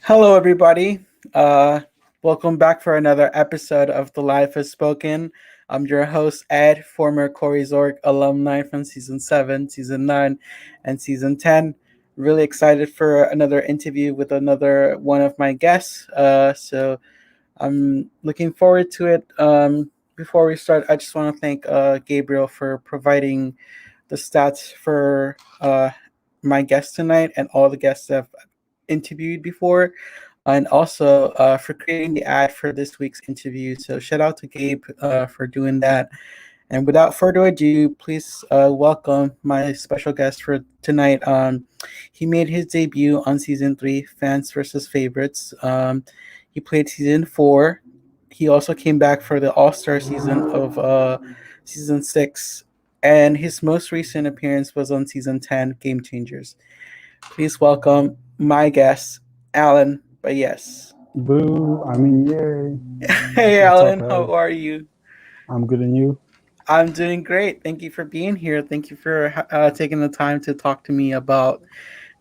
Hello, everybody. Uh, Welcome back for another episode of The Life Has Spoken. I'm your host, Ed, former Corey Zork alumni from season 7, season 9, and season 10. Really excited for another interview with another one of my guests. So I'm looking forward to it. Before we start, I just want to thank Gabriel for providing the stats for my guest tonight and all the guests that I've interviewed before, and also for creating the ad for this week's interview. So shout out to Gabe for doing that. And without further ado, please welcome my special guest for tonight. He made his debut on season 3, Fans versus Favorites. He played season 4. He also came back for the All Star season of season 6. And his most recent appearance was on season 10, Game Changers. Please welcome my guest, Alan. But yes. Boo! I mean, yay! Hey, What's up, Alan, how Ed? are you? I'm good, and you? I'm doing great. Thank you for being here. Thank you for taking the time to talk to me about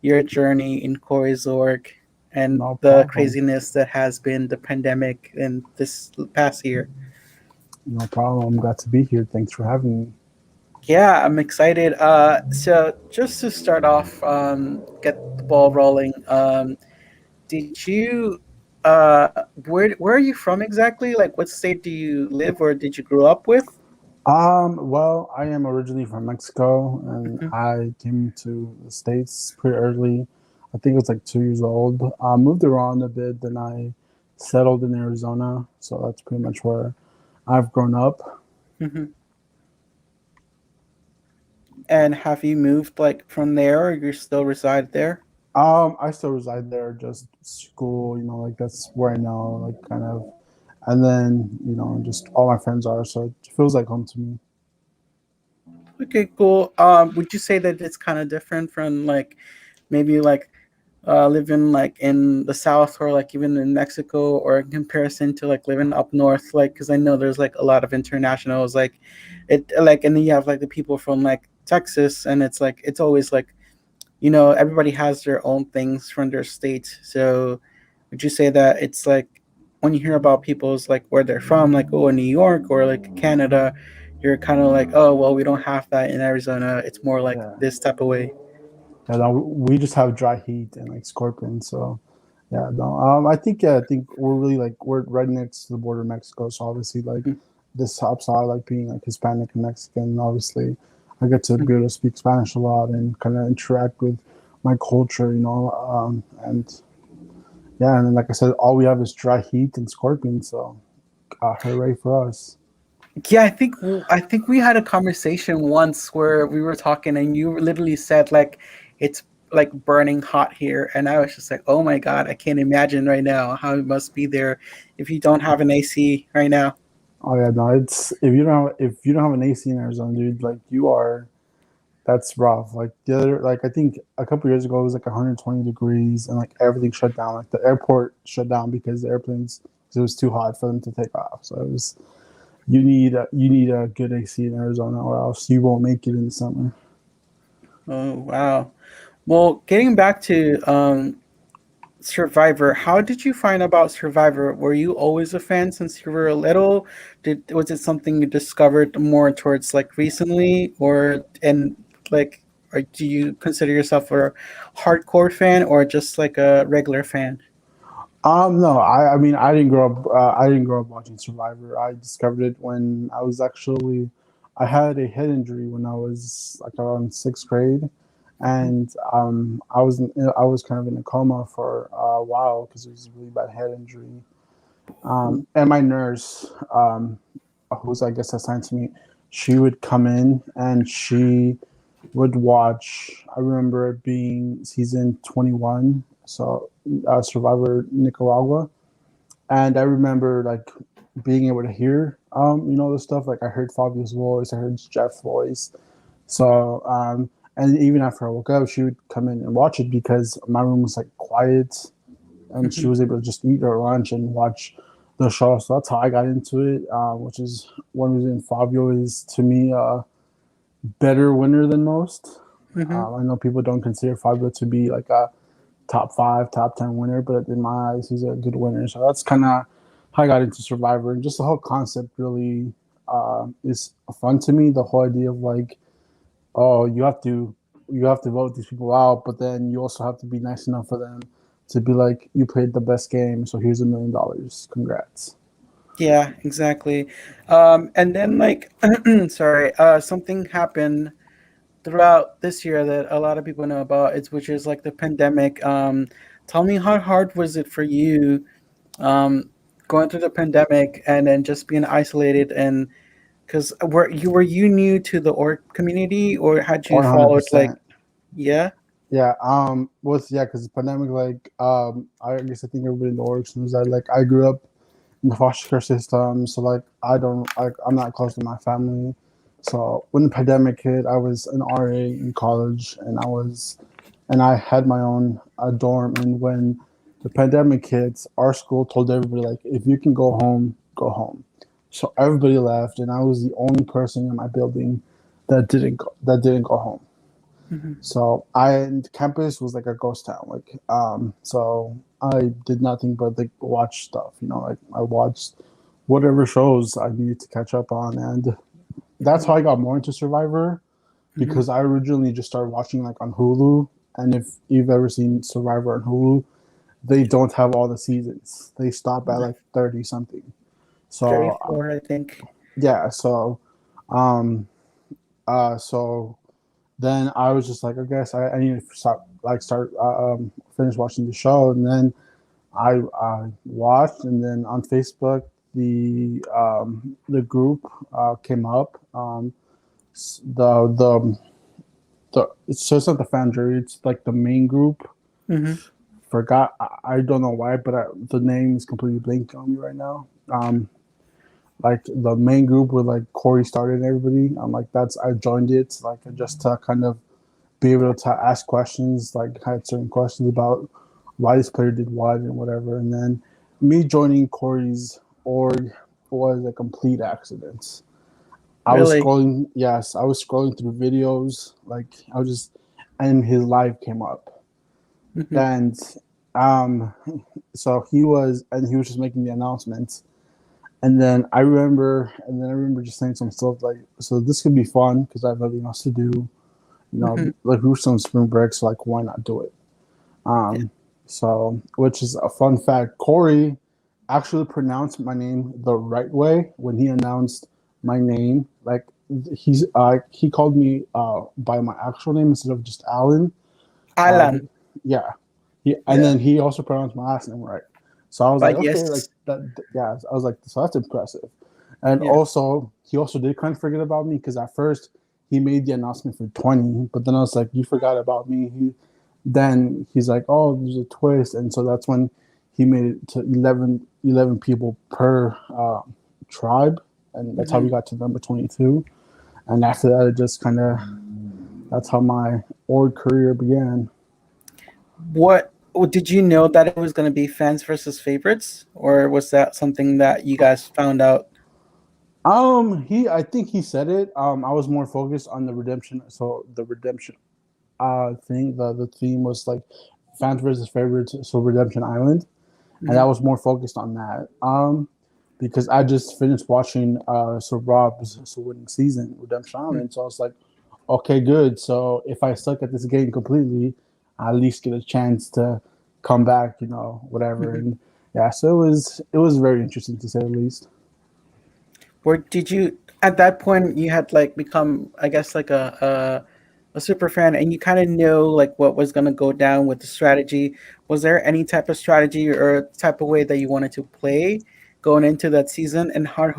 your journey in Corey's org and No the problem. craziness that has been the pandemic in this past year. No problem. I'm glad to be here. Thanks for having me. Yeah, I'm excited. So just to start off, get the ball rolling. Did you, where are you from exactly? Like, what state do you live or did you grow up with? Well, I am originally from Mexico, and Mhm. I came to the States pretty early. I think it was like 2 years old. I moved around a bit, then I settled in Arizona, so that's pretty much where I've grown up. Mhm. And have you moved like from there, or you still reside there? I still reside there, just school, like that's where I know, like kind of, and then just all my friends are, so it feels like home to me. Okay, cool. Would you say that it's kind of different from like maybe like living like in the south or like even in Mexico, or in comparison to like living up north? Like, because I know there's like a lot of internationals, like and then you have like the people from like Texas, and it's like it's always like everybody has their own things from their state. So would you say that it's like when you hear about people's like where they're from, like oh in New York or like Canada, you're kind of like oh well we don't have that in Arizona. It's more like Yeah. this type of way. Yeah, no, we just have dry heat and like scorpions. So yeah, no. I think we're really like we're right next to the border of Mexico. So obviously, like Mhm. this helps out, like being like Hispanic and Mexican. Obviously, I get to Mhm. be able to speak Spanish a lot and kind of interact with my culture, and yeah, and then like I said, all we have is dry heat and scorpions. So hooray for us! Yeah, I think we had a conversation once where we were talking, and you literally said like it's like burning hot here, and I was just like, oh my god, I can't imagine right now how it must be there if you don't have an AC right now. Oh yeah, no, it's if you don't have an AC in Arizona, dude, like you are. That's rough. Like the other, like I think a couple years ago it was like 120 degrees and like everything shut down. Like the airport shut down because the airplanes because it was too hot for them to take off. So it was you need a good AC in Arizona or else you won't make it in the summer. Oh wow. Well, getting back to Survivor, how did you find about Survivor? Were you always a fan since you were little? Did Was it something you discovered more towards like recently, like, or do you consider yourself a hardcore fan or just like a regular fan? No, I mean I didn't grow up. I didn't grow up watching Survivor. I discovered it when I was actually I had a head injury when I was like around sixth grade, Mhm. and I was kind of in a coma for a while because it was a really bad head injury. And my nurse, who's I guess assigned to me, she would come in and she would watch. I remember it being season 21, so Survivor Nicaragua, and I remember like being able to hear, the stuff. Like I heard Fabio's voice, I heard Jeff's voice. So, and even after I woke up, she would come in and watch it because my room was like quiet, and she Mhm. was able to just eat her lunch and watch the show. So that's how I got into it, which is one reason Fabio is to me a better winner than most. Mhm. I know people don't consider Fabio to be like a top five, top 10 winner, but in my eyes, he's a good winner. So that's kind of how I got into Survivor, and just the whole concept really is fun to me. The whole idea of like, oh, you have to vote these people out, but then you also have to be nice enough for them to be like, you played the best game, so here's $1 million. Congrats. Yeah, exactly. And then like, sorry, something happened throughout this year that a lot of people know about. It's which is like the pandemic. Tell me, how hard was it for you, um, going through the pandemic and then just being isolated? And because were you new to the org community, or had you followed like, 100%. yeah? Yeah, because the pandemic, like, I guess I think everybody in the orgs knows that, like, I grew up in the foster care system, so like, I'm not close to my family. So when the pandemic hit, I was an RA in college, and I had my own dorm. And when the pandemic hit, our school told everybody like, if you can go home, go home. So everybody left, and I was the only person in my building that didn't go home. Hmm. So campus was like a ghost town. Like, so I did nothing but like watch stuff. Like I watched whatever shows I needed to catch up on, and that's Hmm. how I got more into Survivor, Hmm. because I originally just started watching like on Hulu. And if you've ever seen Survivor on Hulu, they don't have all the seasons. They stop at like 30 something. So 34, I think. yeah, um, so then I was just like, I guess I need to finish watching the show. And then I watched, and then on Facebook the group came up. It's not the fan jury, it's like the main group. Hmm. Forgot, I don't know why, but the name is completely blank on me right now. Like the main group where like Corey started and everybody. I'm like, that's I joined it like just to kind of be able to ask questions, like had certain questions about why this player did what and whatever. And then me joining Corey's org was a complete accident. Really? Yes, I was scrolling through videos, like I was just, and his live came up. Hmm. And um, he was just making the announcements. And then I remember just saying some stuff like, so this could be fun because I have nothing else to do. Hmm. Like we were still on spring break, so like why not do it? Yeah. Um, so which is a fun fact. Corey actually pronounced my name the right way when he announced my name. Like he called me by my actual name instead of just Alan. Uh, Alan. yeah, and Yeah. then he also pronounced my last name right. So I was like, But okay, like yes. that. Yeah, I was like, so that's impressive. And Yeah. also, he also did kind of forget about me because at first he made the announcement for 20, but then I was like, you forgot about me. Then he's like, oh, there's a twist, and so that's when he made it to 11 people per tribe, and that's how Hmm. we got to number 22. And after that, it just kind of that's how my org career began. Did you know that it was going to be fans versus favorites, or was that something that you guys found out? I think he said it. I was more focused on the redemption. So the redemption thing, the theme was like fans versus favorites, so Redemption Island, and I Hmm. was more focused on that. Because I just finished watching so Rob's winning season, Redemption Island. So I was like, okay, good. So if I suck at this game completely, I at least get a chance to come back, whatever. Hmm. And yeah, so it was very interesting to say the least. Or did you at that point you had like become, I guess, like a super fan, and you kind of know like what was going to go down with the strategy? Was there any type of strategy or type of way that you wanted to play going into that season? And how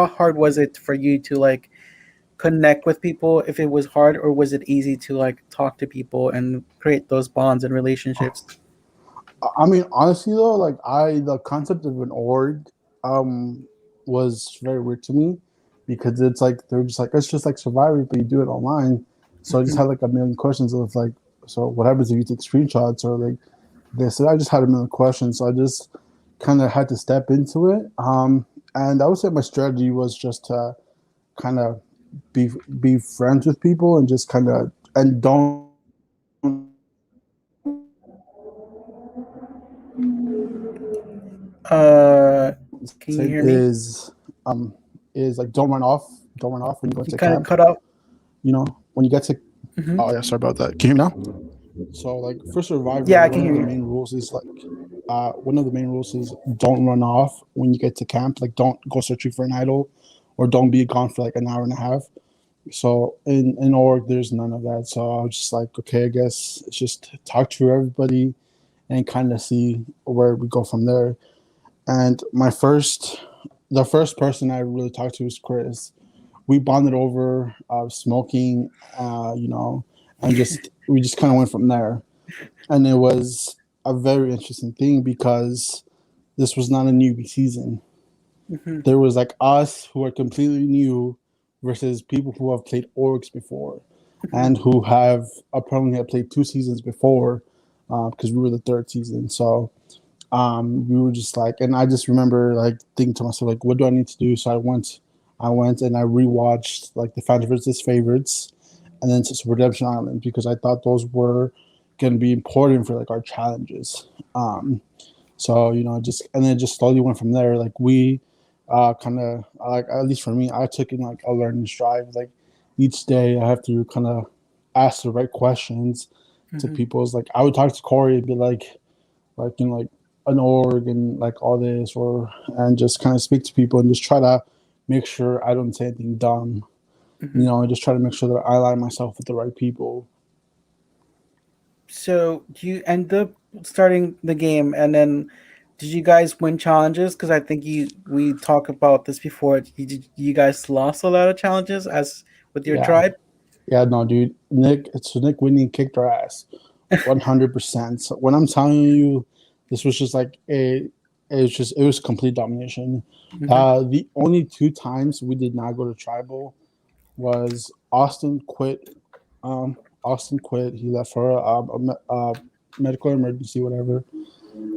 hard was it for you to like connect with people, if it was hard, or was it easy to like talk to people and create those bonds and relationships? I mean, honestly though, like the concept of an org, um, was very weird to me because it's like they're just like it's just like Survivor, but you do it online. So I just Hmm. had like a million questions of like, so what happens if you take screenshots or like this? And I just had a million questions, so I just kind of had to step into it. And I would say my strategy was just to kind of be be friends with people and just kind of and don't Uh, can you Say hear me? is like don't run off when you go You to kind of camp. cut out. You know, when you get to Hmm. oh yeah, sorry about that. Can you hear me now? So like for Yeah, survival, I can one of hear the you. main rules is one of the main rules is don't run off when you get to camp. Like don't go searching for an idol, or don't be gone for like an hour and a half. So in org, there's none of that. So I was just like, okay, I guess it's just talk to everybody and kind of see where we go from there. And the first person I really talked to was Chris. We bonded over smoking, you know, and just we just kind of went from there. And it was a very interesting thing because this was not a newbie season. Hmm. There was like us who are completely new versus people who have played orgs before Hmm. and who have apparently had played 2 seasons before because we were the third season. So we were just like, and I just remember like thinking to myself, like, what do I need to do? So I went and I rewatched like the Fans versus Favorites and then to Redemption Island because I thought those were going to be important for like our challenges. So you know, just and then just slowly went from there. Like we kind of like at least for me, I took in like a learning stride. Like each day, I have to kind of ask the right questions to Hmm. people. It's like I would talk to Corey and be like you know like an org and like all this or and just kind of speak to people and just try to make sure I don't say anything dumb. You Hmm. know, and just try to make sure that I align myself with the right people. So you end up starting the game, and then did you guys win challenges? Because I think we talked about this before. You guys lost a lot of challenges as with your Yeah, tribe. yeah, no, dude. Nick Whitney kicked our ass, 100%. So when I'm telling you, this was just like it was complete domination. Hmm. The only 2 times we did not go to tribal was Austin quit. Austin quit. He left for a medical emergency, whatever.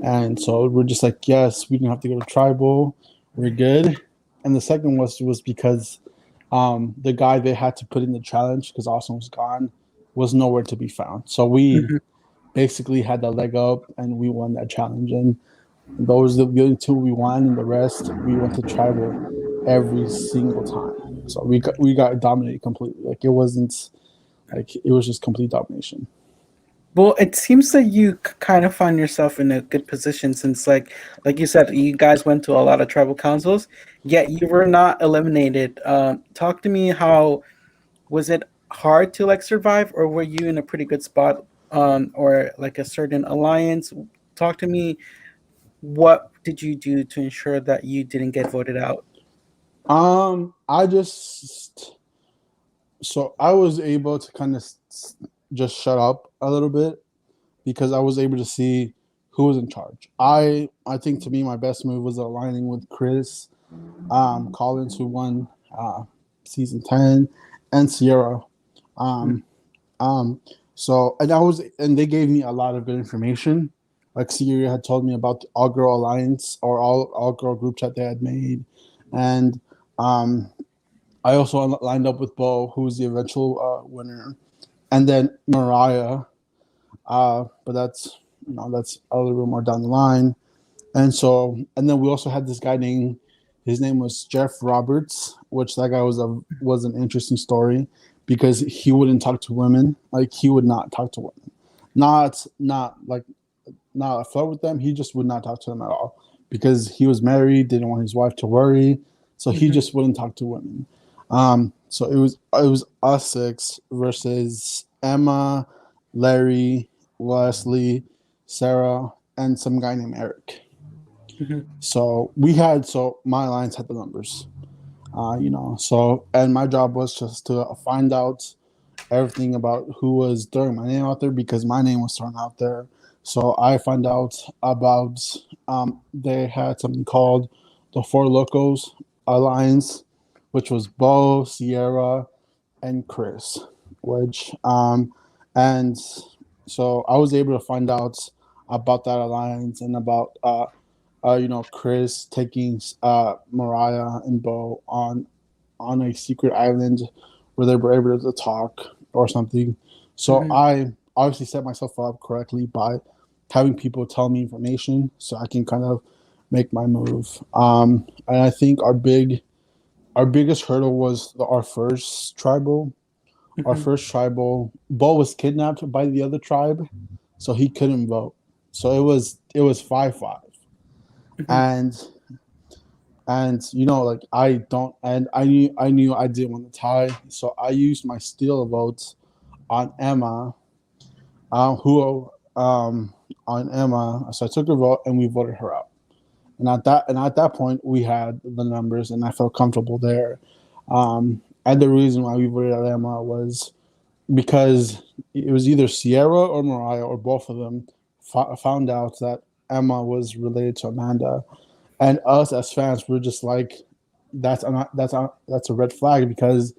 And so we're just like, yes, we didn't have to go to tribal. We're good. And the second was because the guy they had to put in the challenge because Austin was gone was nowhere to be found. So we Hmm. basically had the leg up and we won that challenge. And those are the only two we won, and the rest we went to tribal every single time. So we got dominated completely. Like it wasn't like it was just complete domination. Well, it seems that you kind of find yourself in a good position since, like you said, you guys went to a lot of tribal councils, yet you were not eliminated. Talk to me. How was it hard to like survive, or were you in a pretty good spot, or like a certain alliance? Talk to me. What did you do to ensure that you didn't get voted out? I just so I was able to kind of just shut up a little bit because I was able to see who was in charge. I think to me my best move was aligning with Chris Collins, who won season 10, and Sierra. Mm-hmm. Um, um, so and I was and they gave me a lot of good information. Like Sierra had told me about the All Girl Alliance or All Girl group chat they had made, and um, I also lined up with Bo, who was the eventual winner, and then Mariah. But that's that's a little bit more down the line. And so, and then we also had this guy named, his name was Jeff Roberts, which that guy was an interesting story because he wouldn't talk to women. Like he would not talk to women, not like not flirt with them. He just would not talk to them at all because he was married, didn't want his wife to worry, so he Mm-hmm. just wouldn't talk to women. So it was us six versus Emma, Larry, Leslie, Sarah, and some guy named Eric. Mm-hmm. So my alliance had the numbers, So and my job was just to find out everything about who was throwing my name out there because my name was thrown out there. So I found out about they had something called the Four Locos Alliance, which was Bo, Sierra, and Chris. Which and so I was able to find out about that alliance and about Chris taking Mariah and Bo on a secret island where they were able to talk or something. So Mm-hmm. I obviously set myself up correctly by having people tell me information so I can kind of make my move. And I think our biggest hurdle was our first tribal. Our Hmm. first tribal, Bo was kidnapped by the other tribe, so he couldn't vote. So it was 5-5, Hmm. and you know, like I don't, and I knew I didn't want to tie, so I used my steal votes on Emma, who on Emma. So I took her vote and we voted her out. And at that point we had the numbers and I felt comfortable there. And the reason why we voted out Emma was because it was either Sierra or Mariah or both of them found out that Emma was related to Amanda, and us as fans were just like, that's a red flag because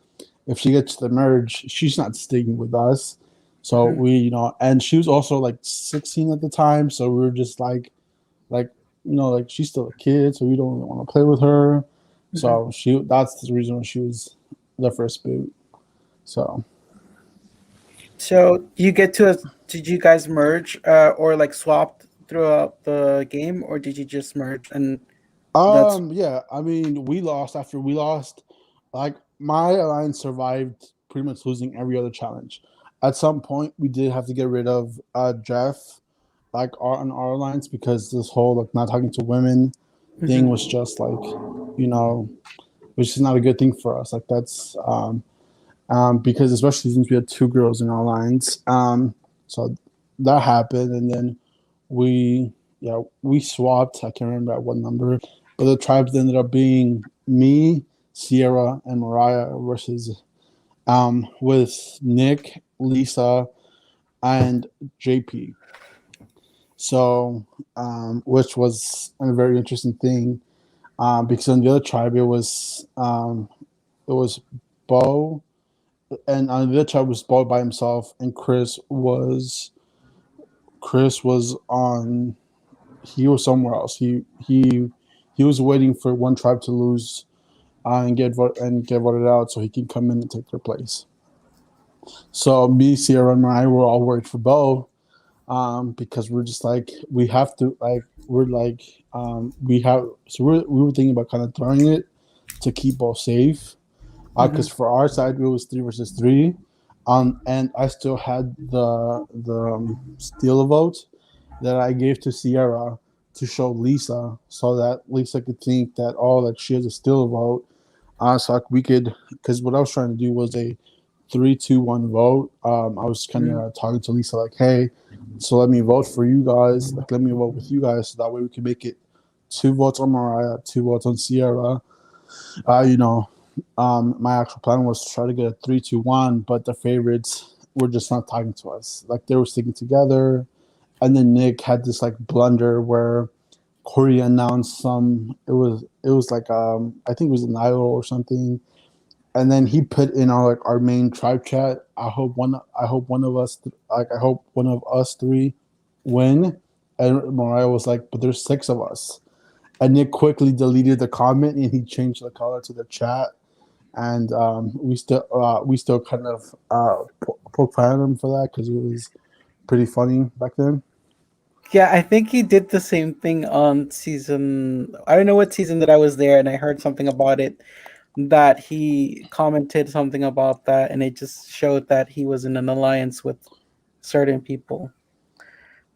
if she gets the merge, she's not sticking with us. So Hmm. we, and she was also like 16 at the time, so we were just like like she's still a kid, so we don't really want to play with her. Hmm. So that's the reason why she was the first boot. So So you get to did you guys merge or like swapped throughout the game, or did you just merge and that's Yeah, I mean, we lost after we lost. Like my alliance survived pretty much losing every other challenge. At some point, we did have to get rid of Jeff, like our alliance, because this whole like not talking to women thing Mhm. was just like, which is not a good thing for us. Like that's because especially since we had two girls in our alliance, so that happened, and then we we swapped. I can't remember at what number, but the tribes ended up being me, Sierra, and Mariah versus with Nick, Lisa, and JP. So which was a very interesting thing because on the other tribe it was Bo, and on the other tribe was Bo by himself, and Chris was on he was somewhere else. He was waiting for one tribe to lose and get voted out so he can come in and take their place. So me, Sierra, and I were all worried for Bo because we're just like we have to like we're like we have so we were thinking about kind of throwing it to keep Bo safe because Mhm. for our side it was 3 versus 3. And I still had the steal vote that I gave to Sierra to show Lisa so that Lisa could think that like she has a still vote. So like we could, because what I was trying to do was a 3-2-1 vote. I was kind Mhm. of talking to Lisa like, hey, so let me vote for you guys. Like let me vote with you guys so that way we can make it 2 votes on Mariah, 2 votes on Sierra. Uh, you know, my actual plan was to try to get a 3-2-1, but the favorites were just not talking to us. Like they were sticking together, and then Nick had this like blunder where Corey announced some. It was like I think it was an idol or something, and then he put in our main tribe chat. I hope one of us three win. And Mariah was like, but there's 6 of us. And Nick quickly deleted the comment and he changed the color to the chat. And we still kind of poke fun at him for that because it was pretty funny back then. Yeah, I think he did the same thing on season. I don't know what season that I was there, and I heard something about it that he commented something about that, and it just showed that he was in an alliance with certain people.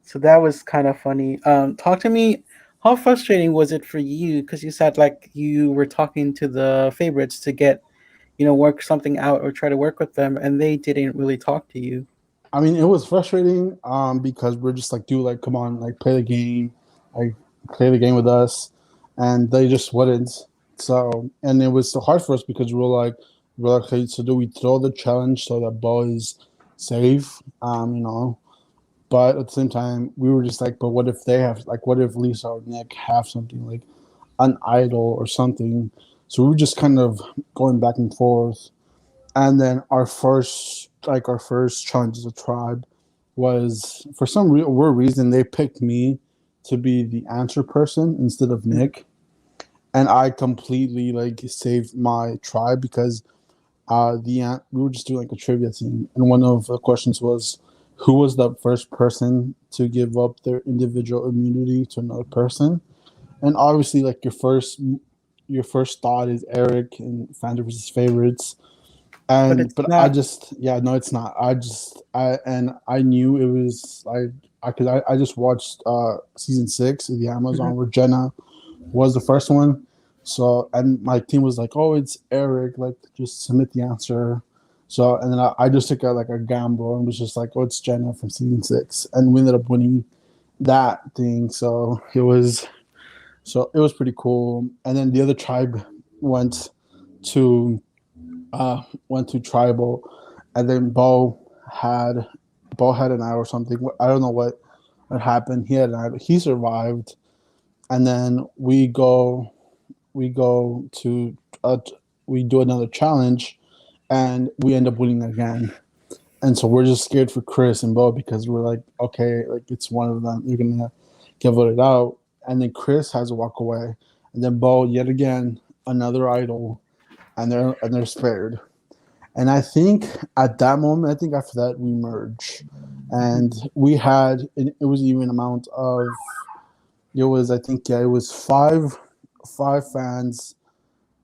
So that was kind of funny. Talk to me. How frustrating was it for you? Because you said like you were talking to the favorites to get, work something out or try to work with them, and they didn't really talk to you. I mean, it was frustrating because we're just like, dude, like, come on, like, like, play the game with us, and they just wouldn't. So, and it was so hard for us because we're like, okay, so do we throw the challenge so that Bo is safe? But at the same time, we were just like, but what if they have, like, what if Lisa or Nick have something like an idol or something? So we were just kind of going back and forth. And then our first challenge as a tribe was for some weird reason they picked me to be the answer person instead of Mhm. Nick, and I completely like saved my tribe because we were just doing like a trivia thing, and one of the questions was who was the first person to give up their individual immunity to another person. And obviously, like your first thought is Eric and Founder versus favorites. But And it's but I not. just yeah no it's not. I knew it was I just watched season 6 of the Mhm. Amazon where Jenna was the first one. So and my team was like, oh, it's Eric. Like, just submit the answer. So and then I just took a gamble and was just like, oh, it's Jenna from season 6, and we ended up winning that thing. So it was pretty cool. And then the other tribe went to went to tribal, and then Bo had an eye or something. I don't know what happened. He had an eye. He survived, and then we go to we do another challenge, and we end up winning again. And so we're just scared for Chris and Bo because we're like, okay, like it's one of them. You're gonna get voted out, and then Chris has to walk away, and then Bo yet again another idol, and they're spared. And I think at that moment, I think after that we merge, Mhm. and we had it was even amount of it was I think yeah it was five fans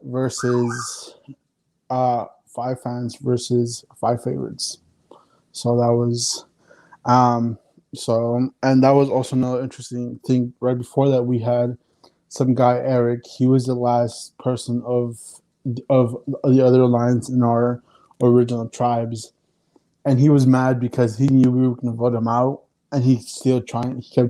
versus five fans versus five favorites. So that was um and that was also another interesting thing. Right before that, we had some guy Eric. He was the last person of the other alliance in our original tribes, and he was mad because he knew we were going to vote him out, and he kept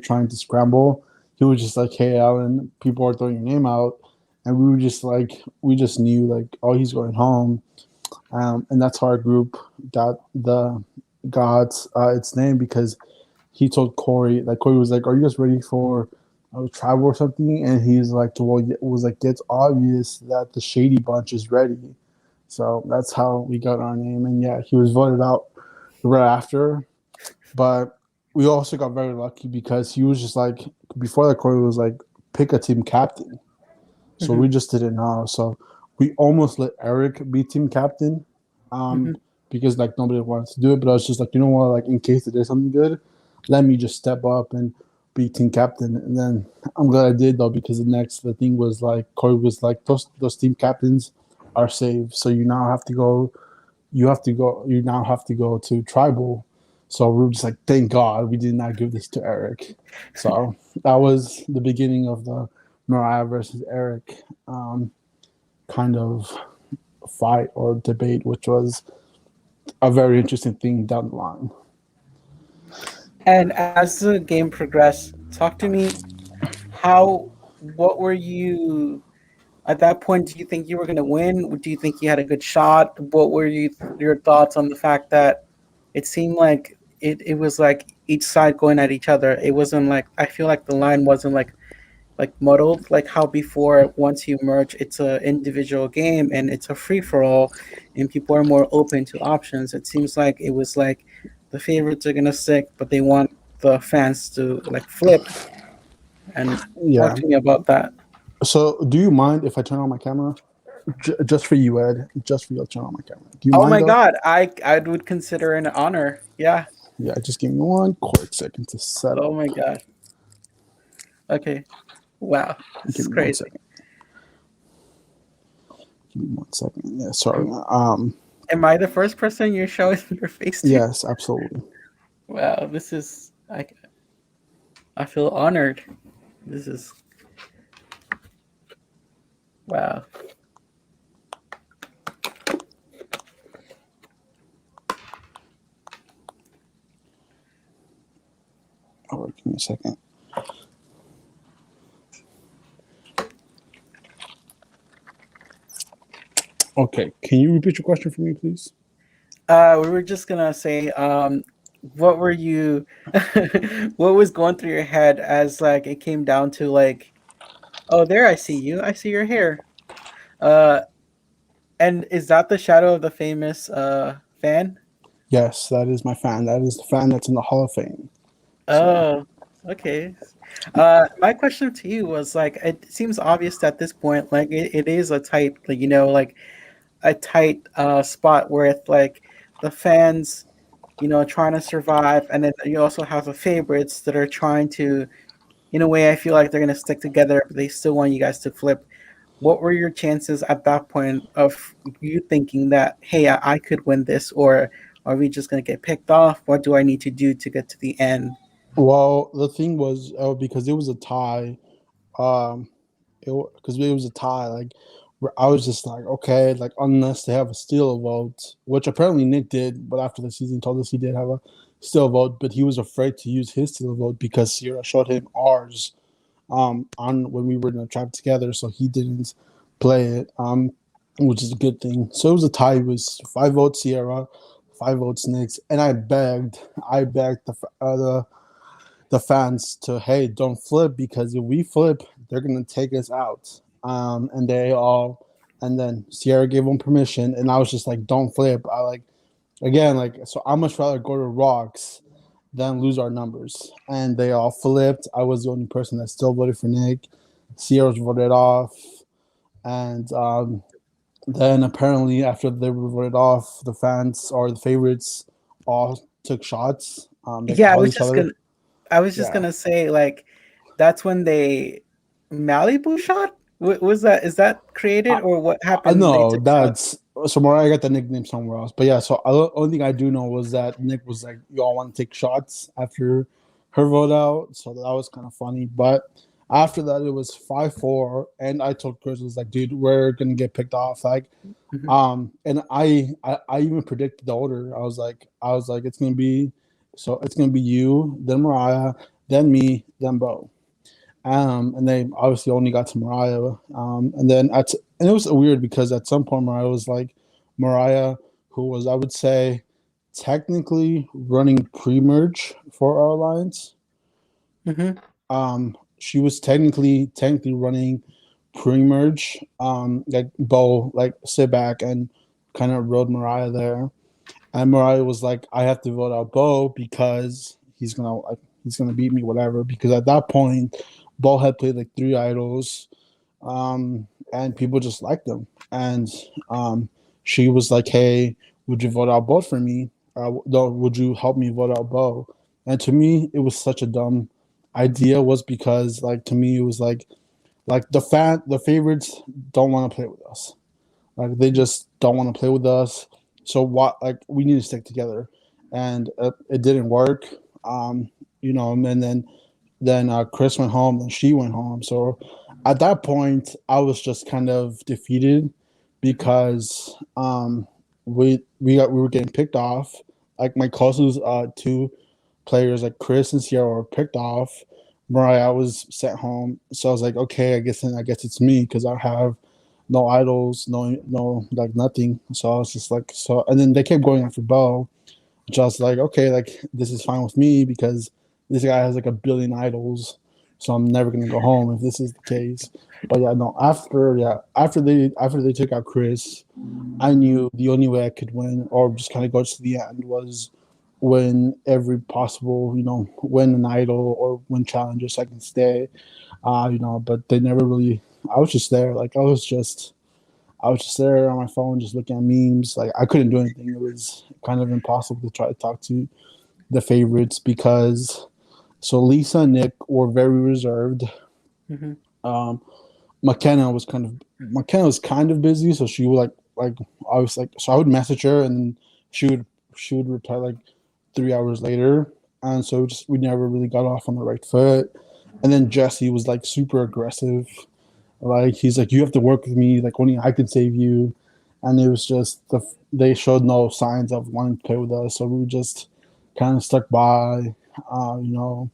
trying to scramble. He was just like, hey, Alan, people are throwing your name out. And we were just like, we just knew like, oh, he's going home. And that's how our group got its name, because he told Corey, like Corey was like, are you guys ready for a travel or something? And he's like, well, it was like, it's obvious that the Shady Bunch is ready. So that's how we got our name. And yeah, he was voted out right after. But we also got very lucky because he was just like, before the Corey was like, pick a team captain. So Mhm. we just didn't know. So we almost let Eric be team captain, um, Mhm. because like nobody wanted to do it. But I was just like, you know what? Like, in case it is something good, let me just step up and be team captain. And then I'm glad I did, though, because the thing was like Corey was like, those team captains are saved. So you now have to go. You now have to go to tribal. So we were just like, thank God we did not give this to Eric. So that was the beginning of the Mariah versus Eric kind of fight or debate, which was a very interesting thing down the line. And as the game progressed, talk to me. How? What were you at that point? Do you think you were going to win? Do you think you had a good shot? What were your thoughts on the fact that it seemed like it was like each side going at each other? It wasn't like, I feel like the line wasn't like muddled, like how before once you merge it's a individual game and it's a free for all, and people are more open to options. It seems like it was like the favorites are gonna stick, but they want the fans to like flip. And talk Yeah. to me about that. So, do you mind if I turn on my camera? Just for you, Ed. Just for you, I'll turn on my camera. Do you Oh mind my though? god, I would consider an honor. Yeah. Yeah. Just give me one quick second to set Oh up. my god. Okay. Wow, this Give is me one crazy. second. Give me one second. Yeah. Sorry. am, am I the first person you're showing your face to? Yes. Absolutely. Wow, this is I feel honored. This is wow. All right. Give me a second. Okay. Can you repeat your question for me, please? We were just gonna say, what were you, what was going through your head as like it came down to like, oh, there, I see you, I see your hair. Uh, and is that the shadow of the famous fan? Yes, that is my fan. That is the fan that's in the Hall of Fame. So Oh, okay. My question to you was like, it seems obvious at this point, like it is a tight, like a tight spot where it's like the fans trying to survive, and then you also have the favorites that are trying to, in a way, I feel like they're gonna stick together, but they still want you guys to flip. What were your chances at that point of you thinking that, hey, I could win this, or are we just gonna get picked off? What do I need to do to get to the end? Well, the thing was, because it was a tie, um, because it was a tie, like I was just like, okay, like unless they have a steal vote, which apparently Nick did, but after the season told us he did have a steal vote, but he was afraid to use his steal vote because Sierra showed him ours on when we were in the trap together, so he didn't play it, which is a good thing. So it was a tie. It was 5 votes Sierra, 5 votes Nick's, and I begged the fans to, hey, don't flip, because if we flip, they're gonna take us out. And they all, and then Sierra gave them permission, and I was just like, don't flip. I like, again, like, so I much rather go to rocks than lose our numbers. And they all flipped. I was the only person that still voted for Nick. Sierra was voted off, and then apparently after they were voted off, the fans or the favorites all took shots. They Yeah, called each other. I was just Yeah, gonna say, like, that's when they Malibu shot. Was that, is that created, I, or what I happened? They know took shots. that's so. Mariah got the nickname somewhere else, but yeah. So the only thing I do know was that Nick was like, "Y'all want to take shots after her vote out?" So that was kind of funny. But after that, it was 5-4, and I told Chris, "Was like, dude, we're gonna get picked off." Like, Mhm. and I even predicted the order. I was like, it's gonna be you, then Mariah, then me, then Bo. And they obviously only got to Mariah. And it was weird because at some point Mariah was like, Mariah, who was, I would say, technically running pre-merge for our alliance. Mhm. She was technically running pre-merge. Like Bo like sit back and kind of rode Mariah there. And Mariah was like, I have to vote out Bo because he's gonna beat me, whatever. Because at that point, Bo had played like 3 idols, and people just liked them. And she was like, "Hey, would you vote out Bo for me? No, would you help me vote out Bo?" And to me, it was such a dumb idea. Was because like to me, it was like the favorites don't want to play with us. Like they just don't want to play with us. So what? Like we need to stick together, and it didn't work. Um, and then Chris went home, then she went home. So at that point, I was just kind of defeated because we were getting picked off. Like my closest two players, like Chris and Sierra, were picked off. Mariah was sent home, so I was like, okay, I guess it's me because I have no idols, no like nothing. So I was just like, so, and then they kept going after Bo, which I was like, okay, like this is fine with me because this guy has like a billion idols, so I'm never gonna go home if this is the case. But yeah, no. After they took out Chris, I knew the only way I could win or just kind of go to the end was win every possible, win an idol or win challenges so I can stay. But they never really. I was just there, like I was just there on my phone, just looking at memes. Like I couldn't do anything. It was kind of impossible to try to talk to the favorites because so Lisa and Nick were very reserved. Mhm. Um, McKenna was kind of busy, so she would like I was like so I would message her and she would she would reply like 3 hours later, and so we never really got off on the right foot. And then Jesse was like super aggressive. Like he's like, you have to work with me. Like only I can save you. And it was just they showed no signs of wanting to play with us, so we just kind of stuck by, uh, you know.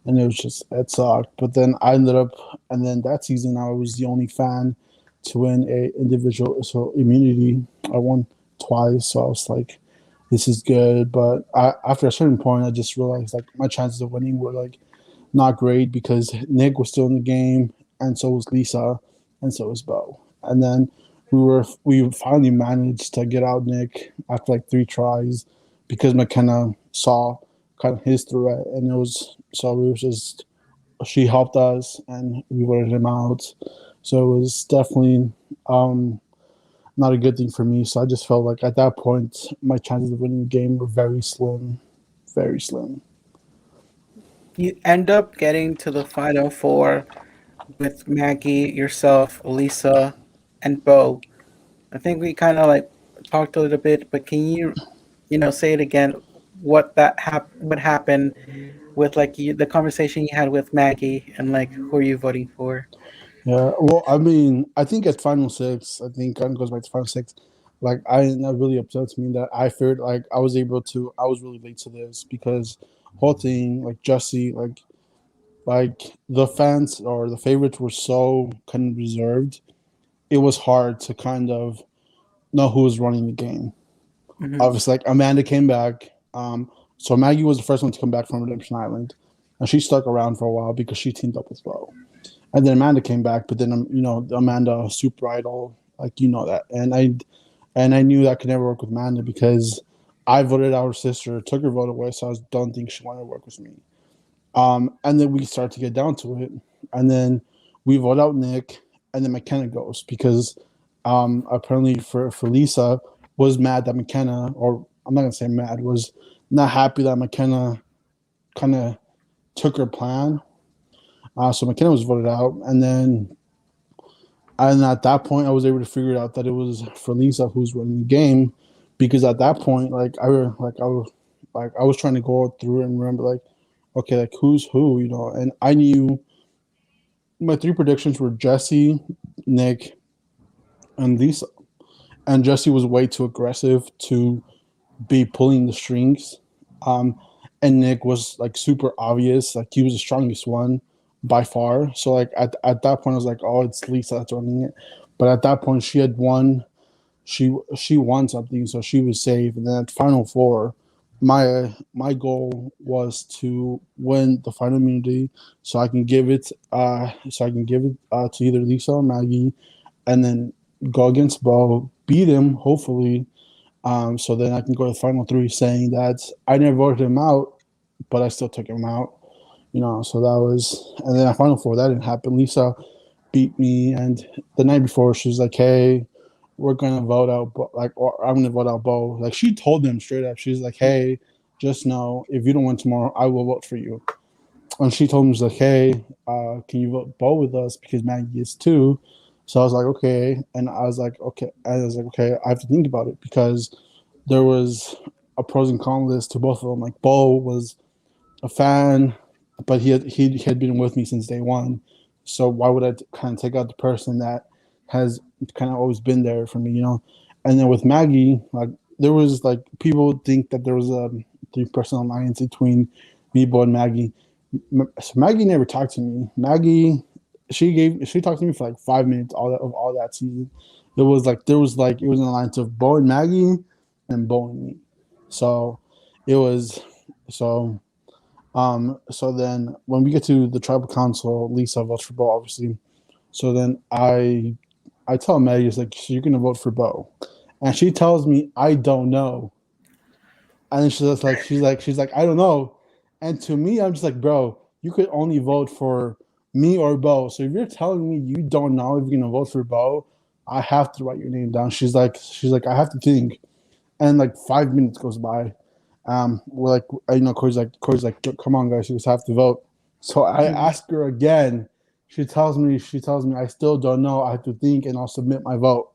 And it sucked. But then and then that season I was the only fan to win a individual so immunity. I won twice, so I was like, this is good. But after a certain point, I just realized like my chances of winning were like not great because Nick was still in the game, and so was Lisa, and so was Bo. And then we finally managed to get out Nick after like 3 tries because McKenna saw kind of his threat, and it was just she helped us and we voted him out. So it was definitely um, not a good thing for me. So I just felt like at that point, my chances of winning the game were very slim, very slim. You end up getting to the final four with Maggie, yourself, Lisa, and Bo. I think we kind of like talked a little bit, but can you, say it again? What happened with like the conversation you had with Maggie, and like who are you voting for? Yeah, well, I mean, I think at Final Six, I think kind of goes back to Final Six. Like, that really upsets me that I feared like I was really late to this because whole thing like Jesse like the fans or the favorites were so kind of reserved. It was hard to kind of know who was running the game. Hmm. Obviously, like Amanda came back. So Maggie was the first one to come back from Redemption Island, and she stuck around for a while because she teamed up with Bo. And then Amanda came back, but then Amanda super idol, like that, and I knew that could never work with Amanda because I voted out her sister, took her vote away, so I don't think she wanted to work with me. And then we start to get down to it, and then we vote out Nick, and then McKenna goes because apparently for Lisa was mad that McKenna, or I'm not gonna say mad, was not happy that McKenna kind of took her plan. So McKenna was voted out, and at that point, I was able to figure out that it was for Lisa who's running the game, because at that point, I was trying to go through and remember like, okay, like who's who, and I knew my three predictions were Jesse, Nick, and Lisa, and Jesse was way too aggressive to be pulling the strings, um, and Nick was like super obvious, like he was the strongest one by far. So like at that point, I was like, oh, it's Lisa that's running it. But at that point, she had won. She won something, so she was safe. And then at Final Four, my goal was to win the final immunity, so I can give it to either Lisa or Maggie, and then go against Bo, beat him, hopefully, so then I can go to the final three saying that I never voted him out, but I still took him out. So that was, and then at final four that didn't happen. Lisa beat me, and the night before she was like, "Hey, we're gonna vote out, or I'm gonna vote out Bo." Like she told them straight up, she's like, "Hey, just know if you don't win tomorrow, I will vote for you." And she told me, she's like, "Hey, can you vote Bo with us because Maggie is too?" So I was like, "Okay," and I was like, "Okay," and I was like, "Okay, I have to think about it because." There was a pros and cons list to both of them. Like Bo was a fan, but he had been with me since day one. So why would I kind of take out the person that has kind of always been there for me? And then with Maggie, like there was like people think that there was a three-person alliance between me, Bo, and Maggie. So Maggie never talked to me. Maggie, she talked to me for like 5 minutes all that season. It was an alliance of Bo and Maggie and Bo and me. So it was so so then when we get to the tribal council, Lisa votes for Bo, obviously. So then I tell Maggie, it's like, so you're gonna vote for Bo. And she tells me I don't know. And she's like, I don't know. And to me, I'm just like, bro, you could only vote for me or Bo. So if you're telling me you don't know if you're gonna vote for Bo, I have to write your name down. She's like, I have to think. And like 5 minutes goes by. We're like, Corey's like, come on, guys, you just have to vote. So I Hmm. ask her again. She tells me, I still don't know. I have to think, and I'll submit my vote.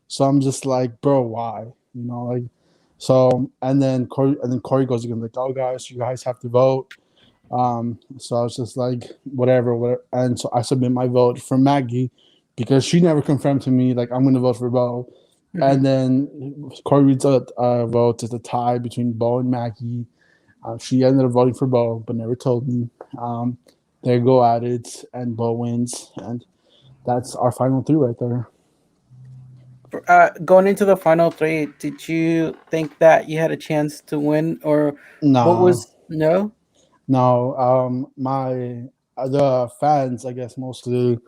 So I'm just like, bro, why? Like, so and then Corey goes again, like, oh, guys, you guys have to vote. So I was just like, whatever, whatever. And so I submit my vote for Maggie because she never confirmed to me like I'm going to vote for Bo. Hmm. And then Corey reads a vote. It's a tie between Bo and Maggie. She ended up voting for Bo, but never told me. Um, they go at it, and Bo wins, and that's our final three right there. Going into the final three, did you think that you had a chance to win, or what Nah, was no? no. My the fans, I guess mostly,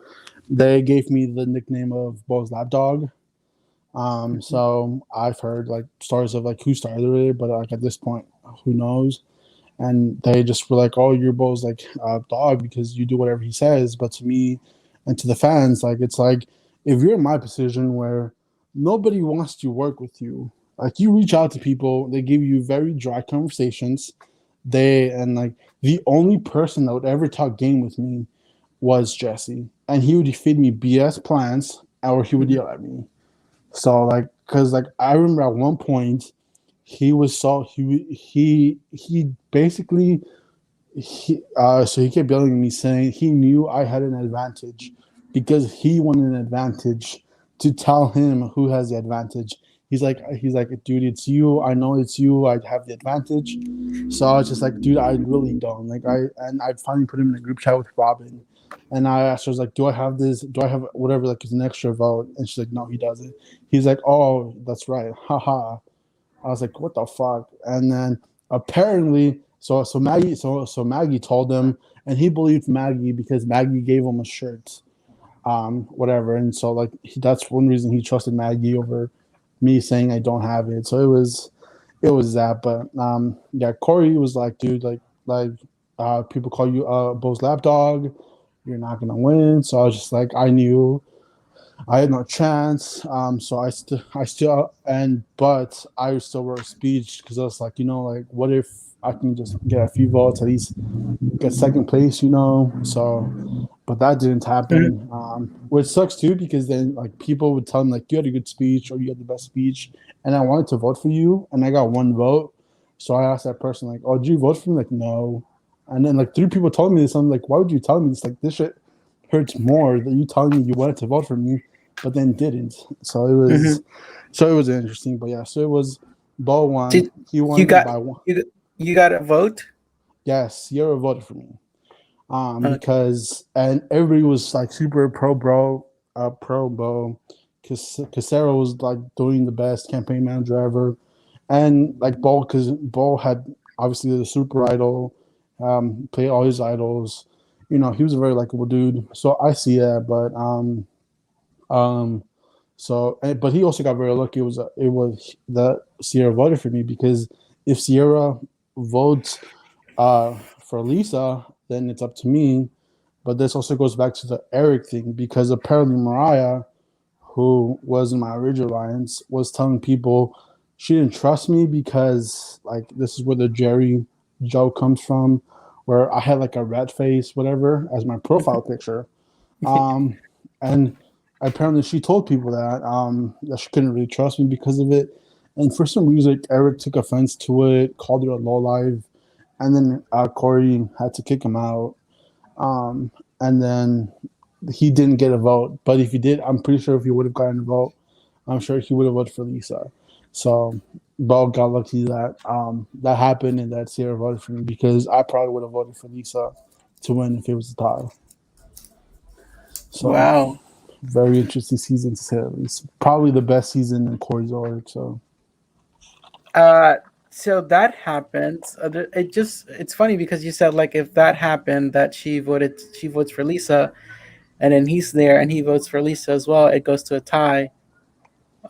they gave me the nickname of Bo's lapdog. So I've heard like stories of like who started it, but like at this point, who knows? And they just were like, "Oh, your Bo's like a dog because you do whatever he says." But to me, and to the fans, like it's like if you're in my position where nobody wants to work with you. Like you reach out to people, they give you very dry conversations. Like the only person that would ever talk game with me was Jesse, and he would feed me BS plans, or he would Mhm. yell at me. So like, cause like I remember at one point he basically so he kept yelling at me saying he knew I had an advantage because he wanted an advantage to tell him who has the advantage. He's like, dude, it's you. I know it's you. I have the advantage. So I was just like, dude, I really don't. I finally put him in a group chat with Robin, and I asked her, I was like, do I have this? Do I have whatever like is an extra vote? And she's like, no, he doesn't. He's like, oh, that's right, haha. I was like, what the fuck? And then apparently, so Maggie told him, and he believed Maggie because Maggie gave him a shirt, whatever. And so like that's one reason he trusted Maggie over me saying I don't have it. So it was that. But yeah, Corey was like, dude, people call you Bo's lapdog. You're not gonna win. So I was just like, I knew I had no chance. So but I still wrote a speech because I was like, like, what if I can just get a few votes, at least get second place. So, but that didn't Mhm. happen, which sucks too because then like people would tell me like you had a good speech or you had the best speech, and I wanted to vote for you, and I got one vote. So I asked that person like, "Oh, did you vote for me?" Like, no. And then like three people told me this. I'm like, why would you tell me this? Like, this shit hurts more that you telling me you wanted to vote for me, but then didn't. So it was, Mhm. so it was interesting. But yeah, so it was. Bo won. Did He you won got by one. you got a vote? Yes, Sierra voted for me. Okay. Because and everybody was like super pro Bo, because Casero was like doing the best campaign manager ever, and like Bo, because Bo had obviously the super idol, played all his idols. He was a very likable dude. So I see that, but um, but he also got very lucky. It was that Sierra voted for me because if Sierra votes for Lisa, then it's up to me. But this also goes back to the Eric thing because apparently Mariah, who was in my original alliance, was telling people she didn't trust me because like this is where the Jerry Joe comes from, where I had like a rat face, whatever, as my profile picture. Um, and apparently she told people that she couldn't really trust me because of it. And for some reason, Eric took offense to it, called her a lowlife, and then Corey had to kick him out. Um, and then he didn't get a vote. But if he did, I'm pretty sure if he would have gotten a vote, I'm sure he would have voted for Lisa. So Bo got lucky that that happened and that Sierra voted for me because I probably would have voted for Lisa to win if it was a tie. So Wow. very interesting season to say the least. Probably the best season in Corey's org. So Uh, so that happens. It's funny because you said like if that happened that she votes for Lisa, and then he's there and he votes for Lisa as well. It goes to a tie,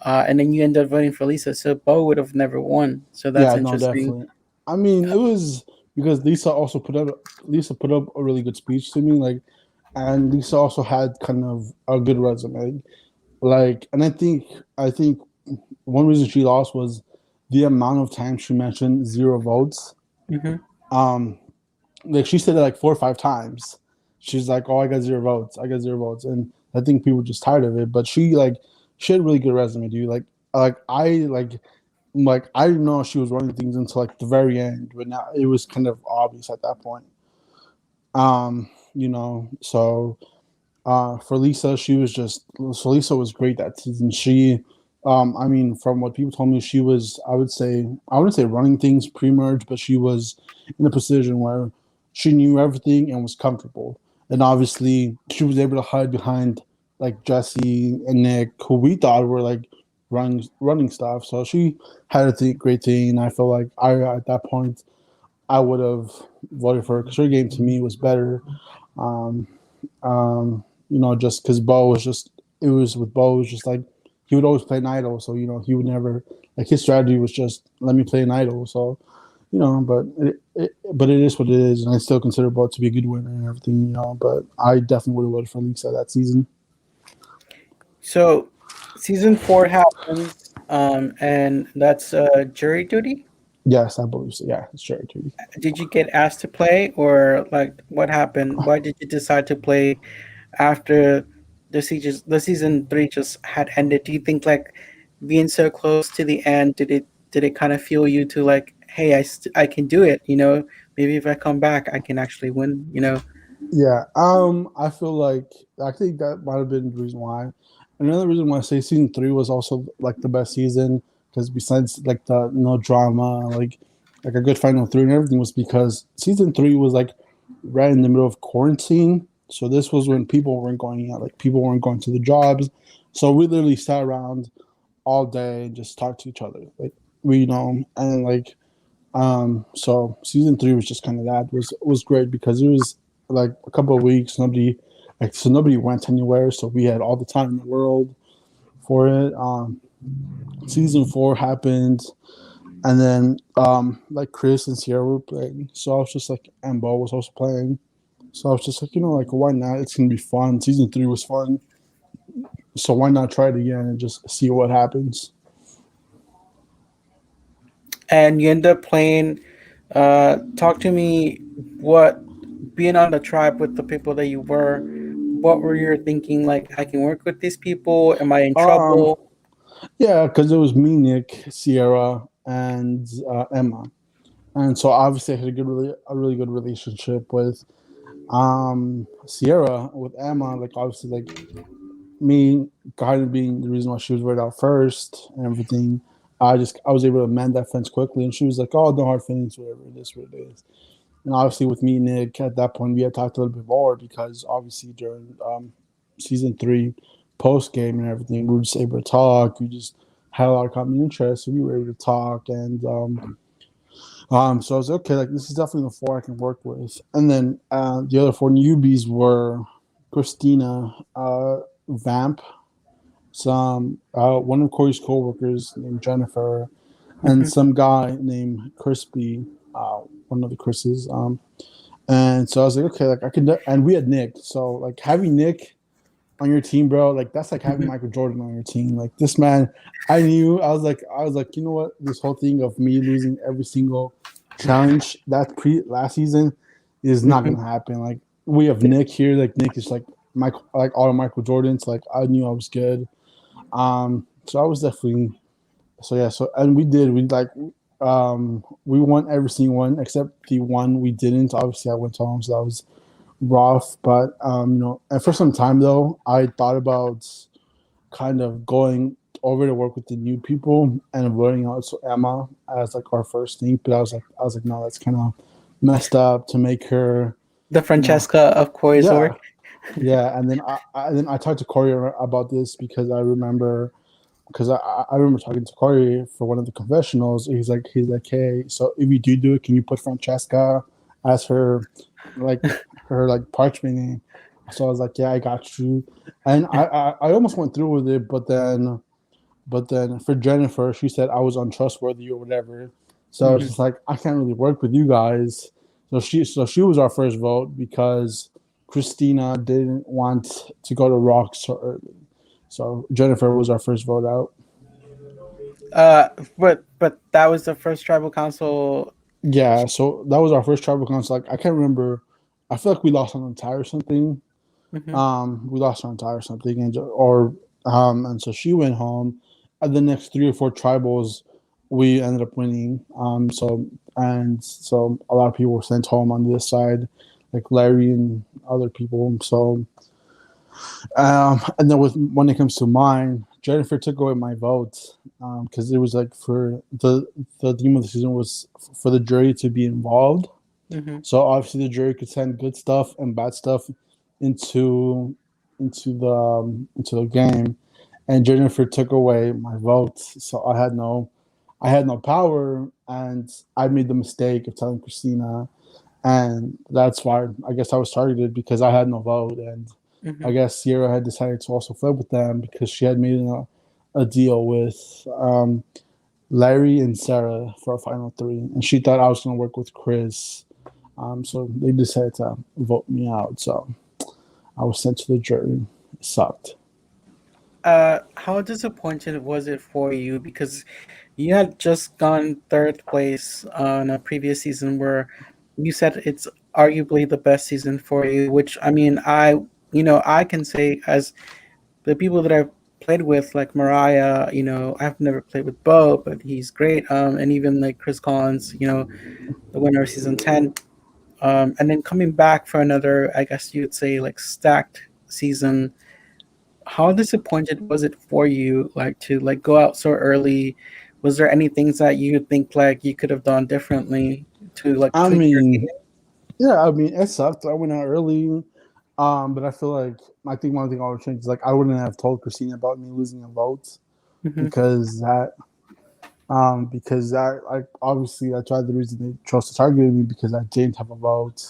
and then you end up voting for Lisa. So Bo would have never won. So that's yeah, no, interesting. definitely. I mean, it was because Lisa put up a really good speech to me, like, and Lisa also had kind of a good resume, like, and I think one reason she lost was the amount of times she mentioned zero votes. Hmm. Um, like she said it like 4 or 5 times. She's like, "Oh, I got zero votes. I got zero votes," and I think people were just tired of it. But she had a really good resume, dude. Like I didn't know she was running things until like the very end, but now it was kind of obvious at that point. So for Lisa, Lisa was great that season. I mean, from what people told me, she was, I wouldn't say running things pre-merge, but she was in a position where she knew everything and was comfortable. And obviously, she was able to hide behind like Jesse and Nick, who we thought were like running stuff. So she had great thing, and I feel like at that point I would have voted for her because her game to me was better. Um, just because Bo was just it was with Bo was just like he would always play an idol, so he would never like his strategy was just let me play an idol. So but it is what it is, and I still consider Bo to be a good winner and everything. But I definitely would have voted for Lisa that season. So Season 4 happens, and that's jury duty. Yes, I believe so. Yeah, it's Jerry Judy. Did you get asked to play, or like what happened? Why did you decide to play after the season 3 just had ended? Do you think like being so close to the end, did it kind of fuel you to like, hey, I can do it, maybe if I come back I can actually win. Yeah, I feel like I think that might have been the reason why. Another reason why I say season three was also like the best season because besides like the no drama, like a good final three and everything was because season three was like right in the middle of quarantine. So this was when people weren't going out, like people weren't going to the jobs. So we literally sat around all day and just talked to each other, like and like so season three was just kind of that was great because it was like a couple of weeks. Nobody went anywhere, so we had all the time in the world for it. Season four happened, and then like Chris and Sierra were playing, so I was just like, and Bo was also playing, so I was just like, like why not? It's gonna be fun. Season three was fun, so why not try it again and just see what happens? And you end up playing. Talk to me, what being on the tribe with the people that you were, what were you thinking? Like, I can work with these people. Am I in Um, trouble? yeah, because it was me, Nick, Sierra, and Emma. And so obviously I had a really good relationship with Sierra, with Emma. Like obviously like me kind of being the reason why she was right out first and everything. I was able to mend that fence quickly, and she was like, "Oh, no hard feelings, whatever it is, what it is." And obviously with me and Nick at that point we had talked a little bit more because obviously during season three post game and everything we were just able to talk. We just had a lot of common interests, so we were able to talk and so I was like, okay, like this is definitely the four I can work with. And then the other four newbies were Christina, Vamp, some one of Corey's coworkers named Jennifer, and Mhm. some guy named Crispy, one of the Chris's. And so I was like, okay, like I can, and we had Nick. So like having Nick on your team, bro, like that's like having Mhm. Michael Jordan on your team. Like this man, I was like, you know what? This whole thing of me losing every single challenge that pre last season is not Mhm. gonna happen. Like we have Nick here. Like Nick is like Michael, like all of Michael Jordan's. Like I knew I was good. So I was definitely so yeah. So and we won every single one except the one we didn't. Obviously, I went home, so that was rough. But and for some time though, I thought about kind of going over to work with the new people and voting out so Emma as like our first thing. But I was like, no, that's kind of messed up to make her, The you know, Francesca of Corey's yeah, work. yeah. And then I talked to Corey about this because I remember talking to Corey for one of the confessionals. He's like, hey, so if you do it, can you put Francesca as like her like parchment name? So I was like, yeah, I got you. And I almost went through with it, but then for Jennifer, she said I was untrustworthy or whatever. So it's Mhm. just like I can't really work with you guys. So she was our first vote because Christina didn't want to go to Rock so early. So Jennifer was our first vote out. But that was the first tribal council. Yeah, so that was our first tribal council. Like I can't remember. I feel like we lost on a tie or something. Mhm. We lost on a tie or something, and so she went home. And the next three or four tribals, we ended up winning. So a lot of people were sent home on this side, like Larry and other people. So and then when it comes to mine, Jennifer took away my vote because it was like for the theme of the season was for the jury to be involved. Mhm. So obviously the jury could send good stuff and bad stuff into into the game, and Jennifer took away my vote. So I had no power, and I made the mistake of telling Christina, and that's why I guess I was targeted because I had no vote, and I Mhm. guess Sierra had decided to also flip with them because she had made a deal with Larry and Sarah for a final three, and she thought I was going to work with Chris. So they decided to vote me out. So I was sent to the jury. It sucked. How disappointed was it for you? Because you had just gone third place on a previous season where you said it's arguably the best season for you, which I mean, I can say as the people that I've played with, like Mariah, I've never played with Bo, but he's great. And even like Chris Collins, the winner of season 10. And then coming back for another, I guess you'd say like stacked season. How disappointed was it for you, like to like go out so early? Was there any things that you think like you could have done differently to like I tweak your mean, game? yeah, I mean, it sucked. I went out early, but I feel like I think one thing I would change is like I wouldn't have told Christina about me losing a vote Hmm. because that like obviously I tried the reason they chose to target me because I didn't have a vote,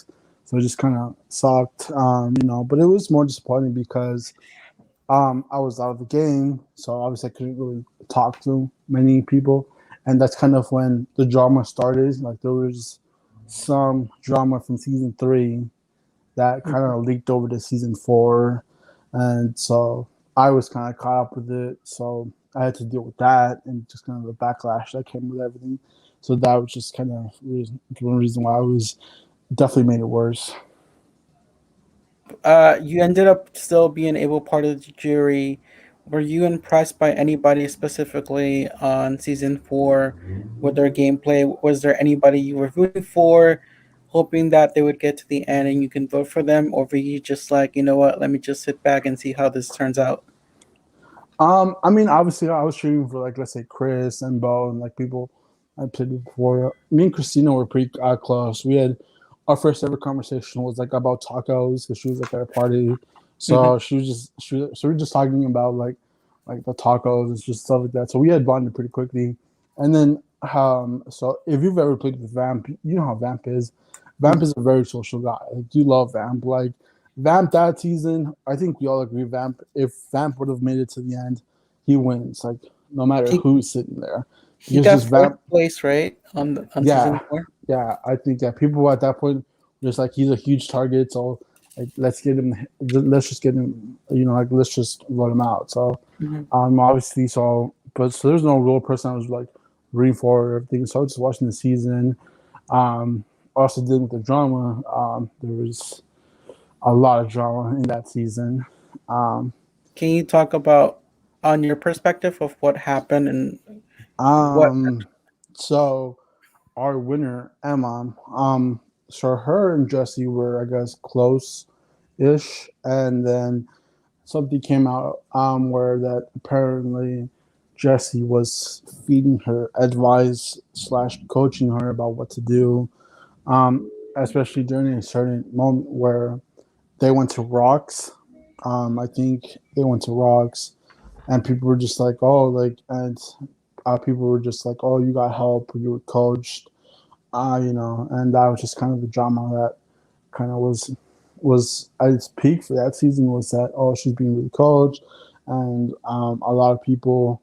so it just kind of sucked, But it was more disappointing because I was out of the game, so obviously I couldn't really talk to many people, and that's kind of when the drama started. Like there was some drama from season three that kind of leaked over to season four, and so I was kind of caught up with it. So I had to deal with that and just kind of the backlash that came with everything. So that was just kind of one reason why I was definitely made it worse. You ended up still being able part of the jury. Were you impressed by anybody specifically on season four with their gameplay? Was there anybody you were rooting for, hoping that they would get to the end and you can vote for them, or were you just like, you know what, let me just sit back and see how this turns out? I mean, obviously, I was shooting for like let's say Chris and Bo and like people I played with before. Me and Christina were pretty close. We had our first ever conversation was like about tacos because she was like at a party, Hmm. so so we were just talking about like the tacos and just stuff like that. So we had bonded pretty quickly, and then so if you've ever played with Vamp, you know how Vamp is. Vamp is a very social guy. Like you love Vamp, like. Vamp that season, I think we all agree. Vamp, if Vamp would have made it to the end, he wins. Like no matter He who's sitting there, he because got just fourth Vamp, place, right, on season yeah, four. yeah. I think that people at that point just like he's a huge target. So like let's get him. Let's just get him. Like let's just vote him out. So Hmm. obviously, so there's no real person I was like rooting for or everything. So I was just watching the season. Um, Also dealing with the drama. There was a lot of drama in that season. Um, Can you talk about on your perspective of what happened and what? um, so our winner Emma, so her and Jesse were I guess close ish, and then something came out where that apparently Jesse was feeding her advice slash coaching her about what to do, especially during a certain moment where they went to rocks. I think they went to rocks, and people were just like, "Oh, like," and people were just like, "Oh, you got help, you were coached," and that was just kind of the drama that kind of was at its peak for that season was that she's being really coached, and a lot of people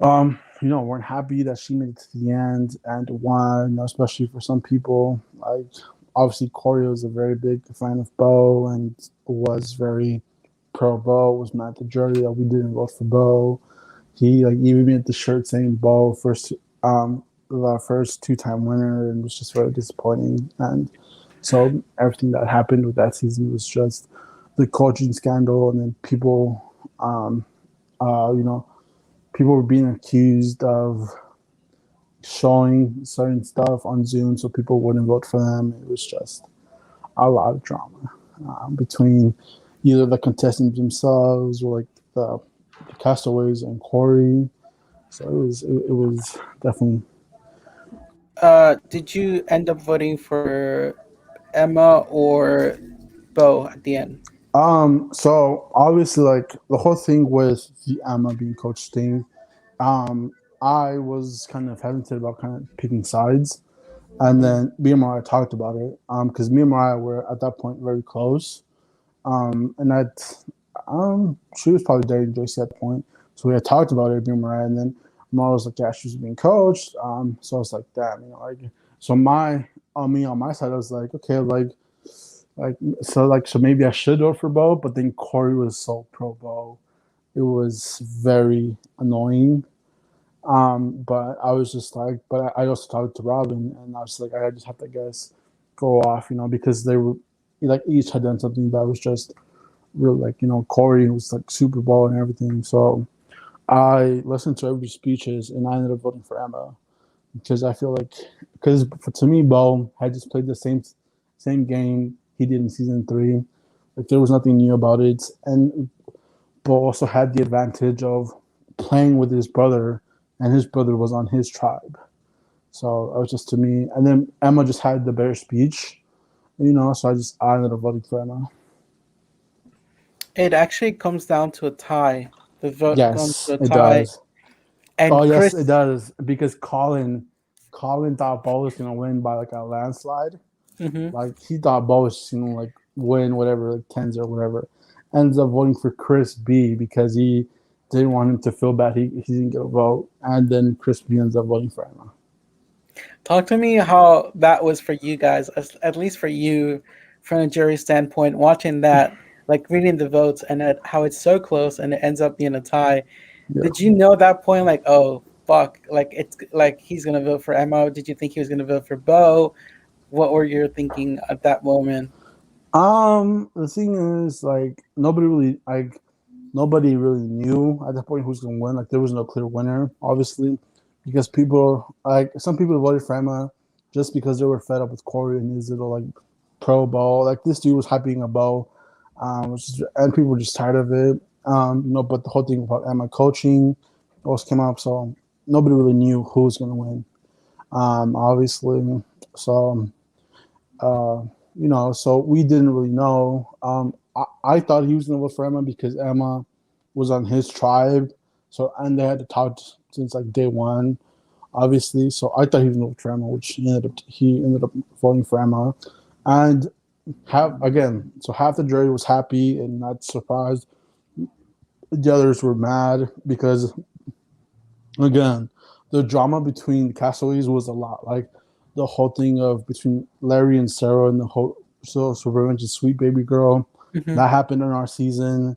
weren't happy that she made it to the end and won, especially for some people. Like obviously Corey was a very big fan of Bo and was very pro Bo, was mad at the jury that we didn't vote for Bo. He like even made the shirt saying Bo the first two-time winner, and was just very disappointing. And so everything that happened with that season was just the coaching scandal, and then people you know people were being accused of showing certain stuff on Zoom so people wouldn't vote for them. It was just a lot of drama between either the contestants themselves or like the castaways and Corey. So it was definitely. Did you end up voting for Emma or Bo at the end? So obviously, like the whole thing with the Emma being coach thing, um, I was kind of hesitant about kind of picking sides. And Hmm. then me and Mariah talked about it because me and Mariah were at that point very close. And she was probably dating Joyce at that point. So we had talked about it, me and Mariah. And then Mariah was like, yeah, she was being coached. So I was like, damn, so on my side, I was like, okay, so maybe I should go for Bo. But then Corey was so pro Bo it was very annoying. But I was just like, but I also talked to Robin, and I was like, I just have to guess go off, because they were like each had done something that was just real, like Corey was like Super Bowl and everything. So I listened to every speeches, and I ended up voting for Emma because I feel like because to me, Bo had just played the same game he did in season three. Like there was nothing new about it, and Bo also had the advantage of playing with his brother, and his brother was on his tribe. So it was just to me, and then Emma just had the better speech, So I ended up voting for Emma. It actually comes down to a tie. The vote comes to Yes, a it tie, does. Oh and yes, it Chris. does because Colin thought Bo was gonna win by like a landslide. Mhm. Like he thought Bo was gonna like win whatever like tens or whatever. Ends up voting for Chris B because he didn't want him to feel bad he didn't get a vote, and then Chris B ends up voting for Emma. Talk to me how that was for you guys, at least for you, from a jury standpoint, watching that, like reading the votes and how it's so close and it ends up being a tie. Yeah. Did you know at that point, like, oh fuck, like it's like he's gonna vote for Emma? Did you think he was gonna vote for Bo? What were you thinking at that moment? The thing is, like, nobody really knew at that point who's gonna win. Like, there was no clear winner, obviously, because people like some people voted for Emma just because they were fed up with Corey and his little like pro ball. Like this dude was hyping a ball, and people were just tired of it. But the whole thing about Emma coaching always came up, so nobody really knew who was gonna win. Obviously, so uh, so we didn't really know. I thought he was gonna vote for Emma because Emma was on his tribe, so and they had to talk since like day one, obviously. So I thought he was gonna vote for Emma, which he ended up voting for Emma, and half the jury was happy and not surprised. The others were mad because again, the drama between the castaways was a lot. Like the whole thing of between Larry and Sarah and the whole so revenge and sweet baby girl Hmm. that happened in our season.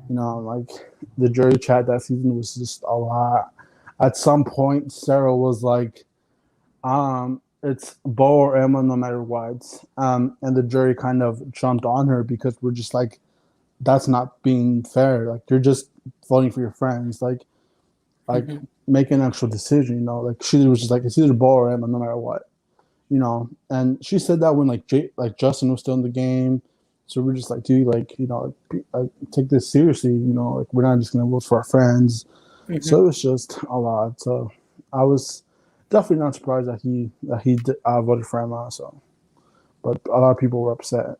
Like the jury chat that season was just a lot. At some point, Sarah was like, it's Bo or Emma no matter what. And the jury kind of jumped on her because we're just like, that's not being fair. Like you're just voting for your friends. Like Hmm. make an actual decision. Like she was just like it's either Bo or Emma, no matter what. And she said that when like Justin was still in the game. So we're just like, dude, like like take this seriously. Like we're not just gonna vote for our friends. Hmm. So it was just a lot. So I was definitely not surprised that he voted for Emma. So, but a lot of people were upset.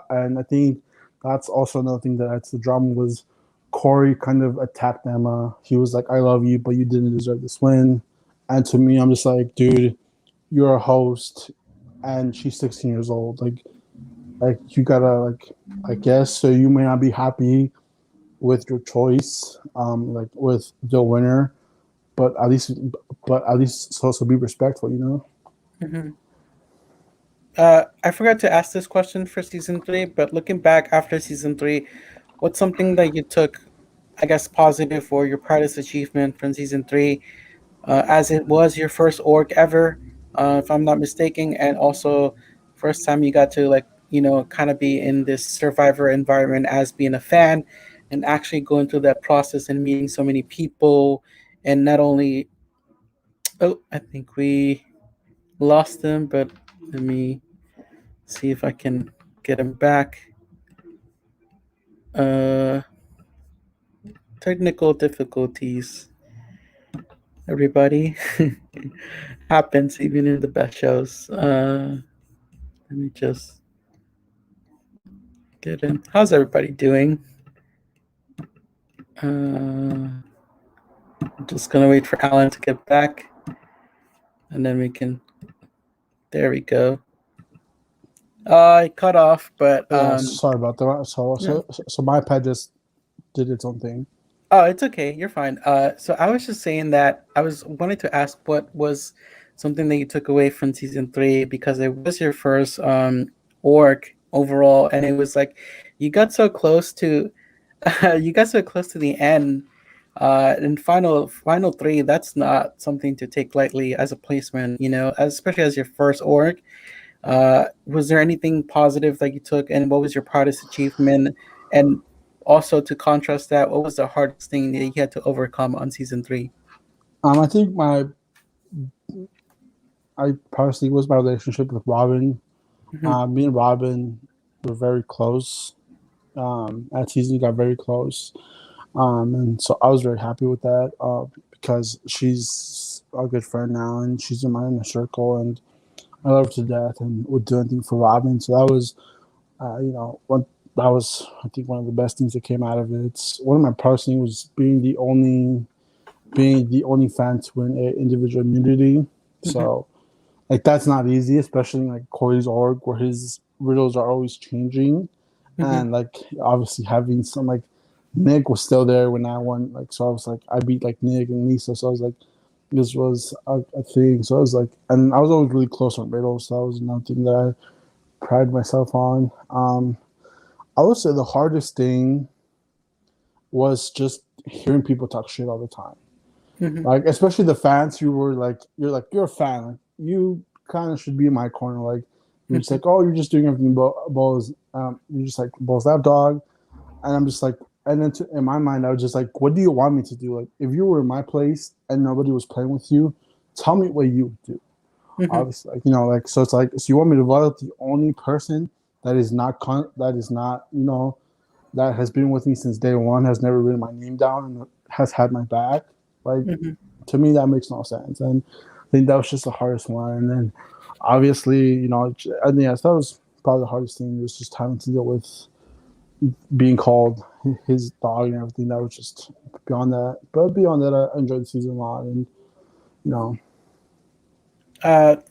And I think that's also another thing that adds to the drama was Corey kind of attacked Emma. He was like, "I love you, but you didn't deserve this win." And to me, I'm just like, dude, you're a host, and she's 16 years old. Like you gotta like, I guess so. You may not be happy with your choice, like with the winner, but at least also be respectful. Hmm. I forgot to ask this question for season three, but looking back after season three, what's something that you took, I guess, positive or your proudest achievement from season three, as it was your first org ever, if I'm not mistaken, and also first time you got to like kind of be in this survivor environment as being a fan, and actually going through that process and meeting so many people, and not only oh I think we lost them, but let me see if I can get him back. Uh, Technical difficulties, everybody. Happens even in the best shows. Let me just get in. How's everybody doing? I'm just gonna wait for Alan to get back, and then we can. There we go. I cut off, but Yeah, sorry about that. So no. so so my pad just did its own thing. Oh, it's okay. You're fine. So I was just saying that I was wanted to ask what was something that you took away from season three because it was your first orc overall, and it was like you got so close to. You guys are close to the end. In final three, that's not something to take lightly as a placement. Especially as your first org. Was there anything positive that you took, and what was your proudest achievement? And also to contrast that, what was the hardest thing that you had to overcome on season three? I think I personally was my relationship with Robin. Hmm. Me and Robin were very close. That season, we got very close, and so I was very happy with that because she's a good friend now, and she's in my inner circle, and I love her to death, and would do anything for Robin. So that was, that was I think one of the best things that came out of it. One of my proudest things was being the only fan to win an individual immunity. Hmm. So like that's not easy, especially in like Corey's org where his riddles are always changing, Hmm. and like obviously having some like Nick was still there when I won. Like so, I was like I beat like Nick and Lisa, so I was like this was a thing. So I was like, and I was always really close on riddles, so that was another thing that I pride myself on. I would say the hardest thing was just hearing people talk shit all the time. Hmm. Like especially the fans who were like you're a fan, like you kind of should be in my corner. Like you're just Hmm. like, oh, you're just doing everything balls. You're just like balls that dog, and I'm just like, and then in my mind, I was just like, what do you want me to do? Like if you were in my place and nobody was playing with you, tell me what you would do. Hmm. Obviously, like like so it's like so you want me to vote out the only person that is not that is not that has been with me since day one, has never written my name down, and has had my back. Like Hmm. to me, that makes no sense. And I think that was just the hardest one. And then obviously, and yes, that was probably the hardest thing was just having to deal with being called his dog and everything. That was just beyond that. But beyond that, I enjoyed the season a lot. And, you know,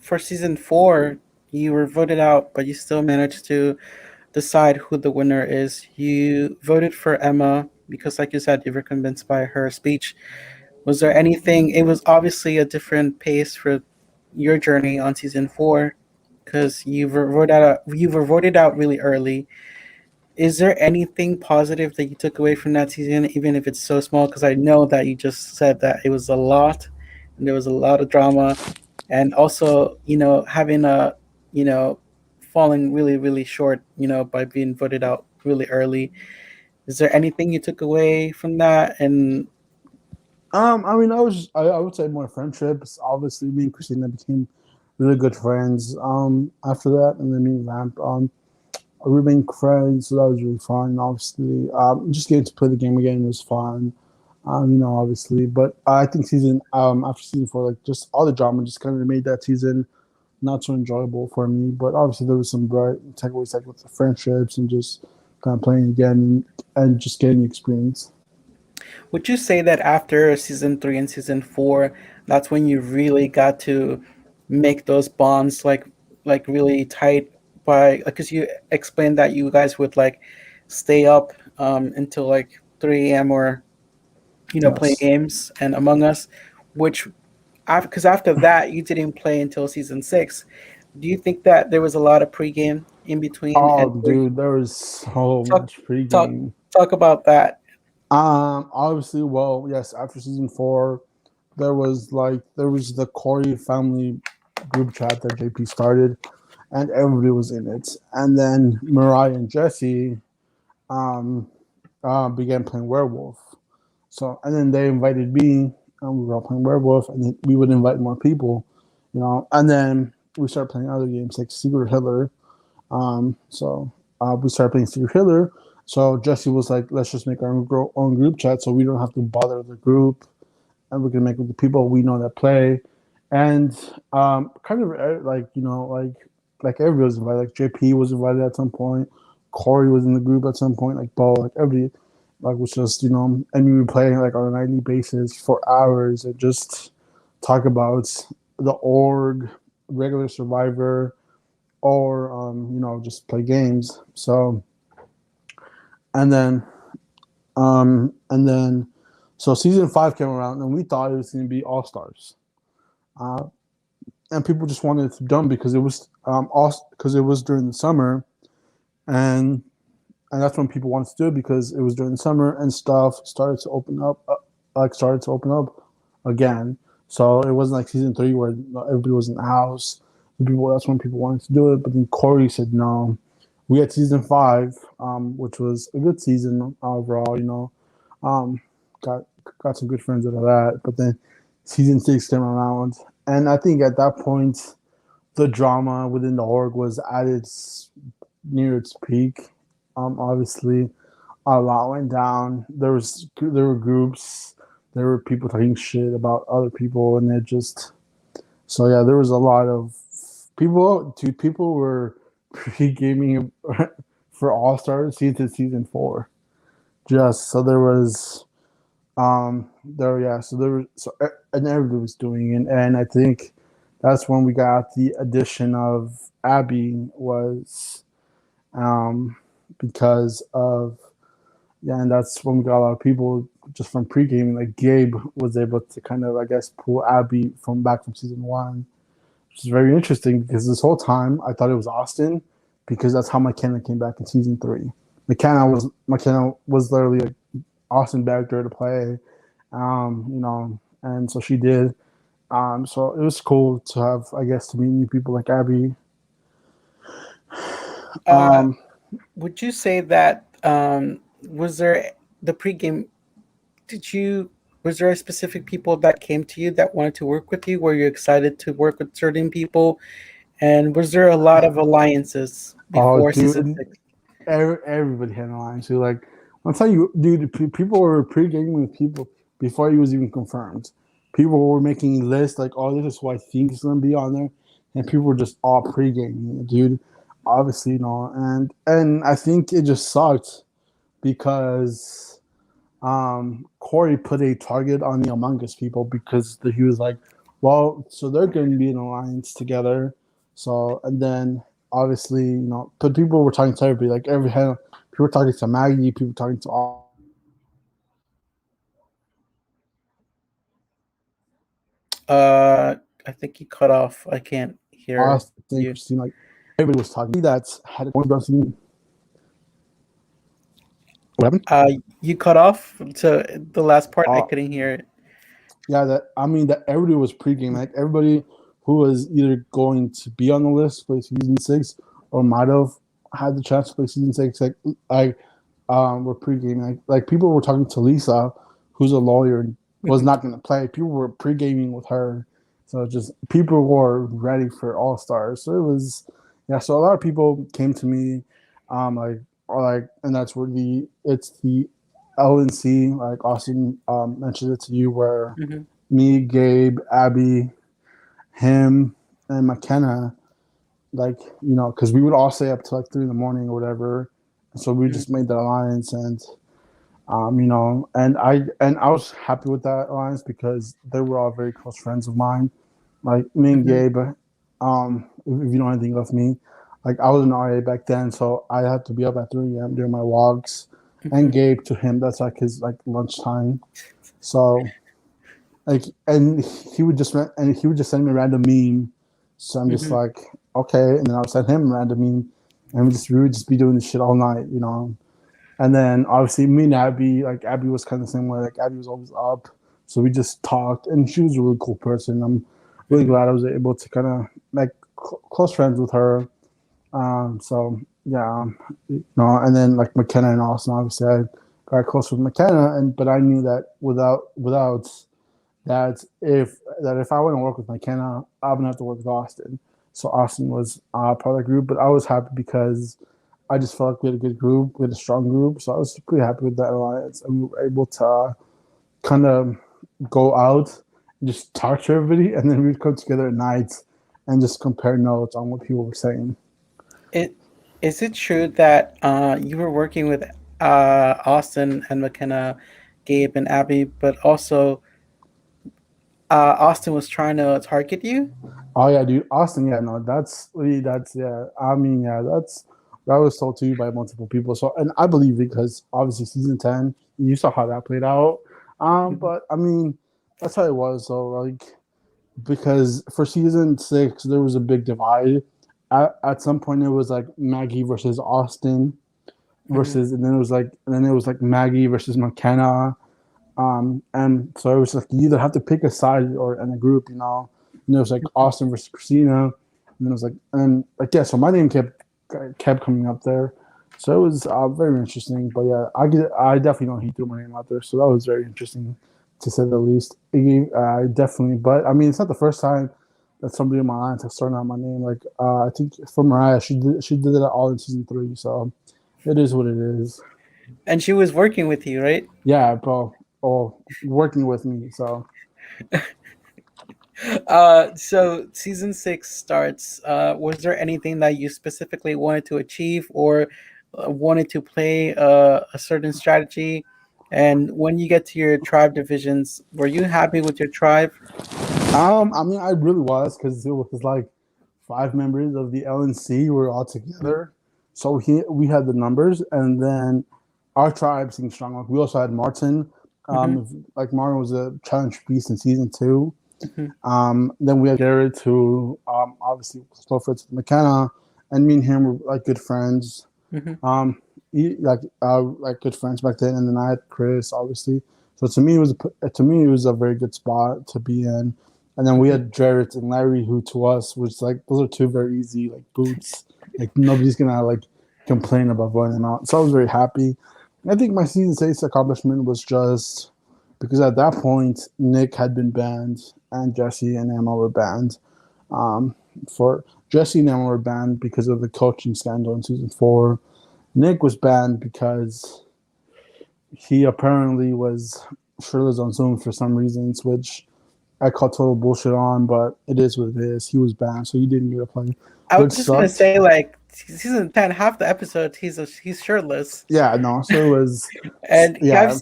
For season four, you were voted out, but you still managed to decide who the winner is. You voted for Emma because, like you said, you were convinced by her speech. Was there anything? It was obviously a different pace for your journey on season four because you were voted out really early. Is there anything positive that you took away from that season, even if it's so small? Because I know that you just said that it was a lot, and there was a lot of drama, and also having you know falling really short, by being voted out really early. Is there anything you took away from that? And I mean, I would say more friendships. Obviously, me and Christina became really good friends after that. And then me and Vamp, we remained friends. So that was really fun. Obviously, just getting to play the game again was fun. Obviously, but I think season after season four, like just all the drama just kind of made that season not so enjoyable for me. But obviously, there was some bright takeaways like with the friendships and just kind of playing again and just getting the experience. would you say that after season three and season four, that's when you really got to make those bonds like really tight? By because you explained that you guys would like stay up until like 3 a.m. or play Yes. games and Among Us, which because after that you didn't play until season six. Do you think that there was a lot of pregame in between, and Oh, dude, there was so talk much talk pregame. talk about that? Obviously, well, yes, after season four, there was the Corey family group chat that JP started, and everybody was in it. And then Mariah and Jesse um, began playing Werewolf. So, and then they invited me, and we were all playing Werewolf, and then we would invite more people, And then we started playing other games like Secret Hitler. We started playing Secret Hitler. So Jesse was like, let's just make our own group chat so we don't have to bother the group and we can make with the people we know that play. And kind of like everybody was invited. Like JP was invited at some point. Corey was in the group at some point. Like Bo, like everybody, like was just and we were playing like on a nightly basis for hours and just talk about the org, regular Survivor, or just play games. So and then and then so season five came around and we thought it was going to be All Stars, uh, and people just wanted it done because it was all because it was during the summer, and and that's when people wanted to do it because it was during the summer and stuff started to open up, started to open up again. So it wasn't like season three where everybody was in the house. The people That's when people wanted to do it, but then Corey said no. We had season five, which was a good season overall. Um, got got some good friends out of that. But then season six came around, and I think at that point the drama within the org was at its near its peak. Obviously, a lot went down. There were groups, there were people talking shit about other people, and it just so yeah, there was a lot of people. Dude, people were pre gaming for All Stars season four. Just so there was there yeah so there was so and everybody was doing it, and I think that's when we got the addition of Abby was um because of yeah, and that's when we got a lot of people just from pre gaming. Like Gabe was able to kind of, I guess, pull Abby from back from season one, which is very interesting because this whole time I thought it was Austin because that's how McKenna came back in season three. McKenna was literally like Austin begged her to play, and so she did. So it was cool to have, I guess, to meet new people like Abby. Uh, Um, would you say that was there the pregame? Did you was there a specific people that came to you that wanted to work with you? Were you excited to work with certain people? And was there a lot of alliances oh, before season dude, six? everybody had a line. So like, I'll tell you, dude, people were pre-gaming with people before he was even confirmed. People were making lists like, "Oh, this is who I think is gonna be on there," and people were just all pre-gaming it, dude. Obviously, and I think it just sucked because Corey put a target on the Among Us people because he was like, "Well, so they're going to be in alliance together." So and then obviously, but people were talking to everybody, like people were talking to Maggie, people were talking to Austin, people were talking to I think you cut off. I can't hear Christine, you. like everybody was talking. That's had it. What happened? You cut off to the last part. I Uh, couldn't hear it. Yeah, that everybody was pregame. Like everybody who was either going to be on the list to play season six or might have had the chance to play season six. Were pregaming. Like people were talking to Lisa, who's a lawyer and was not going to play. People were pregaming with her, so just people were ready for All Stars. So it was yeah. So a lot of people came to me, and that's where it's the LNC, like Austin mentioned it to you, where Mm-hmm. me, Gabe, Abby, him, and McKenna, like, because we would all stay up till like 3 in the morning or whatever. So we just made that alliance, and and I was happy with that alliance because they were all very close friends of mine. Like me and Mm-hmm. Gabe, if you know anything of me, like I was an RA back then, so I had to be up at 3 a.m. during my walks. And Mm-hmm. Gabe, to him, that's like his like lunchtime. So like, and he would just send me a random meme. So I'm just Mm-hmm. like, okay, and then I would send him a random meme, and we would just be doing this shit all night. And then obviously me and Abby, like Abby was kind of the same way. Like Abby was always up, so we just talked, and she was a really cool person. I'm really Mm-hmm. glad I was able to kind of make close friends with her. So yeah, and then like McKenna and Austin, obviously I got close with McKenna, but I knew that without that if I want to work with McKenna, I'm gonna have to work with Austin. So Austin was part of the group, but I was happy because I just felt like we had a good group, we had a strong group. So I was pretty happy with that alliance, and we were able to kind of go out and just talk to everybody, and then we'd come together at night and just compare notes on what people were saying. It is it true that you were working with Austin and McKenna, Gabe and Abby, but also Austin was trying to target you? Oh yeah, dude, Austin. Yeah, no, that's yeah. I mean, yeah, that was told to you by multiple people. So, and I believe it because obviously season 10, you saw how that played out. Mhm. But I mean, that's how it was. So like, because for season six, there was a big divide. At some point, it was like Maggie versus Austin, Hmm. versus, and then it was like, and then it was like Maggie versus McKenna. And so it was like you either have to pick a side or in a group, you know. And it was like Austin versus Christina, and then it was like, and like yeah, so my name kept coming up there. So it was very interesting. But yeah, I definitely know he threw my name out there, so that was very interesting to say the least. Definitely, but I mean, it's not the first time that somebody in my lines has thrown out my name. Like I think for Mariah, she did it all in season 3, so it is what it is. And she was working with you, right? Yeah, bro. Oh, working with me, so So season 6 starts. Was there anything that you specifically wanted to achieve or wanted to play a certain strategy? And when you get to your tribe divisions, were you happy with your tribe? I mean, I really was because it was like 5 members of the LNC were all Mhm, together. So we had the numbers, and then our tribe seemed strong. Like we also had Martin. mhm, Like Martin was a challenge beast in season 2. mhm, Then we had Garrett, who obviously was close friends with McKenna, and me and him were like good friends. mhm, Like good friends back then. And then I had Chris, obviously. So to me it was a very good spot to be in. And then we mhm. had Jarrett and Larry, who to us was like those are two very easy like boots. Like nobody's gonna like complain about voting them out. So I was very happy. I think my season 6 accomplishment was just because at that point Nick had been banned and Jesse and Emma were banned. Um, for Jesse and Emma were banned because of the coaching scandal in season 4. Nick was banned because he apparently was shirtless on Zoom for some reasons, which I call total bullshit on, but it is what it is. He was banned, so he didn't get to play, I which was just gonna sucked. say, like, season 10, half the episode, he's shirtless, Yeah, no, so it was, and yeah,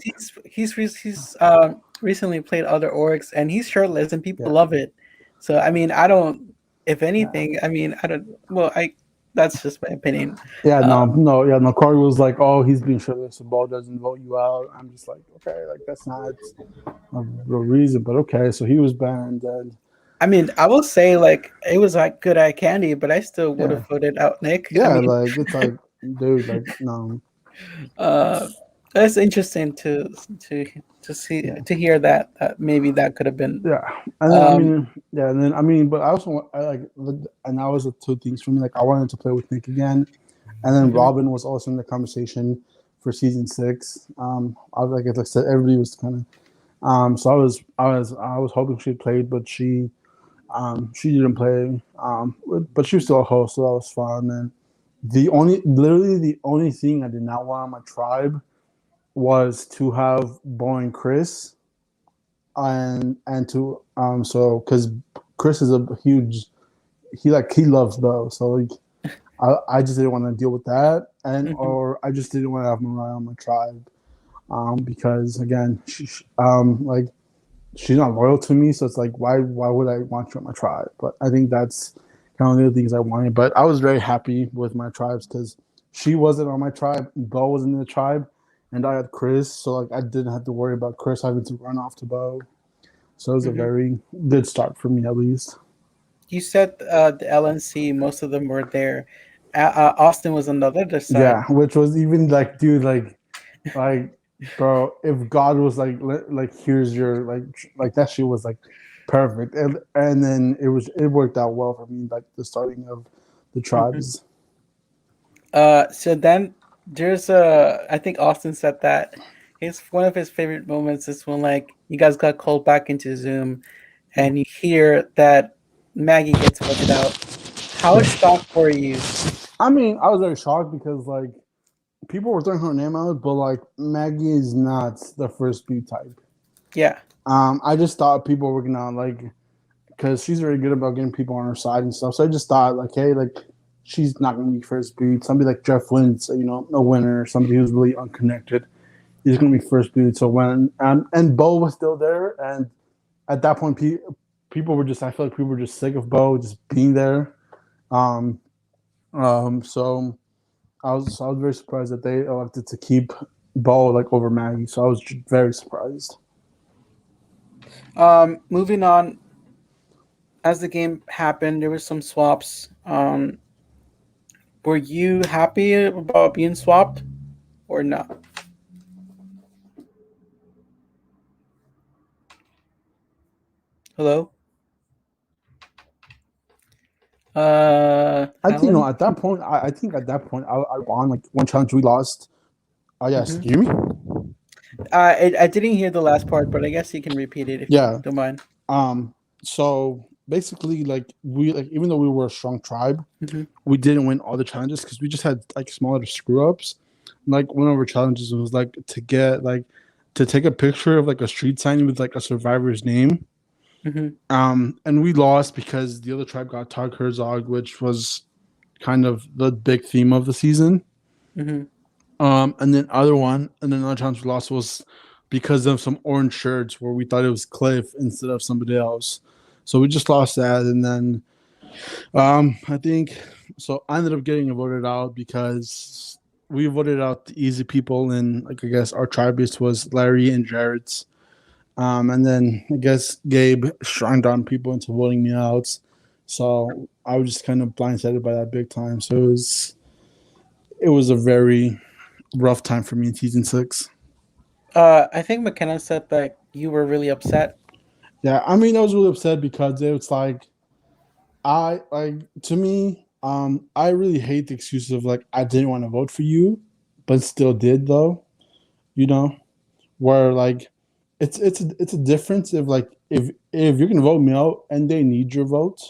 recently played other orcs, and he's shirtless, and people yeah, love it. So I mean, I don't. If yeah. anything, I mean, I don't. Well, I that's just my opinion. Yeah, Uh, no, no, yeah, no. Corey was like, "Oh, he's being shirtless, so Ball doesn't vote you out." I'm just like, okay, like that's not a real reason, but okay. So he was banned, and I mean, I will say like it was like good eye candy, but I still would yeah, have voted out Nick. I yeah, mean, like it's like, dude, like no, uh, that's interesting to to see yeah. to hear that maybe that could have been. Yeah, and then I Um, mean, yeah, and then I mean, but I also I like, and that was the two things for me. Like, I wanted to play with Nick again, and then mhm, Robin was also in the conversation for season 6. Like I said, everybody was kind of. So I was hoping she played, but she didn't play. But she was still a host, so that was fun. And literally the only thing I did not want on my tribe was to have Bo and Chris and to so because Chris is a huge he loves Bo, so like I just didn't want to deal with that, and mhm. or I just didn't want to have Mariah on my tribe, because again like she's not loyal to me, so it's like why would I want you on my tribe? But I think that's kind of the other things I wanted. But I was very happy with my tribes because she wasn't on my tribe, Bo wasn't in the tribe, and I had Chris, so like I didn't have to worry about Chris having to run off to Bo. So it was a Mhm. very good start for me, at least. You said the LNC, most of them were there. Austin was on the other side. Yeah, which was even like, dude, like, bro, if God was like, here's your like that shit was like perfect, and then it worked out well for me, like the starting of the Mhm. tribes. So then there's a, I think Austin said that his one of his favorite moments is when like you guys got called back into Zoom Yeah, and you hear that Maggie gets voted out. How yeah. shocked were you? I mean, I was very shocked because like people were throwing her name out, but like Maggie is not the first B type. Yeah. I just thought people were gonna like because she's very good about getting people on her side and stuff. So I just thought like, hey, like she's not gonna be first boot. Somebody like Jeff Wynn's, a winner, somebody who's really unconnected. He's gonna be first boot. So when and Bo was still there, and at that point, people were just I feel like people were just sick of Bo just being there. Um, so I was very surprised that they elected to keep Bo like over Maggie. So I was very surprised. Moving on, as the game happened, there was some swaps. Were you happy about being swapped? or not? Hello, I think Alan. at that point, I think at that point, I won like one challenge we lost. Oh yes, Mm-hmm. can you hear me? I didn't hear the last part, but I guess you can repeat it if you Yeah. don't mind. So basically, like we like even though we were a strong tribe, Mm-hmm. we didn't win all the challenges because we just had like smaller screw ups. Like one of our challenges was like to get like to take a picture of like a street sign with like a survivor's name. Mm-hmm. And we lost because the other tribe got Tog Herzog, which was kind of the big theme of the season. Mm-hmm. And then another challenge we lost was because of some orange shirts where we thought it was Cliff instead of somebody else. So we just lost that, and then I think so. I ended up getting voted out because we voted out the easy people, and like I guess our tribe was Larry and Jared's. And then I guess Gabe shined on people into voting me out. So I was just kind of blindsided by that big time. So it was a very rough time for me in season 6. I think McKenna said that you were really upset. Yeah, I mean I was really upset because it was like I like to me, I really hate the excuses of like I didn't want to vote for you, but still did though. You know, where like it's a difference if like if you're gonna vote me out and they need your vote,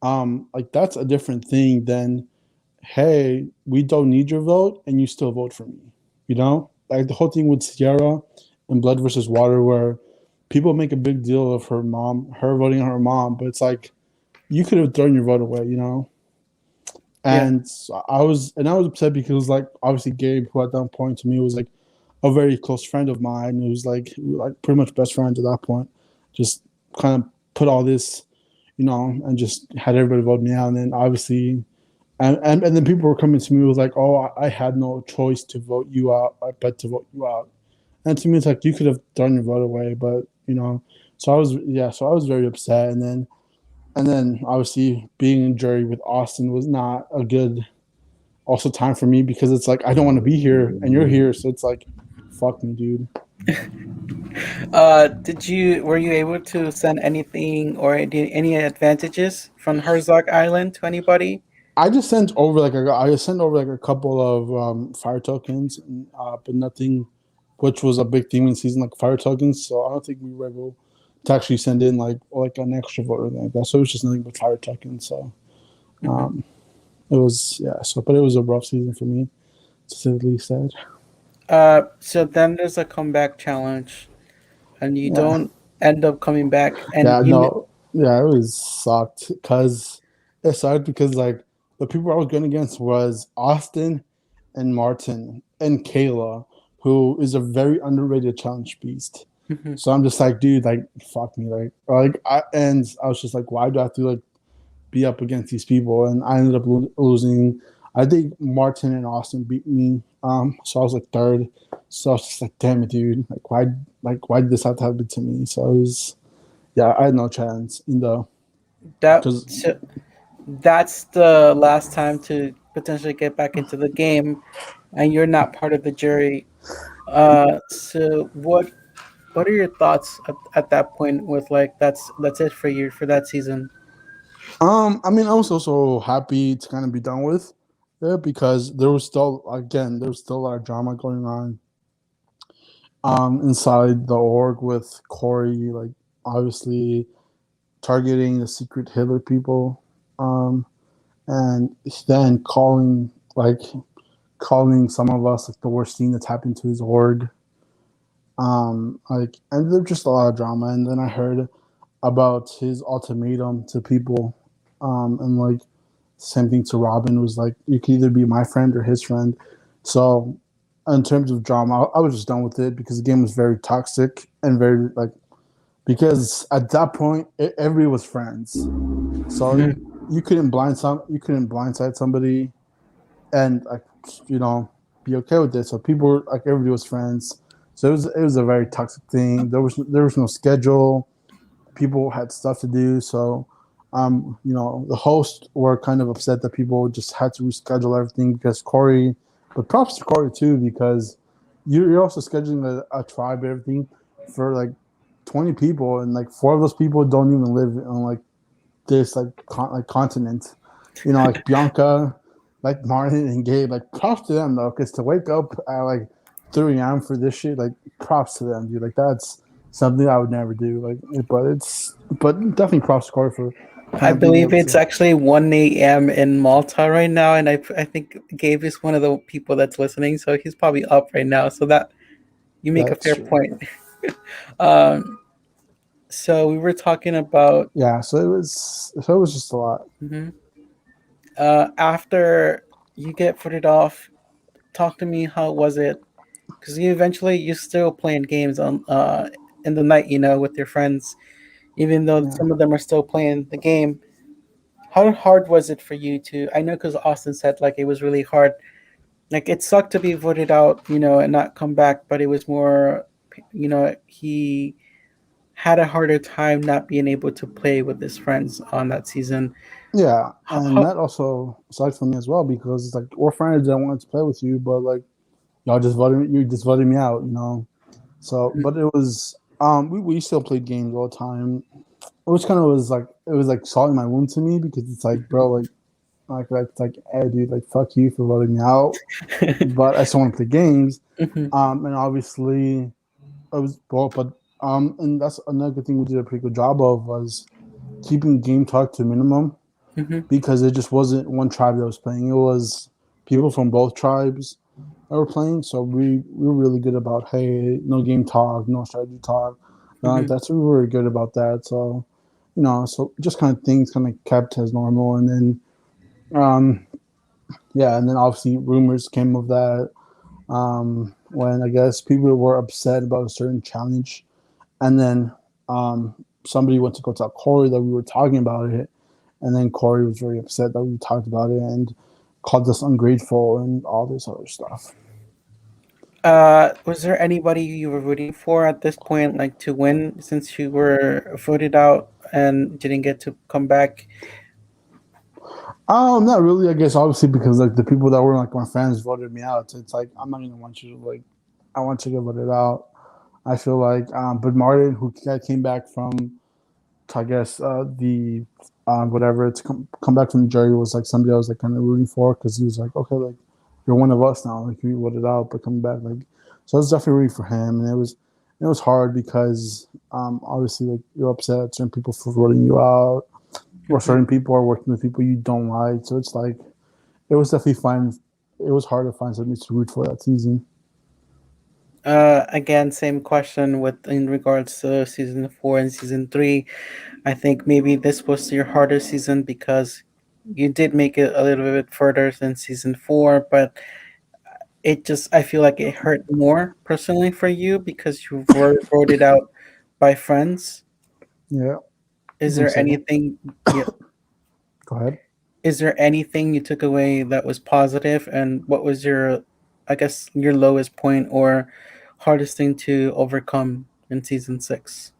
like that's a different thing than hey, we don't need your vote and you still vote for me. You know, like the whole thing with Sierra and Blood versus Water, where people make a big deal of her voting on her mom, but it's like you could have thrown your vote away, you know. Yeah. And I was upset because like obviously Gabe, who at that point to me was like a very close friend of mine, it was like we were, like pretty much best friends at that point, just kind of put all this, you know, and just had everybody vote me out. And then obviously and then people were coming to me with like, oh, I had no choice to vote you out, but to vote you out. And to me, it's like you could have thrown your vote away, but you know. So I was very upset, and then obviously being in jury with Austin was not a good also time for me because it's like I don't want to be here and you're here, so it's like, fuck me, dude. Did you were you able to send anything or any advantages from Herzog Island to anybody? I just sent over like a couple of fire tokens, but nothing, which was a big theme in season like fire tokens. So I don't think we were able to actually send in like an extra vote or anything like that. So it was just nothing but fire tokens. So Mm-hmm. um, it was yeah. So but it was a rough season for me to say the least. Sad. So then there's a comeback challenge, and you Yeah. don't end up coming back, and Yeah, no, yeah, it was sucked because it sucked because like the people I was going against was Austin and Martin and Kayla, who is a very underrated challenge beast. Mhm. So I'm just like, dude, like fuck me, and I was just like, why do I have to like be up against these people? And I ended up losing. I think Martin and Austin beat me. So I was like third. So I was just like, damn it, dude, why did this have to happen to me? So it was yeah, I had no chance in the that because so that's the last time to potentially get back into the game, and you're not part of the jury. So what are your thoughts at that point with like that's it for you for that season? I mean I was also happy to kind of be done with it because there was still a lot of drama going on inside the org with Corey like obviously targeting the secret Hitler people um and then calling some of us like the worst thing that's happened to his org like and there's just a lot of drama and then I heard about his ultimatum to people. And like same thing to Robin was like you can either be my friend or his friend. So in terms of drama, I was just done with it because the game was very toxic and very like because at that point everybody was friends. So Mhm. you couldn't blindside somebody and like you know be okay with it. So people were like everybody was friends. So it was a very toxic thing. There was no schedule people had stuff to do. So, the hosts were kind of upset that people just had to reschedule everything because Corey But props to Corey too because you're also scheduling a tribe and everything for like 20 people, and like four of those people don't even live on like this like continent. You know, like Bianca, like Martin and Gabe. Like props to them though, because to wake up at like 3 a.m. for this shit, like props to them, dude. Like that's something I would never do. Like, but definitely props to Corey for I kind of being believe able it's to. actually 1 a.m. in Malta right now, and I think Gabe is one of the people that's listening, so he's probably up right now. So that you make a That's fair true. point. Um, so we were talking about Yeah, so it was just a lot. mhm. After you get footed off. Talk to me. How was it? Because you still playing games on in the night, with your friends, even though Yeah. some of them are still playing the game. How hard was it for you to? I know because Austin said like it was really hard. Like it sucked to be voted out, and not come back, but it was more, he had a harder time not being able to play with his friends on that season. Yeah, and How, that also sucks for me as well because it's like we're friends that wanted to play with you, but like you just voted me out, you know. So, but we still played games all the time, which kind of was like it was like salting my wound to me because it's like bro, like hey dude, like fuck you for voting me out, but I still want to play games. Mhm, And obviously it was both, but and that's another good thing we did a pretty good job of was keeping game talk to a minimum mhm, because it just wasn't one tribe that was playing. It was people from both tribes that were playing. So we were really good about hey, no game talk, no strategy talk. mhm. That's we were good about that. So so just kind of things kind of kept as normal, and then yeah, and then obviously rumors came of that when I guess people were upset about a certain challenge, and then somebody went to go tell Corey that we were talking about it, and then Corey was very upset that we talked about it and called us ungrateful and all this other stuff. Was there anybody you were rooting for at this point, like to win, since you were voted out and didn't get to come back? Not really. I guess obviously because like the people that were like my fans voted me out. So it's like I'm not gonna want you to like I want you to get voted out. I feel like, but Martin, who came back from, I guess the whatever it's come back from the jury was like somebody I was like kind of rooting for because he was like okay like you're one of us now like you voted out but coming back like so I was definitely rooting for him and it was hard because obviously like you're upset at certain people for voting you out or Mhm. certain people are working with people you don't like so it's like it was definitely fine. It was hard to find something to root for that season. Again, same question with in regards to season 4 and season 3. I think maybe this was your harder season because you did make it a little bit further than season 4, but I feel like it hurt more personally for you because you were voted out by friends. Yeah, I Is think there so. anything? Yeah. Go ahead. Is there anything you took away that was positive, and what was I guess, your lowest point or hardest thing to overcome in season 6?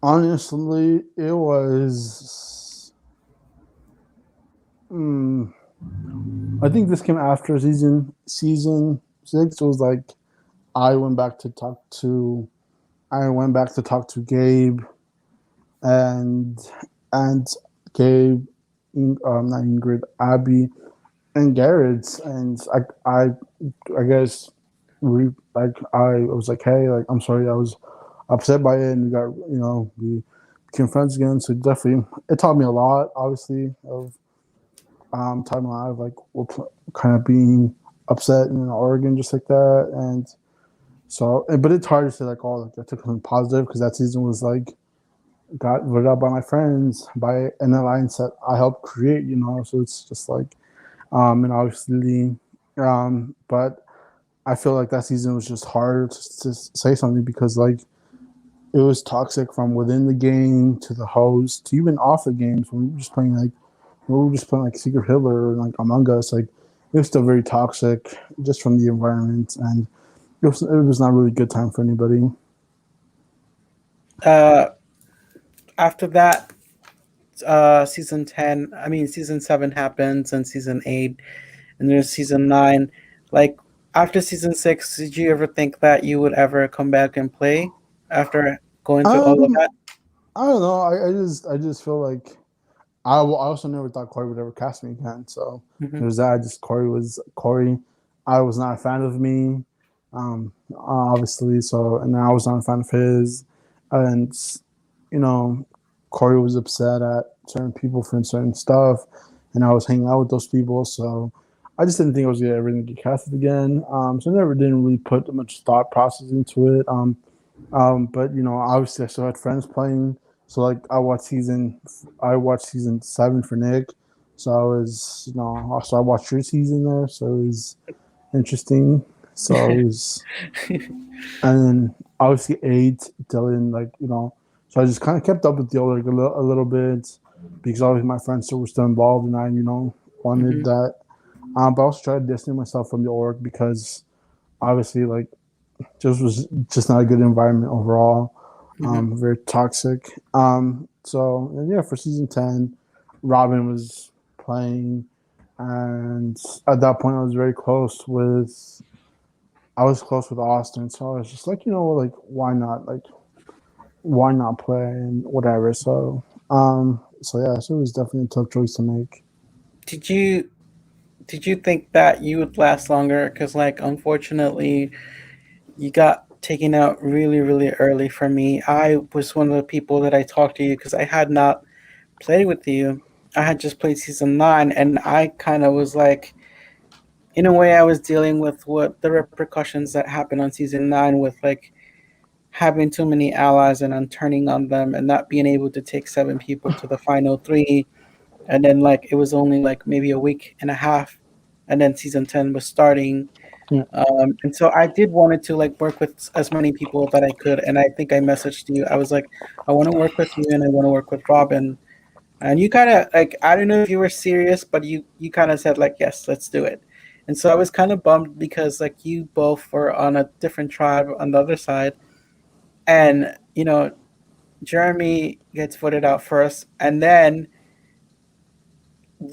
Honestly, it was. Mm, I think this came after season 6. It was like I went back to talk to I went back to talk to Gabe and and Gabe, not Ingrid, Abby, and Garrett's, and I guess I was like, hey, like I'm sorry, I was upset by it, and we became friends again. So definitely, it taught me a lot, obviously, of time in my life, like kind of being upset in Oregon just like that, and so, but it's hard to say like, oh, like I took something positive because that season was like got voted out by my friends by an alliance that I helped create, So it's just like, and obviously, but I feel like that season was just hard to say something because like it was toxic from within the game to the host to even off the games when we were just playing like Secret Hitler or like Among Us, like it was still very toxic just from the environment and it was not really a good time for anybody. Uh, After that, season 7 happens, and season 8, and there's season 9. Like after season 6, did you ever think that you would ever come back and play after going through all of Um, that? I don't know. I just feel like I also never thought Corey would ever cast me again. So Hmm. there's that. Just Corey. I was not a fan of me, obviously. So and I was not a fan of his, and you know, Corey was upset at certain people for certain stuff, and I was hanging out with those people. So I just didn't think I was gonna ever get casted again. So I never didn't really put much thought process into it. But obviously I still had friends playing. So like I watched season 7 for Nick. So I was, also I watched your season there. So it was interesting. So it was, and then obviously 8, Dylan, so I just kind of kept up with the like a little bit because obviously my friends still were still involved and I, wanted Hmm. that. But I also tried to distance myself from the org because obviously like just was just not a good environment overall. Hmm. Very toxic. So and yeah, for season 10, Robin was playing, and at that point, I was close with Austin. So I was just like, like why not play and whatever. So yeah, so it was definitely a tough choice to make. Did you think that you would last longer? Because like unfortunately, you got taken out really really early for me. I was one of the people that I talked to you because I had not played with you. I had just played season 9, and I kind of was like, in a way, I was dealing with what the repercussions that happened on season 9 with like having too many allies and then turning on them and not being able to take 7 people to the final 3, and then like it was only like maybe a week and a half, and then season 10 was starting. Yeah, And so I did wanted to like work with as many people that I could, and I think I messaged you. I was like, I want to work with you, and I want to work with Robin. And you kind of like, I don't know if you were serious, but you kind of said like, yes, let's do it. And so I was kind of bummed because like you both were on a different tribe on the other side, and Jeremy gets voted out first, and then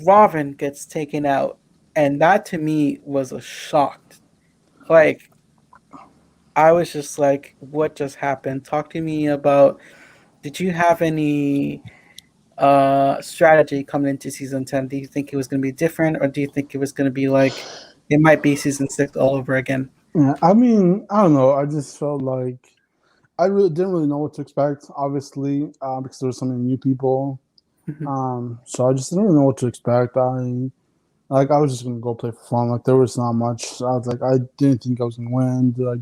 Robin gets taken out, and that to me was a shock. Like I was just like, what just happened? Talk to me about. Did you have any strategy coming into season 10? Do you think it was going to be different, or do you think it was going to be like it might be season 6 all over again? yeah. I mean, I don't know. I just felt like I really didn't really know what to expect. Obviously, because there were so many new people. Hmm. So I just didn't really know what to expect. I was just gonna go play for fun. Like there was not much. So I was like, I didn't think I was gonna win. Like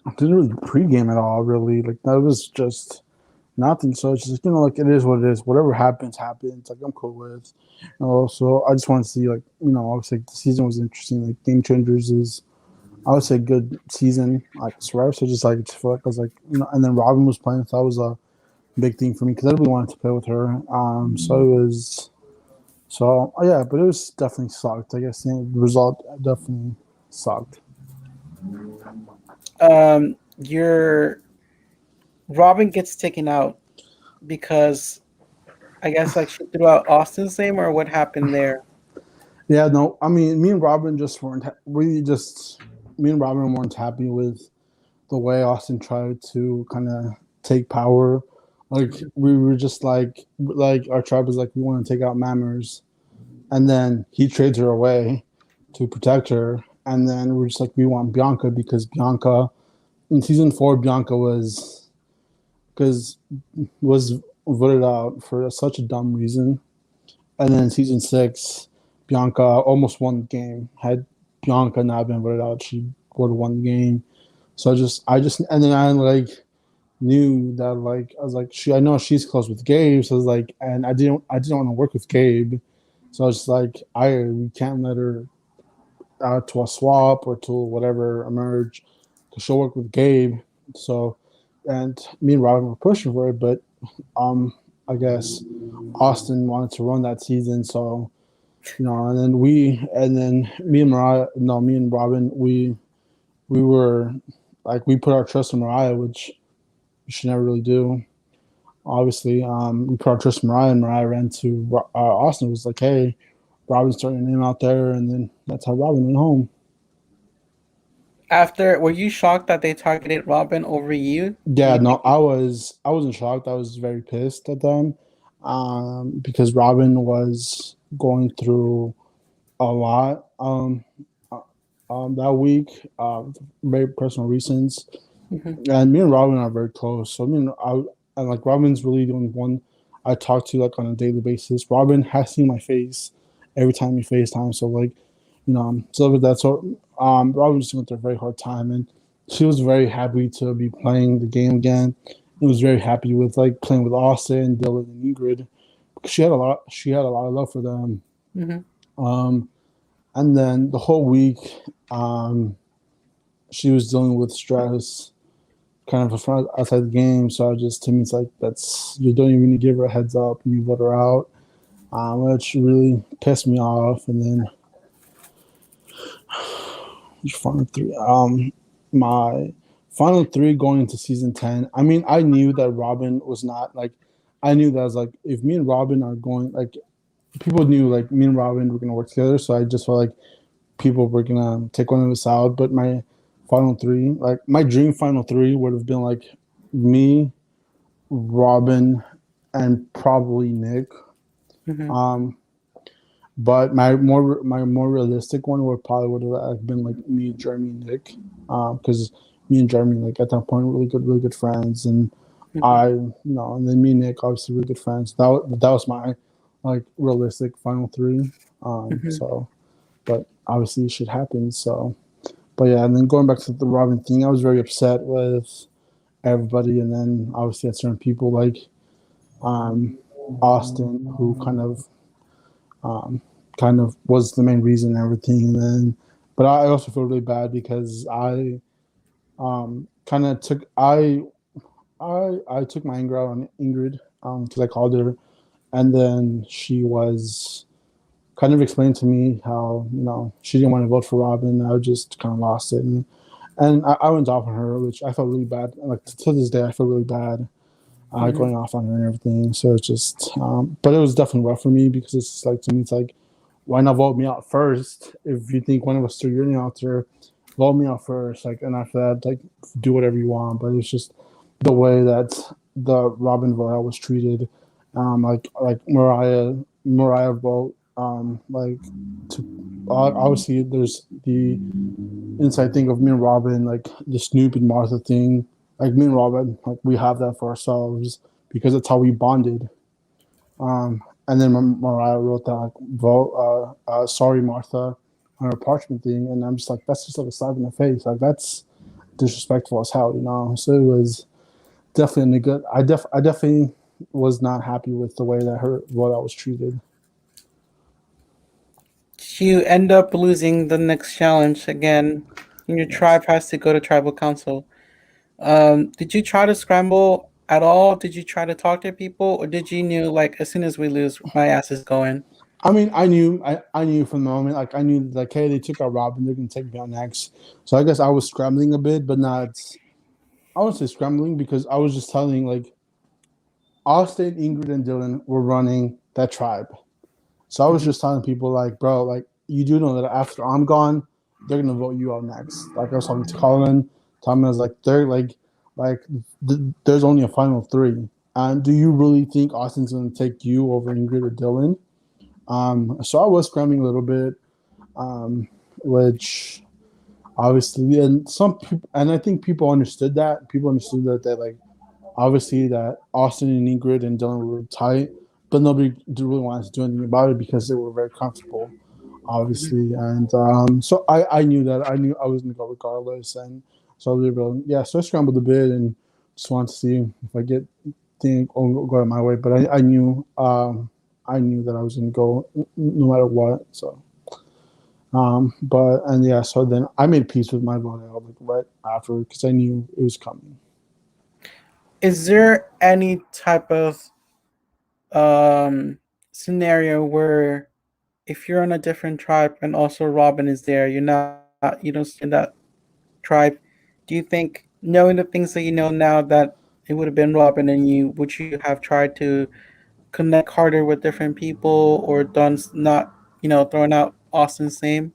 I didn't really pregame at all. Really, like that was just nothing. So it's just like it is what it is. Whatever happens, happens. Like I'm cool with. And also, I just want to see like obviously the season was interesting. Like Game Changers is I would say good season. Like Survivor. So just like I just feel like I was like and then Robin was playing. So that was a big thing for me because I really wanted to play with her. So it was. So yeah, but it was definitely sucked. I guess the result definitely sucked. Your Robin gets taken out because I guess like she threw out Austin's name, or what happened there? Yeah, no, I mean, me and Robin just weren't. Me and Robin weren't happy with the way Austin tried to kind of take power. Like we were just like our tribe was like, we want to take out Mammers, and then he trades her away to protect her, and then we're just like, we want Bianca because Bianca in season 4, Bianca because was voted out for such a dumb reason. And then season 6, Bianca almost won the game. Had Bianca not been voted out, she would have won the game. So and then I knew that I was like, I know she's close with Gabe. So I was like, and I didn't want to work with Gabe. So I was just like, we can't let her out to a swap or to whatever emerge, because she'll work with Gabe. So, and me and Robin were pushing for it, but I guess Austin wanted to run that season, so and then me and Mariah, no, me and Robin, we were like we put our trust in Mariah, which we should never really do. Obviously, we put our trust in Mariah, and Mariah ran to Austin. Was like, hey, Robin started your name out there, and then that's how Robin went home. After, were you shocked that they targeted Robin over you? Do Yeah, you no, think? I wasn't shocked. I was very pissed at them, because Robin was going through a lot, uh, that week, very personal reasons. Hmm. And me and Robin are very close. So I mean, and like Robin's really the only one I talk to like on a daily basis. Robin has seen my face every time we FaceTime. So like, so with that, so Robin just went through a very hard time, and she was very happy to be playing the game again. And was very happy with like playing with Austin, Dylan, and Ingrid. She had a lot of love for them. Hmm. Um, and then the whole week, um, she was dealing with stress kind of outside the game. So I just, to me, it's like that's, you don't even give her a heads up and you let her out, which really pissed me off. And then final three, my final three going into season 10. I mean, I knew that Robin was not like, I knew that I was like, if me and Robin are going, like, people knew like me and Robin were gonna work together. So I just felt like people were gonna take one of us out. But my final three, like my dream final three, would have been like me, Robin, and probably Nick. Hmm. Um, but my more realistic one would have been like me, Jeremy, and Nick, because me and Jeremy like at that point really good friends, and Hmm. and then me and Nick obviously really good friends. That was my like realistic final three. Hmm. So but obviously shit happens. So but yeah, and then going back to the Robin thing, I was very upset with everybody, and then obviously had certain people like um, Austin, who um, kind of was the main reason and everything. And then, but I also feel really bad because I kind of took I took my anger out on Ingrid because I called her, and then she was kind of explained to me how she didn't want to vote for Robin. I just kind of lost it, and I went off on her, which I felt really bad. Like to this day, I feel really bad Hmm. going off on her and everything. So it's just, but it was definitely rough for me because it's like to me, it's like, why not vote me out first? If you think one of us threw your name out there, vote me out first. Like, and after that, like, do whatever you want. But it's just the way that the Robin vote was treated. Like Mariah vote. Like to obviously there's the inside thing of me and Robin, like the Snoop and Martha thing. Like me and Robin, like we have that for ourselves because that's how we bonded. And then Mariah wrote that like, vote, sorry Martha, on her parchment thing, and I'm just like, that's just like a slap in the face. Like that's disrespectful as hell. So it was definitely a good. I definitely was not happy with the way that her vote was treated. Did you end up losing the next challenge again? And your Yes. tribe has to go to tribal council. Did you try to scramble at all? Did you try to talk to people, or did you knew like as soon as we lose, my ass is going? I mean, I knew from the moment, like I knew like, hey, they took out Robin, they're gonna take me out next. So I guess I was scrambling a bit, but not. I wouldn't say scrambling because I was just telling like Austin, Ingrid, and Dylan were running that tribe. So I was Hmm. just telling people like, bro, like you do know that after I'm gone, they're gonna vote you out next. Like I was talking to Colin, Tom was like, they're like there's only a final three. And do you really think Austin's gonna take you over Ingrid or Dylan? So I was scrambling a little bit, which obviously, and some people, and I think people understood that. People understood that like obviously that Austin and Ingrid and Dylan were tight, but nobody really wanted to do anything about it because they were very comfortable, obviously. And so I knew that I knew I was going to go regardless, and so I was able, yeah. So I scrambled a bit and just wanted to see if I get think go my way, but I knew that I was going to go no matter what. So. But and yeah, so then I made peace with my vote out like right after because I knew it was coming. Is there any type of scenario where if you're on a different tribe and also Robin is there, you don't stay in that tribe? Do you think, knowing the things that you know now, that it would have been Robin and you, would you have tried to connect harder with different people or done not throwing out Austin's name?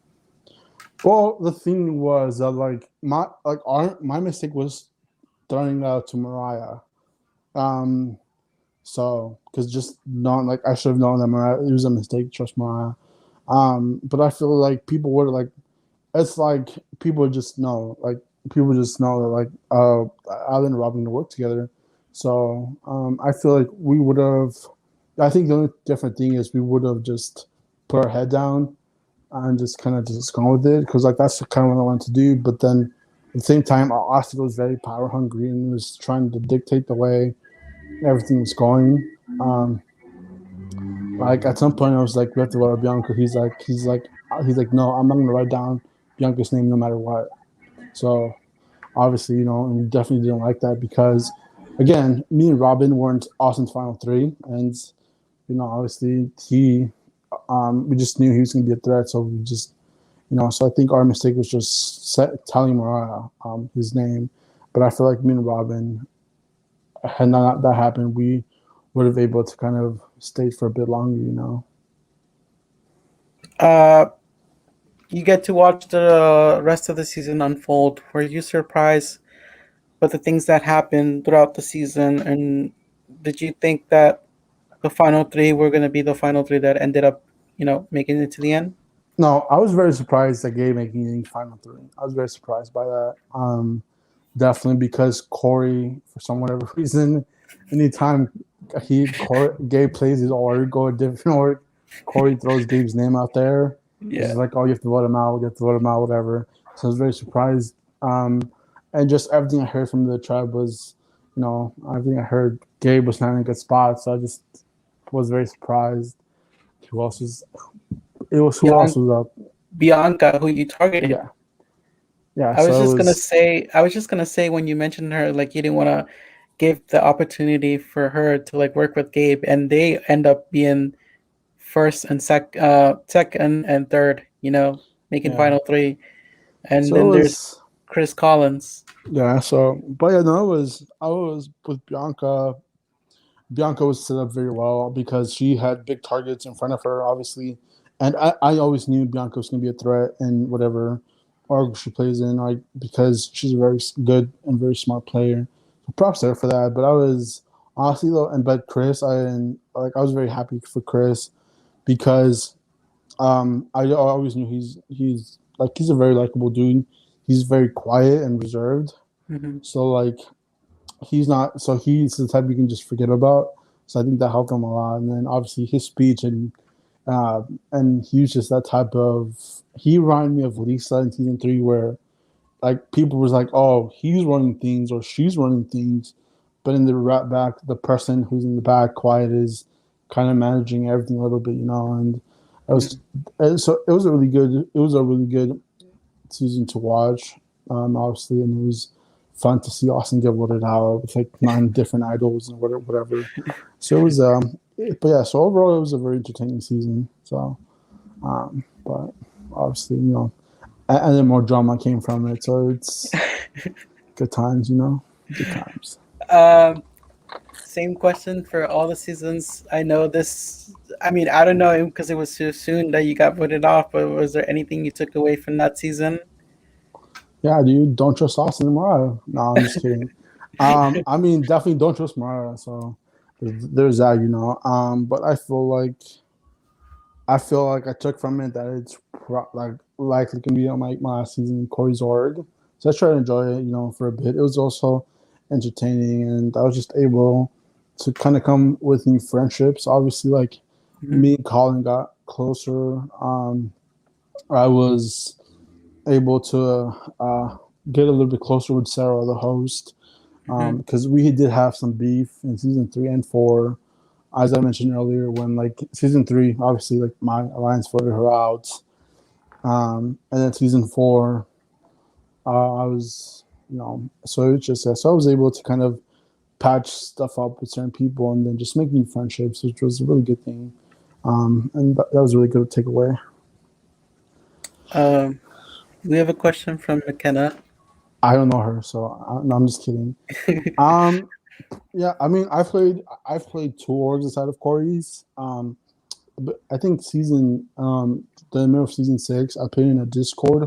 Well, the thing was that my mistake was throwing out to Mariah. Um, so because just not like I should have known that Mariah it was a mistake. Trust Mariah. But I feel like people would like it's like people just know that Alan and Robin to work together. So I feel like we would have. I think the only different thing is we would have just put our head down and just kind of just gone with it because like that's kind of what I wanted to do. But then at the same time, Austin was very power hungry and was trying to dictate the way everything was going. Um, like at some point, I was like, "We have to vote Bianca." He's like, "No, I'm not going to write down Bianca's name no matter what." So obviously, and we definitely didn't like that because, again, me and Robin weren't Austin's final three, and obviously we just knew he was going to be a threat, so we just, so I think our mistake was just telling Mariah his name, but I feel like me and Robin, had not that happened, we would have able to kind of stay for a bit longer. Uh, you get to watch the rest of the season unfold. Were you surprised with the things that happened throughout the season, and did you think that the final three were going to be the final three that ended up, making it to the end? No, I was very surprised that Gabe making the final three. I was very surprised by that. Definitely because Corey, for some whatever reason, anytime Gabe plays his org or a different org, Corey throws Gabe's name out there. It's Yeah. just like, oh, you have to vote him out. You have to vote him out, whatever. So I was very surprised. And just everything I heard from the tribe was, everything I heard, Gabe was not in a good spot. So I just was very surprised. Who else was? It was who else Bian- was up? Bianca, who you targeted. Yeah, yeah. I was So it just gonna was, say, I was just gonna say when you mentioned her, like you didn't want to give the opportunity for her to like work with Gabe, and they end up being second and third, making yeah. final three, and So then it there's was, Chris Collins. yeah. So, but yeah, no, I was with Bianca. Bianca was set up very well because she had big targets in front of her, obviously, and I always knew Bianca was going to be a threat in whatever org she plays in, like because she's a very good and very smart player. So props to her for that. But I was honestly though, and but Chris, I was very happy for Chris because I always knew he's a very likable dude. He's very quiet and reserved. Hmm. So like he's the type you can just forget about. So I think that helped him a lot. And then obviously his speech and he was just that type of he reminded me of Lisa in season three where like people was like, oh, he's running things or she's running things, but in the right back, the person who's in the back quiet is kind of managing everything a little bit, and it was so it was a really good season to watch, obviously, and it was fun to see Austin get voted out with like 9 different idols and whatever. So it was, but yeah, so overall it was a very entertaining season. So, but obviously, and then more drama came from it. So it's good times, good times. Um, Same question for all the seasons. I know this. I mean, I don't know because it was too soon that you got voted off. But was there anything you took away from that season? Yeah, dude, don't trust Austin and Mariah. No, I'm just kidding. I mean, definitely don't trust Mariah. So there's that. But I feel like I took from it that it's like likely gonna be on my last season in Corey's org. So I tried to enjoy it, for a bit. It was also entertaining, and I was just able to kind of come with new friendships. Obviously, like Mhm. me and Colin got closer. I was able to get a little bit closer with Sarah, the host, Mhm. because we did have some beef in season 3 and 4. As I mentioned earlier, when like season 3, obviously like my alliance voted her out, and then season 4, I was, so it's just so I was able to kind of patch stuff up with certain people and then just make new friendships, which was a really good thing, and that was really good to take away. Um, we have a question from McKenna. I don't know her, so no, I'm just kidding. Um, yeah, I mean, I've played 2 orgs inside of Corey's. I think the middle of season 6, I played in a Discord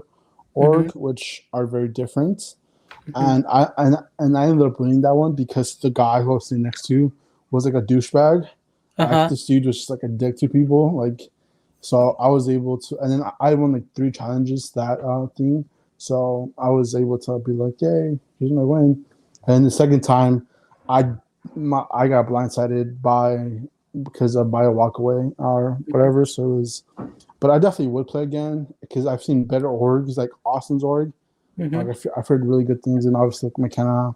Mm-hmm. org, which are very different, Mm-hmm. and I ended up winning that one because the guy who I was sitting next to was like a douchebag. Like Uh-huh. this dude was just like a dick to people. Like, so I was able to, and then I won like 3 challenges that thing. So I was able to be like, "Yay, here's my win." And the second time, I I got blindsided by a walkaway or whatever. So it was, but I definitely would play again because I've seen better orgs like Austin's org. Like Mm-hmm. I've heard really good things, and obviously like McKenna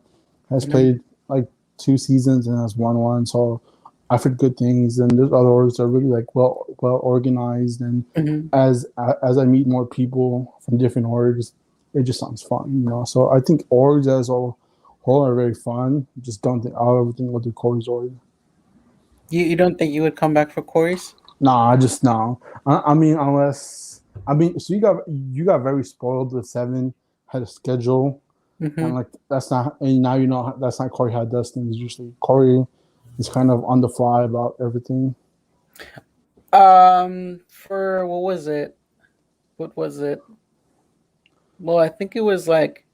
has Mm-hmm. played like 2 seasons and has won one. So I've heard good things, and there's other orgs that are really like well organized. And Mm-hmm. as I meet more people from different orgs, it just sounds fun. So I think orgs as a whole are very fun. Just don't think I'll ever think about the Corey's org. You don't think you would come back for Corey's? Nah, I just no. I mean, unless I mean, so you got very spoiled with seven. Had a schedule, Mm-hmm. and like that's not. And now you know that's not Corey how does things. Usually Corey is kind of on the fly about everything. For what was it? What was it? Well, I think it was like,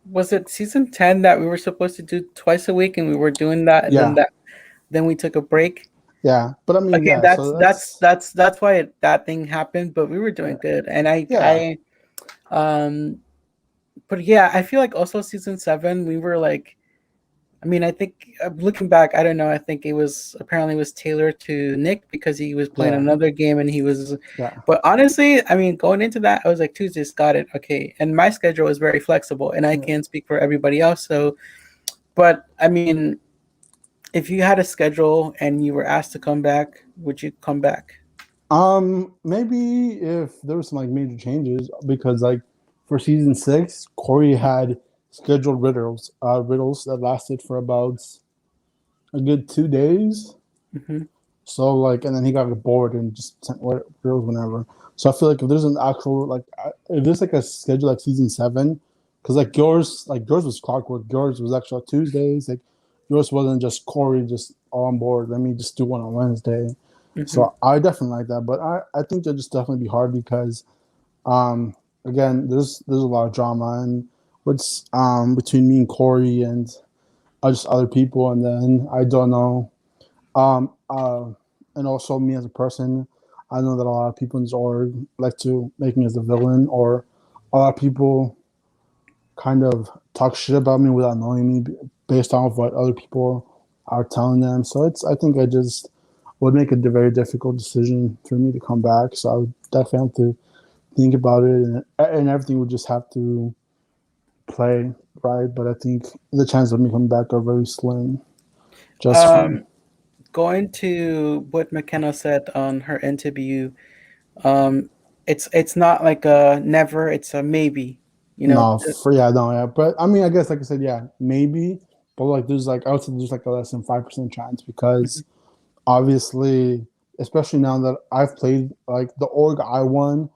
was it season 10 that we were supposed to do twice a week and we were doing that, and Yeah, then we took a break. yeah. But I mean, Okay, yeah. that's So that's that's that's that's why that thing happened, but we were yeah, doing good. And I yeah, I but yeah, I feel like also season 7 we were like, I mean, I think looking back, I don't know. I think it was apparently it was tailored to Nick because he was playing yeah, another game and he was. yeah, But honestly, I mean, going into that, I was like, Tuesdays got it, okay. And my schedule is very flexible, and I yeah. can't speak for everybody else. So, but I mean, if you had a schedule and you were asked to come back, would you come back? Maybe if there was some like major changes because like for season 6, Corey had scheduled riddles that lasted for about a good 2 days. Mm-hmm. So like, and then he got bored and just sent riddles whenever. So I feel like if there's an actual like, if there's like a schedule like season 7, because like yours was clockwork. Yours was actually Tuesdays. Like yours wasn't just Corey just all on board. Let me just do one on Wednesday. Mm-hmm. So I definitely like that, but I think it'll just definitely be hard because um again there's a lot of drama and what's between me and Corey and just other people, and then I don't know um uh and also me as a person. I know that a lot of people in this org like to make me as a villain, or a lot of people kind of talk shit about me without knowing me based off what other people are telling them. So I think I just would make it a very difficult decision for me to come back. So I would definitely have to think about it, and everything would just have to play right. But I think the chances of me coming back are very slim. Just from Um, Going to what McKenna said on her interview, um, it's not like a never, it's a maybe. You know, no, for yeah, no, yeah. But I mean, I guess like I said, yeah, maybe. But like, there's like I would say there's like a less than 5% chance because obviously, especially now that I've played like the org I won,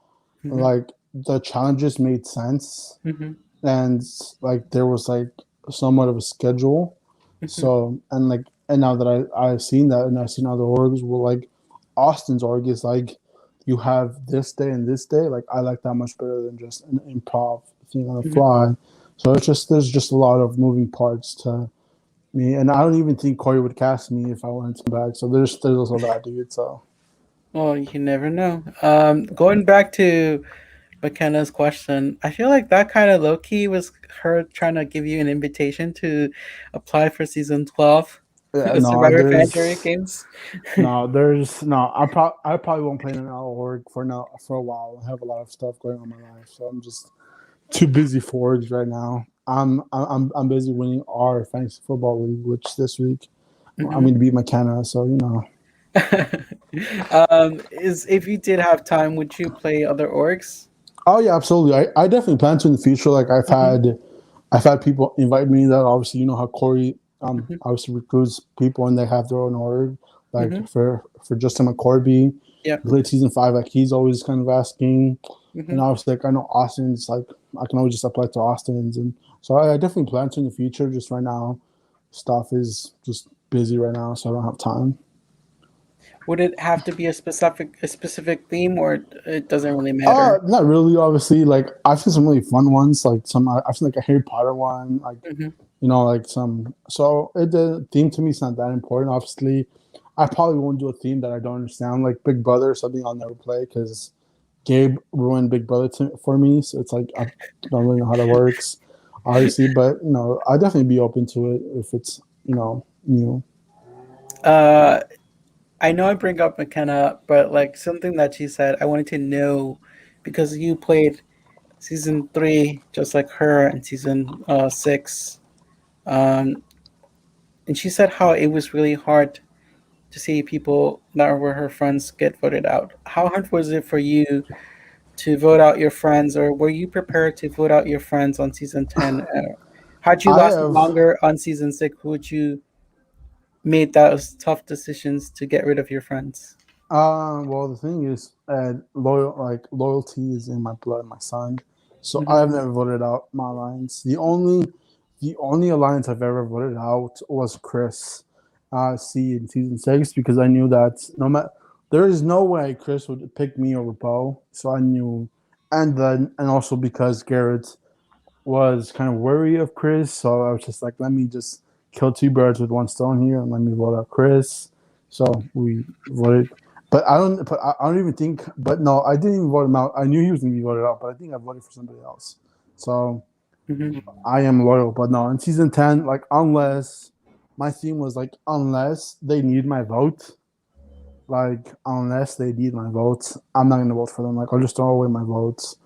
mm-hmm. like the challenges made sense, Mm-hmm. and like there was like somewhat of a schedule. Mm-hmm. So and now that I've seen that and I've seen other orgs, well, like Austin's org is like you have this day and this day. Like I like that much better than just an improv thing on the Mm-hmm. fly. So it's just there's just a lot of moving parts to me, and I don't even think Corey would cast me if I wanted to come back. So there's also that dude. So Well, you never know. Going back to McKenna's question, I feel like that kind of low key was her trying to give you an invitation to apply for season 12 yeah, of no, Survivor Fantasy Games. there's no. I probably won't play in an org for now for a while. I have a lot of stuff going on in my life, so I'm just too busy for it right now. I'm busy winning our fantasy football league, which this week I'm Hmm. going to beat McKenna. So Is if you did have time, would you play other orgs? Oh yeah, absolutely. I definitely plan to in the future. Like Hmm. I've had people invite me that obviously how Corey Hmm. obviously recruits people and they have their own org. Like Hmm. for Justin McCorby, Yep. late season 5, like he's always kind of asking. And Hmm. obviously like I know Austin's like I can always just apply to Austin's, and so I definitely plan to in the future. Just right now, stuff is just busy right now, so I don't have time. Would it have to be a specific theme, or it doesn't really matter? Not really. Obviously, like I've seen some really fun ones. Like some, I've seen like a Harry Potter one. Like Hmm. like some. So the theme to me is not that important. Obviously, I probably won't do a theme that I don't understand, like Big Brother or something. I'll never play because Gabe ruined Big Brother for me. So it's like I don't really know how that works, obviously. But I'll definitely be open to it if it's new. Uh, I know I bring up McKenna, but like something that she said, I wanted to know because you played season three just like her and season six. Um, and she said how it was really hard to see people that were her friends get voted out. How hard was it for you to vote out your friends, or were you prepared to vote out your friends on season 10? Had you I lasted have longer on season six, would you made those tough decisions to get rid of your friends? Well, the thing is, loyalty is in my blood, my son. So I Hmm. have never voted out my alliance. The only alliance I've ever voted out was Chris, C in season 6 because I knew that no matter there is no way Chris would pick me over Bo. So I knew, and also because Garrett was kind of wary of Chris, so I was just like, let me just kill two birds with one stone here, and let me vote out Chris. So we voted, but I don't even think. But no, I didn't even vote him out. I knew he was going to be voted out, but I think I voted for somebody else. So Hmm. I am loyal, but no, in season 10, like unless my theme was like unless they need my vote, like unless they need my votes, I'm not gonna vote for them. Like I'll just throw away my votes.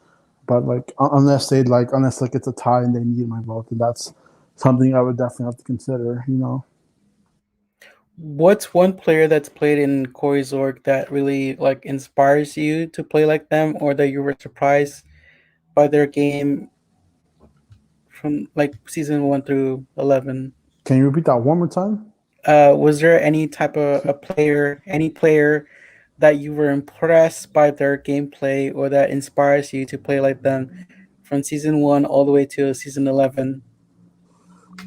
But like unless like it's a tie and they need my vote, then that's something I would definitely have to consider. What's one player that's played in Corey's org that really like inspires you to play like them, or that you were surprised by their game from like season 1 through 11? Can you repeat that one more time? Was there any type of a player, any player that you were impressed by their gameplay or that inspires you to play like them from season 1 all the way to season 11?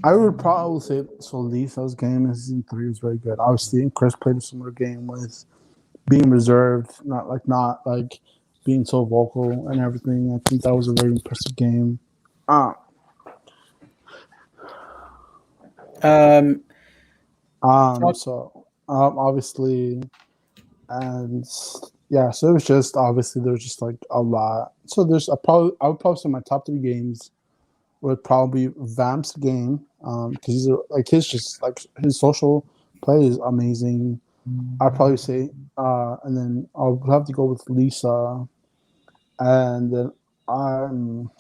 I would probably say so. Lisa's game in season 3 was very good. Obviously, and Chris played a similar game with being reserved, not like being so vocal and everything. I think that was a very impressive game. Uh, Um, talk, obviously, and yeah, so it was just obviously there was just like a lot. So I would probably say my top 3 games would probably Vamp's game because like his just like his social play is amazing. I'd probably say, and then I'll have to go with Lisa, and then um,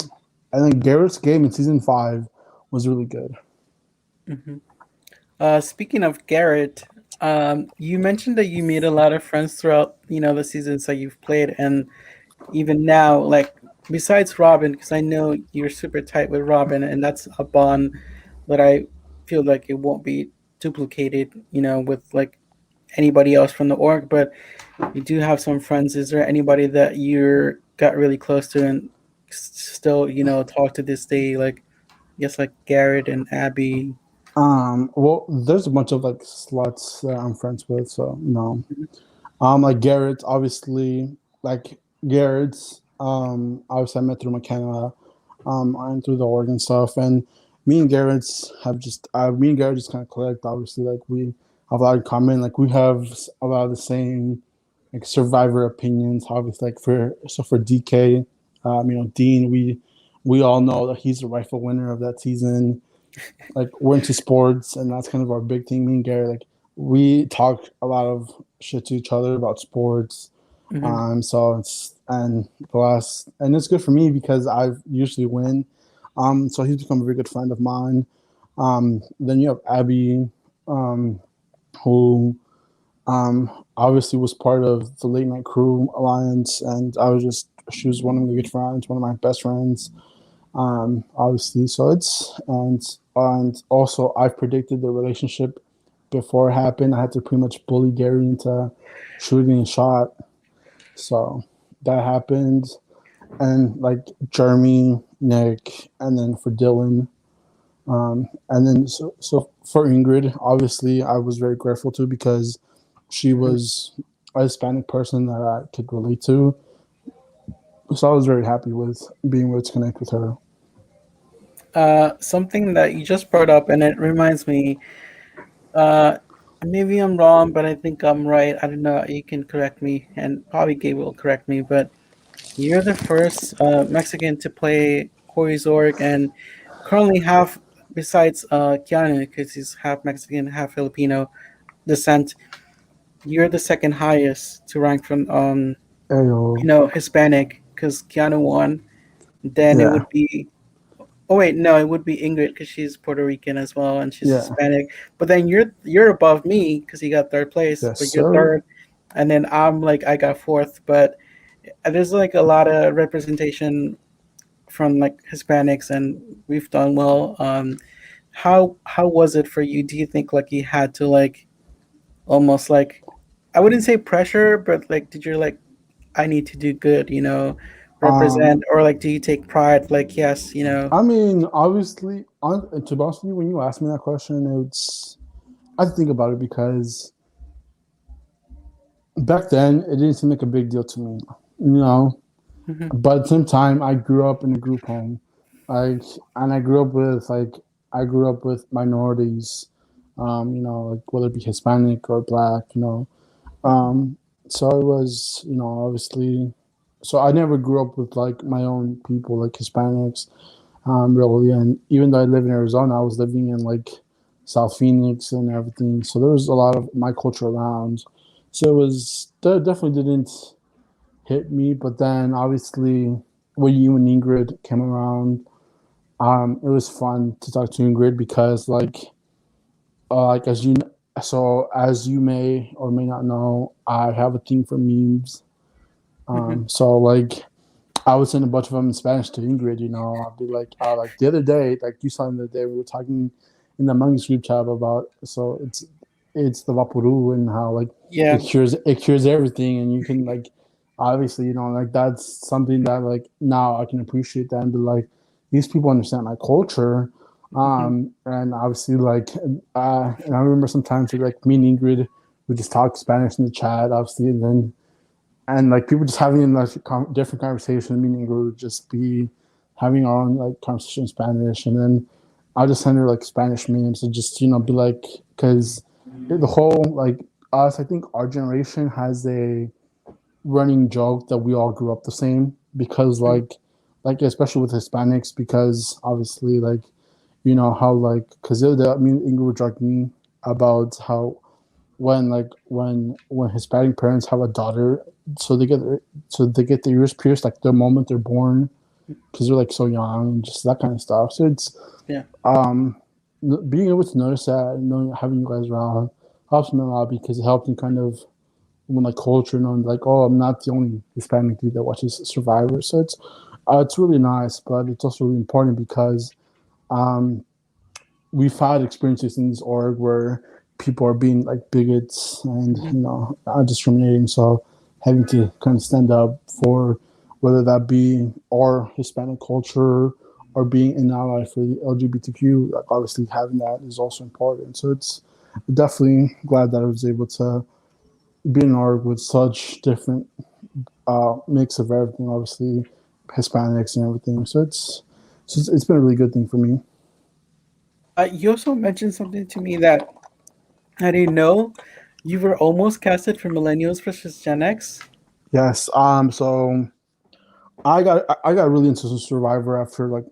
and then Garrett's game in season 5 was really good. mhm. Speaking of Garrett, you mentioned that you made a lot of friends throughout, the seasons that you've played, and even now, like besides Robin, because I know you're super tight with Robin, and that's a bond that I feel like it won't be duplicated, with like anybody else from the org. But you do have some friends. Is there anybody that you're got really close to and still, talk to this day? Like, I guess like Garrett and Abby. Well, there's a bunch of like sluts that I'm friends with, so no. Mhm. Like Garrett, obviously, like Garrett's, obviously I met through McKenna, and through the org and stuff, and me and Garrett just kind of clicked. Obviously, like we have a lot in common. Like we have a lot of the same like survivor opinions. Obviously, like for DK, Dean, we all know that he's the rightful winner of that season. Like we're into sports, and that's kind of our big thing. Me and Gary, like we talk a lot of shit to each other about sports. Mhm. So it's good for me because I usually win. So he's become a very good friend of mine. Then you have Abby, um, who obviously was part of the Late Night Crew Alliance, and she was one of my good friends, one of my best friends. Obviously, so and also I've predicted the relationship before it happened. I had to pretty much bully Gary into shooting a shot, so that happened. And like Jeremy, Nick, and then for Dylan, and then so for Ingrid, obviously I was very grateful too because She was a Hispanic person that I could relate to, so I was very happy with being able to connect with her. Something that you just brought up, and it reminds me. Uh, Maybe I'm wrong, but I think I'm right. I don't know. You can correct me, and probably Gabe will correct me. But you're the first Mexican to play Corey Zorg, and currently half, besides Keanu, because he's half Mexican, half Filipino descent. You're the second highest to rank from Ayo. Hispanic, because Keanu won. Then it Yeah, would be. Oh wait, no, it would be Ingrid because she's Puerto Rican as well and she's yeah, Hispanic. But then you're above me because you got third place, yes, but you're sir. third, and then I'm like I got fourth. But there's like a lot of representation from like Hispanics, and we've done well. How was it for you? Do you think like you had to like almost like I wouldn't say pressure, but like did you like I need to do good, Um, represent, or like do you take pride? Like yes. I mean, obviously, to be honest with you, when you asked me that question, I had to think about it because back then it didn't seem like a big deal to me, you know. Hmm. But at the same time, I grew up in a group home, like, and I grew up with minorities, like whether it be Hispanic or Black, so it was, obviously, so I never grew up with like my own people, like Hispanics, really. And even though I live in Arizona, I was living in like South Phoenix and everything. So there was a lot of my culture around. So it was that definitely didn't hit me. But then obviously when you and Ingrid came around, it was fun to talk to Ingrid because like as you may or may not know, I have a thing for memes. Hmm. So like I would send a bunch of them in Spanish to Ingrid. I'd be like, the other day, like you saw the other day, we were talking in the Monks group chat about so it's the Vapuru and how like Yeah. it cures everything, and you can like obviously like that's something that like now I can appreciate that and be like these people understand my culture, Hmm. and obviously like and I remember sometimes like me and Ingrid would just talk Spanish in the chat, obviously, and like people just having like different conversation, meaning we would just be having our own like conversation in Spanish, and then I'll just send her like Spanish memes and just be like, because the whole like us, I think our generation has a running joke that we all grew up the same because like especially with Hispanics, because obviously like how like because I mean Ingrid was talking about how when Hispanic parents have a daughter, so they get their ears pierced like the moment they're born because they're like so young and just that kind of stuff. So it's Yeah. um being able to notice that and knowing having you guys around helps me a lot because it helps me kind of when like culture knowing like oh I'm not the only Hispanic dude that watches Survivor. So it's really nice, but it's also really important because um we've had experiences in this org where people are being like bigots and Hmm. are discriminating. So having to kind of stand up for whether that be our Hispanic culture or being an ally for the LGBTQ, like obviously having that is also important. So it's definitely glad that I was able to be in an org with such different mix of everything, obviously Hispanics and everything. So it's been a really good thing for me. You also mentioned something to me that I didn't know. You were almost casted for Millennials versus Gen X. Yes. So I got really into Survivor after like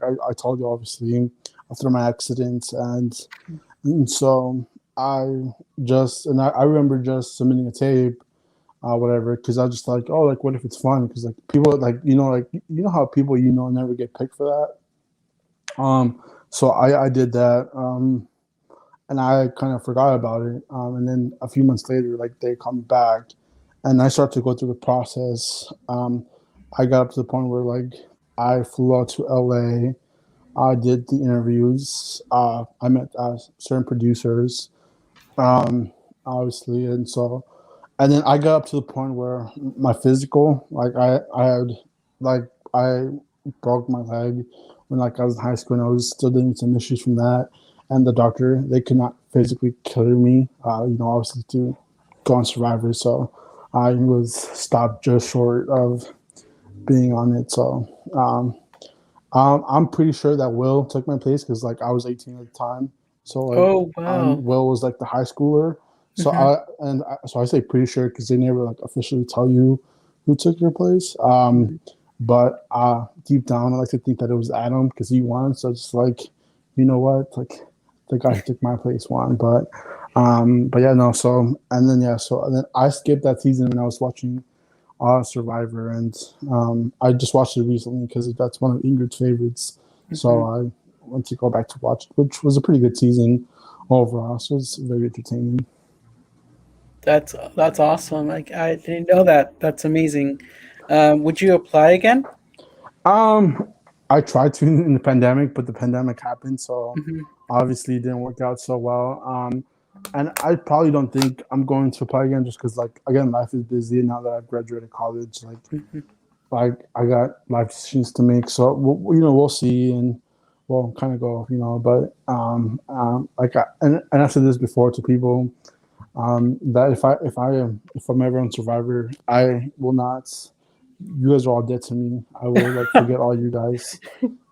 I told you obviously after my accident and so I I remember just submitting a tape whatever because I was just like oh like what if it's fun because like people like how people never get picked for that so I did that and I kind of forgot about it and then a few months later like they come back and I started to go through the process I got up to the point where like I flew out to LA. I did the interviews. I met certain producers, um, obviously, and then I got up to the point where my physical, like I had, like I broke my leg when like I was in high school, and I was still dealing with some issues from that. And the doctor, they could not physically clear me, obviously go on Survivor. So I was stopped just short of being on it. So I'm pretty sure that Will took my place because like I was 18 at the time. So like Oh wow. Will was like the high schooler. So Hmm. I say pretty sure because they never like officially tell you who took your place. But deep down, I like to think that it was Adam because he won. So it's like, you know what, like the guy who took my place won. But yeah, no. So and then I skipped that season when I was watching Survivor, and I just watched it recently because that's one of Ingrid's favorites. So Hmm. I went to go back to watch it, which was a pretty good season overall. So it's very entertaining. That's awesome. Like I didn't know that. That's amazing. Would you apply again? Um, I tried to in the pandemic, but the pandemic happened, so Hmm. obviously it didn't work out so well. And I probably don't think I'm going to apply again just because, like, again, life is busy now that I've graduated college. Hmm. Like I got life decisions to make, so we'll see, and we'll kind of go, But and I said this before to people that if I'm ever on Survivor, I will not. You guys are all dead to me. I will like forget all you guys.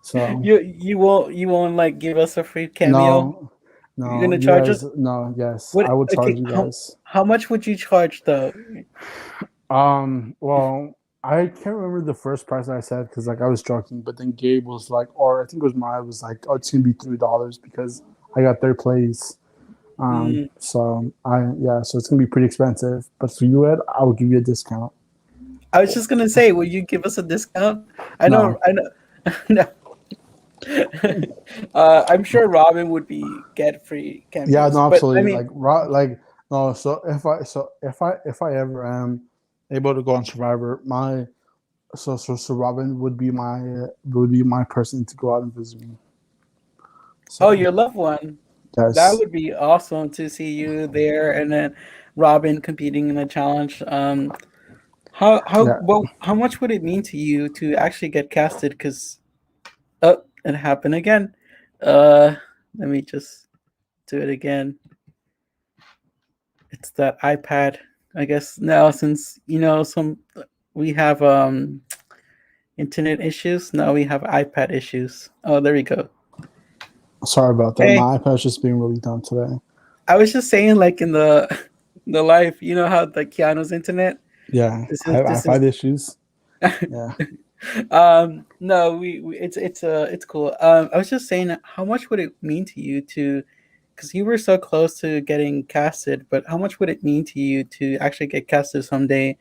So You won't like give us a free cameo. no, You're no, gonna you charge us guys, no, yes, what? I will charge Okay, you how guys. how much would you charge though? Well, I can't remember the first price I said because like I was joking, but then Gabe was like, or I think it was Maya was like, oh, it's gonna be $3 because I got third place. Mm, So it's gonna be pretty expensive. But for you, Ed, I will give you a discount. I was just gonna say, will you give us a discount? I know, No, I know. No. I'm sure Robin would be get free yeah, cameos, no, but I absolutely. mean, Like no. So if I ever am able to go on Survivor, my so Robin would be my person to go out and visit me. oh, So your loved one. That yes, would be awesome to see you there, and then Robin competing in the challenge. yeah. How much would it mean to you to actually get casted? Because oh, it happened again. Uh, Let me just do it again. It's that iPad. I guess now since some we have internet issues. Now we have iPad issues. Oh, there we go. Sorry about that. Hey, My iPad's just being really dumb today. I was just saying, like in the the life, you know how the Keanu's internet. Yeah, This is I this have had is. issues. Yeah, No, it's cool. I was just saying, how much would it mean to you to, because you were so close to getting casted, but how much would it mean to you to actually get casted someday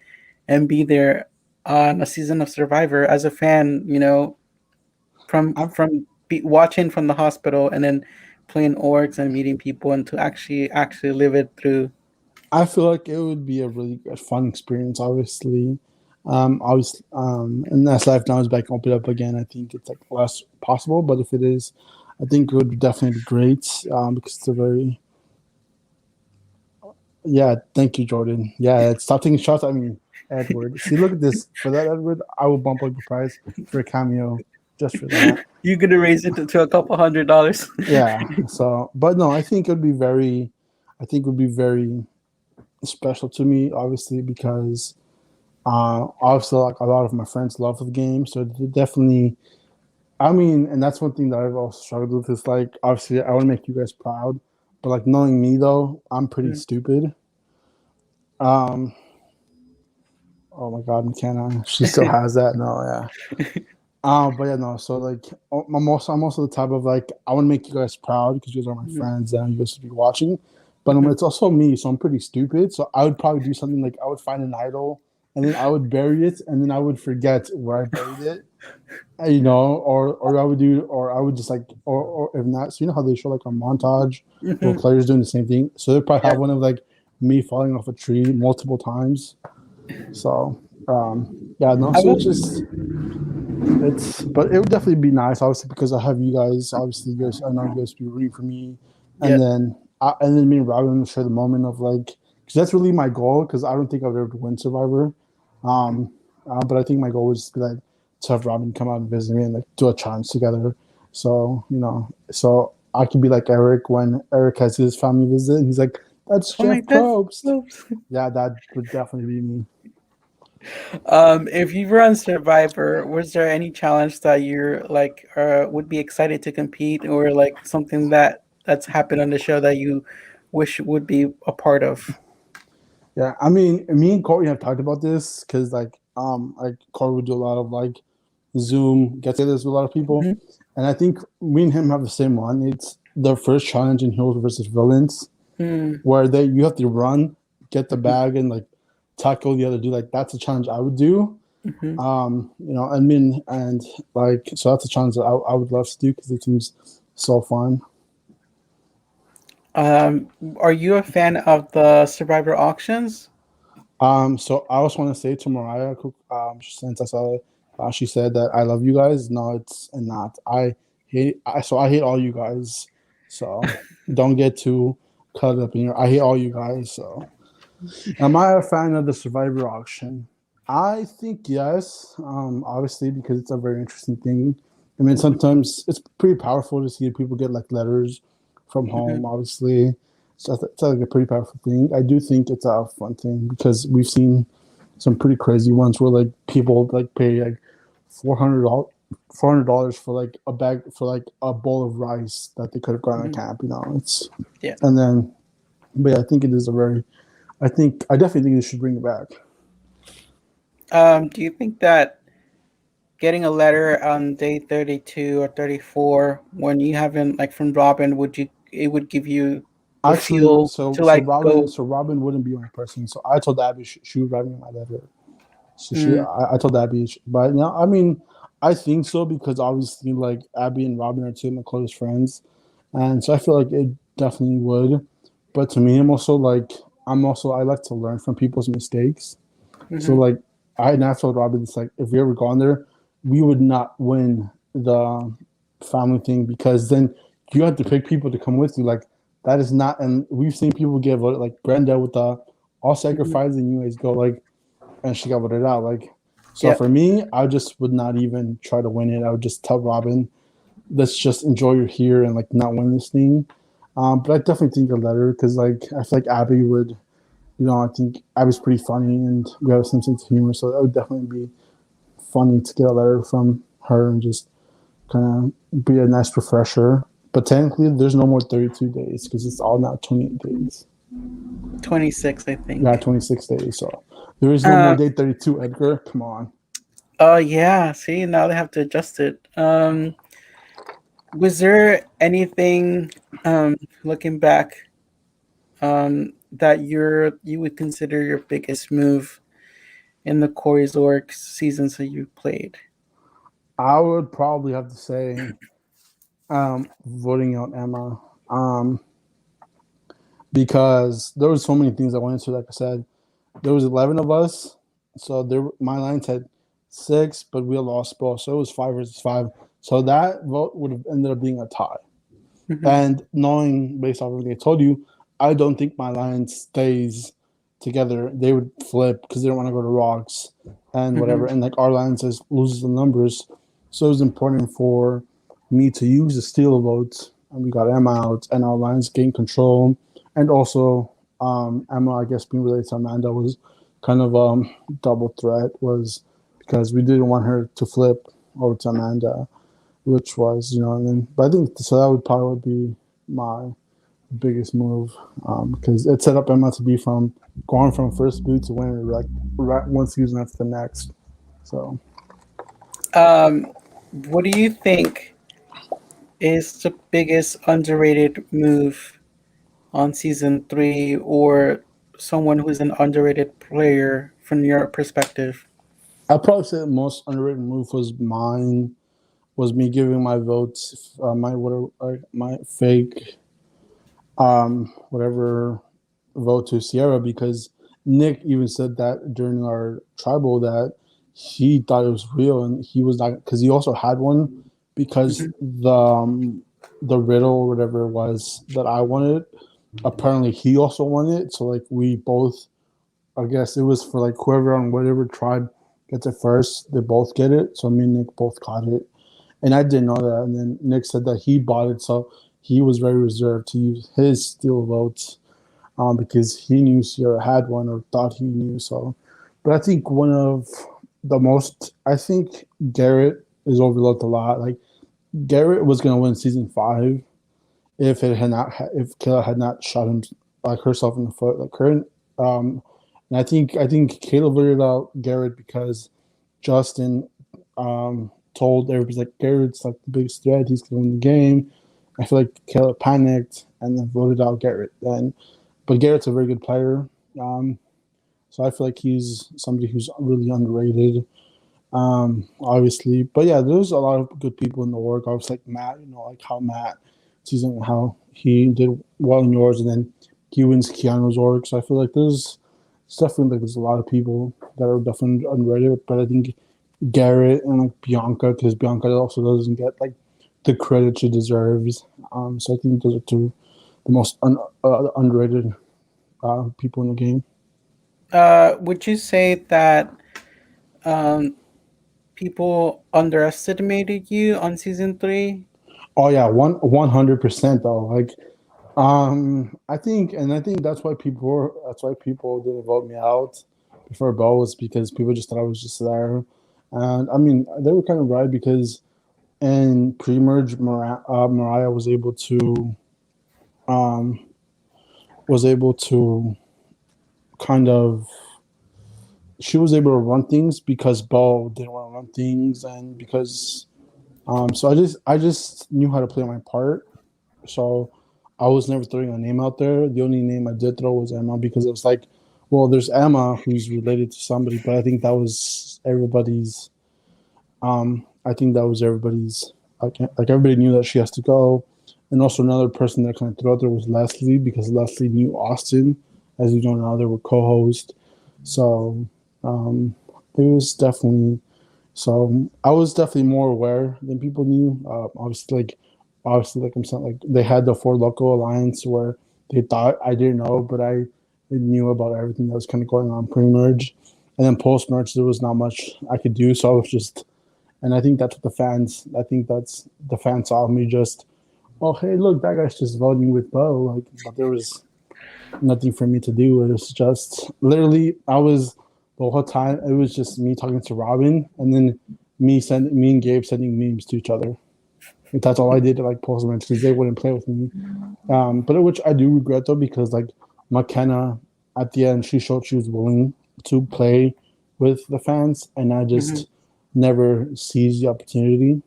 and be there on a season of Survivor as a fan? I Watching from the hospital and then playing orcs and meeting people and to actually live it through. I feel like it would be a really good, fun experience. And as life now is back open up again, I think it's like less possible. But if it is, I think it would definitely be great because it's a very yeah. Thank you, Jordan. Yeah, stop taking shots. I mean, Edward. See, look at this. For that, Edward, I will bump up the price for a cameo just for that. You're gonna raise it to a couple $100s. Yeah. So, but no, I think it would be very. I think it would be very special to me, obviously, because obviously, like a lot of my friends love the game, so definitely. I mean, and that's one thing that I've also struggled with is like, obviously, I want to make you guys proud, but like knowing me though, I'm pretty stupid. Um, oh my God, McKenna, she still has that. No, yeah. But yeah, no. So like, I'm also the type of like, I want to make you guys proud because you guys are my friends and you guys should be watching. But it's also me, so I'm pretty stupid. So I would probably do something like I would find an idol and then I would bury it and then I would forget where I buried it. Or I would just like, or if not, so you know how they show like a montage where Mhm. players doing the same thing. So they probably Yeah. have one of like me falling off a tree multiple times. So yeah, no. I So will. but it would definitely be nice, obviously, because I have you guys. Obviously, you guys, I know you guys be rooting for me, and Yeah. then me and Robin will share the moment of like, because that's really my goal. Because I don't think I've ever win Survivor, but I think my goal was like to have Robin come out and visit me and like do a challenge together. So so I could be like Eric when Eric has his family visit, and he's like, That's Oh my, Jeff that's Probst. oops. Yeah, that would definitely be me. If you were on Survivor, was there any challenge that you're like would be excited to compete, or like something that's happened on the show that you wish would be a part of? Yeah, I mean, me and Corey have talked about this because like Corey would do a lot of like Zoom get-togethers with a lot of people, Hmm. and I think me and him have the same one. It's the first challenge in Heroes versus Villains, Hmm. where they you have to run, get the Hmm. bag, and like tackle the other dude. Like that's a challenge I would do. Hmm. I mean, and like so that's a challenge that I would love to do because it seems so fun. Are you a fan of the Survivor auctions? So I also want to say to Mariah, since I saw it, she said that I love you guys. No, it's not. I hate all you guys. So don't get too caught up in your. I hate all you guys. So am I a fan of the Survivor auction? I think yes. Obviously because it's a very interesting thing. I mean, sometimes it's pretty powerful to see people get like letters from home. Hmm. Obviously, so it's like a pretty powerful thing. I do think it's a fun thing because we've seen some pretty crazy ones where like people like pay like $400 $400 for like a bag for like a bowl of rice that they could have gone to Hmm. camp. You know, it's Yeah. and then, but yeah, I think it is a very. I definitely think they should bring it back. Do you think that getting a letter on day 32 or 34 when you haven't like from Robin, would you it would give you the Actually, fuel to like go? So Robin wouldn't be my person. So I told Abby she would write me my letter. So Mm, I told Abby, but now I mean, I think so because obviously like Abby and Robin are two of my closest friends, and so I feel like it definitely would. But to me, I like to learn from people's mistakes. So mm-hmm, like and I told Robin, it's like if we ever gone there, we would not win the family thing because then you have to pick people to come with you. Like that is not, and we've seen people get voted like Brenda with the all mm-hmm. sacrifice and you guys go like, and she got voted out. Like so Yep. for me, I just would not even try to win it. I would just tell Robin, let's just enjoy your here and like not win this thing. But I definitely think a letter because like I feel like Abby would I think Abby's pretty funny and we have some sense of humor, so that would definitely be funny to get a letter from her and just kind of be a nice refresher. But technically, there's no more 32 days because it's all now 28 days. 26, I Yeah, think. 26 days. So there is no more Uh, day 32, Edgar. Come on. oh yeah. See, now they have to adjust it. Was there anything, looking back, that you would consider your biggest move in the Corey Zork seasons that you played? I would probably have to say voting out Emma because there was so many things I went into. Like I said, there was 11 of us, so my lines had 6, but we lost both, so it was 5 versus 5. So that vote would have ended up being a tie. Hmm. And knowing based off everything I told you, I don't think my line stays together. They would flip because they don't want to go to rocks and Hmm. whatever. And like our line says loses the numbers, so it was important for me to use the steal votes, and we got Emma out, and our lines gained control, and also Emma, I guess being related to Amanda was kind of double threat was because we didn't want her to flip over to Amanda, which was and then but I think so that would probably be my biggest move because it set up Emma to be from going from first boot to winner like right one season after the next. So What do you think is the biggest underrated move on season 3, or someone who's an underrated player from your perspective? I'd probably say the most underrated move was mine was me giving my votes my whatever my fake whatever vote to Sierra because Nick even said that during our tribal that he thought it was real and he was not because he also had one because Hmm. the riddle or whatever it was that I wanted apparently he also wanted it so like we both I guess it was for like whoever on whatever tribe gets it first they both get it so me and Nick both got it and I didn't know that and then Nick said that he bought it so he was very reserved to use his steel votes because he knew Sierra had one or thought he knew. So, but I think one of the most, I think Garrett is overlooked a lot. Like Garrett was going to win season 5 if it had not, if Kayla had not shot him like herself in the foot, like her. Um, and I think Kayla voted out Garrett because Justin told everybody like Garrett's like the biggest threat. He's going to win the game. I feel like Kayla panicked and then voted out Garrett. Then, but Garrett's a very good player. Um, so I feel like he's somebody who's really underrated. Obviously, but yeah, there's a lot of good people in the org. Obviously, like Matt, like how Matt season how he did well in yours, and then he wins Keanu's org. So I feel like there's it's definitely like there's a lot of people that are definitely underrated. But I think Garrett and like Bianca, because Bianca also doesn't get like the credit she deserves. So I think those are two the most underrated people in the game. Would you say that um, people underestimated you on season 3? Oh yeah, 100% though. Like I think that's why people didn't vote me out before Bo was because people just thought I was just there. And I mean, they were kind of right because in pre-merge, Mariah um, was able to kind of she was able to run things because Bo didn't want to run things and because so I just knew how to play my part. So I was never throwing a name out there. The only name I did throw was Emma because it was like, well, there's Emma who's related to somebody, but I think that was everybody's. I think that was everybody's. Like everybody knew that she has to go, and also another person that kind of threw out there was Leslie because Leslie knew Austin, as you know now they were co-host. So it was definitely so I was definitely more aware than people knew. Obviously, like I'm saying, like they had the Four Local Alliance where they thought I didn't know, but I knew about everything that was kind of going on pre-merge, and then post-merge there was not much I could do. So I was just, and I think that's what the fans. I think that's the fans saw me just, oh hey look that guy's just voting with Bo, like, but there was nothing for me to do. It was just literally I was the whole time. It was just me talking to Robin, and then me and Gabe sending memes to each other. That's all I did to like post match because they wouldn't play with me. But which I do regret though because like McKenna at the end she showed she was willing to play with the fans, and I Hmm. just never seized the opportunity.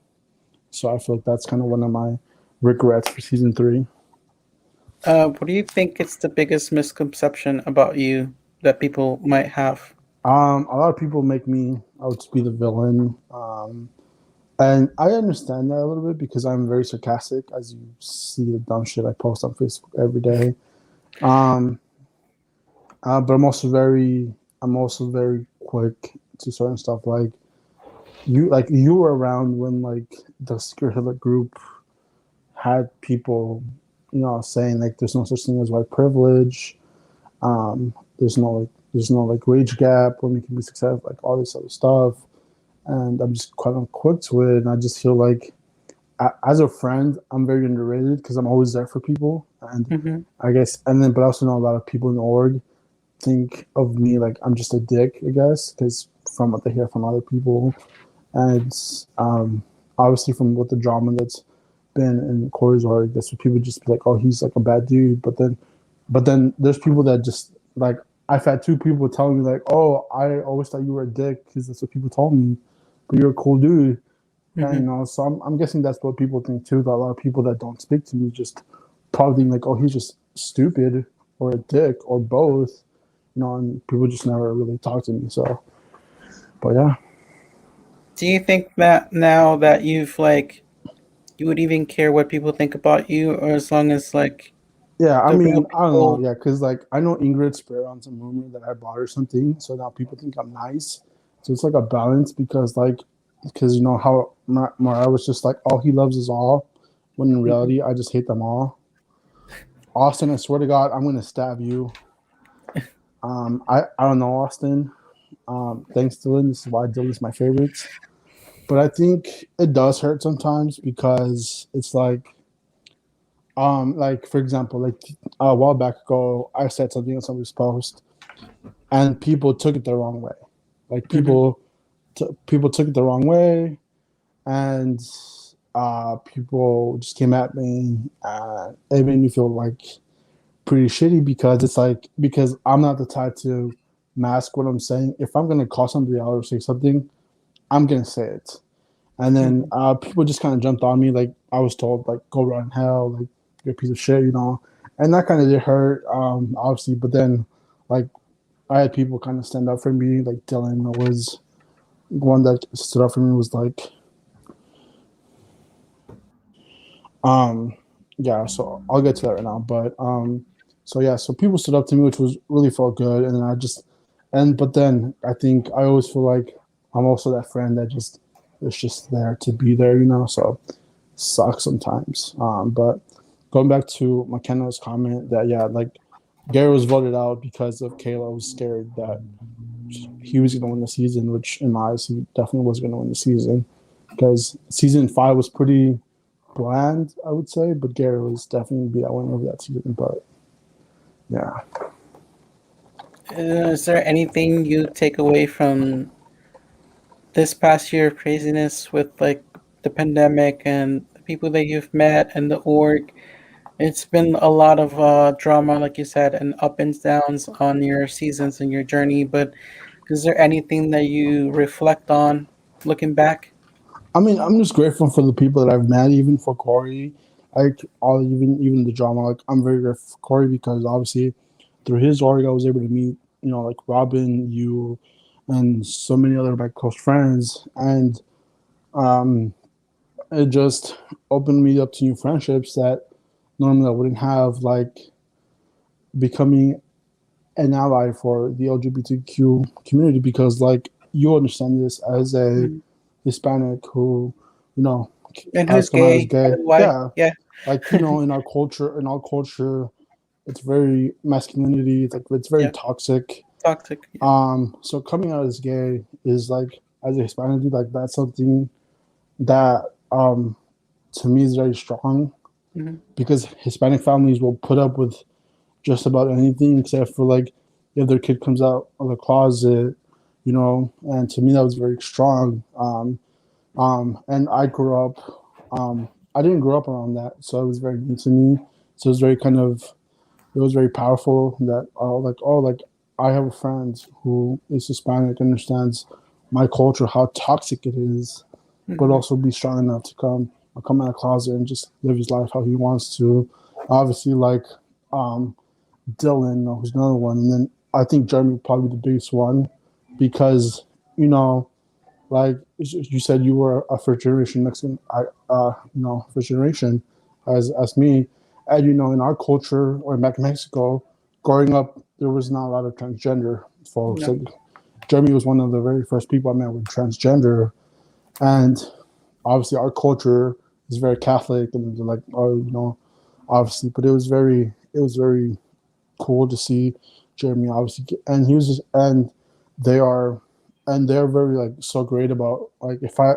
So I feel like that's kind of one of my regrets for season 3. What do you think is the biggest misconception about you that people might have? A lot of people make me out to be the villain. And I understand that a little bit because I'm very sarcastic, as you see the dumb shit I post on Facebook every day. Um, but I'm also very quick to certain stuff. Like you were around when like the Secret Hitler group had people, saying like there's no such thing as white privilege. There's no like wage gap when we can be successful, like all this other stuff. And I'm just quite quick to it, and I just feel like as a friend, I'm very underrated because I'm always there for people. And Hmm. I guess, and then, but I also know a lot of people in the org think of me like I'm just a dick, I guess, because from what they hear from other people. And obviously, from what the drama that's been in Corey's org, that's what people just be like, oh, he's like a bad dude. But then there's people that just like, I've had two people telling me, like, oh, I always thought you were a dick because that's what people told me, but you're a cool dude. And, Hmm. so I'm guessing that's what people think too. That a lot of people that don't speak to me just probably think like, oh, he's just stupid or a dick or both, and people just never really talk to me. So, but yeah, Do you think that now that you've like you would even care what people think about you, or as long as like yeah. I the real mean, I don't know, people? yeah, because like I know Ingrid spread on some rumor that I bought her something, so now people think I'm nice. So it's like a balance because you know how Mariah was just like, all he loves is all, when in Mhm. reality I just hate them all. Austin, I swear to God, I'm gonna stab you. I don't know Austin. Thanks, Dylan. This is why Dylan's my favorite. But I think it does hurt sometimes because it's like Like for example, like a while back ago, I said something on somebody's post, and people took it the wrong way. Like Mm-hmm. people took it the wrong way, and people just came at me, and it made me feel like pretty shitty because it's like because I'm not the type to mask what I'm saying. If I'm gonna call somebody out or say something, I'm gonna say it. And then Mm-hmm. people just kind of jumped on me, like I was told, like go run in hell, like you're a piece of shit, you know. And that kind of did hurt, obviously. But then, like I had people kind of stand up for me, like Dylan was one that stood up for me. Was like, um, yeah. So I'll get to that right now. But so yeah, so people stood up to me, which was really felt good. And then I just, and but then I think I always feel like I'm also that friend that just is just there to be there, you know. So sucks sometimes. But going back to McKenna's comment that yeah, like Gary was voted out because of Kayla was scared that he was going to win the season, which in my eyes he definitely was going to win the season because season 5 was pretty bland, I would say, but Gary was definitely be that winner of that season. But yeah, Is there anything you take away from this past year of craziness with like the pandemic and the people that you've met and the org? It's been a lot of drama, like you said, and up and downs on your seasons and your journey. But is there anything that you reflect on looking back? I mean, I'm just grateful for the people that I've met, even for Corey, like all even the drama. Like I'm very grateful for Corey because obviously through his org, I was able to meet like Robin, you, and so many other like close friends, and um, it just opened me up to new friendships that normally I wouldn't have, like becoming an ally for the LGBTQ community because like you understand this as a Mhm. Hispanic who, you know, And has who's come out as gay gay. and why? Yeah, Yeah, like in our culture, it's very masculinity. It's like it's very yeah, toxic. toxic. Yeah. So coming out as gay is like as a Hispanic dude, like that's something that to me is very strong Hmm. because Hispanic families will put up with just about anything except for like if their kid comes out of the closet, and to me that was very strong. And I grew up, I didn't grow up around that, so it was very new to me. So it was very kind of, it was very powerful that, like, I have a friend who is Hispanic, understands my culture, how toxic it is, but Hmm. also be strong enough to come out of the closet and just live his life how he wants to. Obviously, like, um, Dylan, who's another one, and then I think Jeremy probably the biggest one because you know, like you said, you were a first generation Mexican. First generation, as me, and in our culture or back in Mexico, growing up, there was not a lot of transgender folks. No. Like Jeremy was one of the very first people I met with transgender, and obviously our culture is very Catholic, and like, obviously, but it was very cool to see Jeremy obviously, and he was just, and they are, and they're very like so great about like if I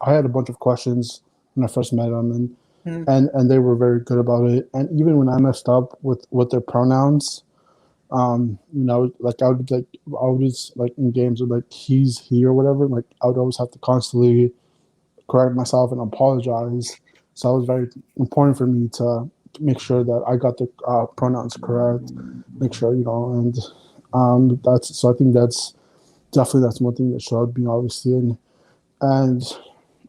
had a bunch of questions when I first met them, and Mm-hmm. and they were very good about it, and even when I messed up with their pronouns, like I would just like in games with like he's he or whatever, like I would always have to constantly correct myself and apologize. So it was very important for me to make sure that I got the pronouns correct, make sure, and that's, so I think that's one thing that showed me, obviously, and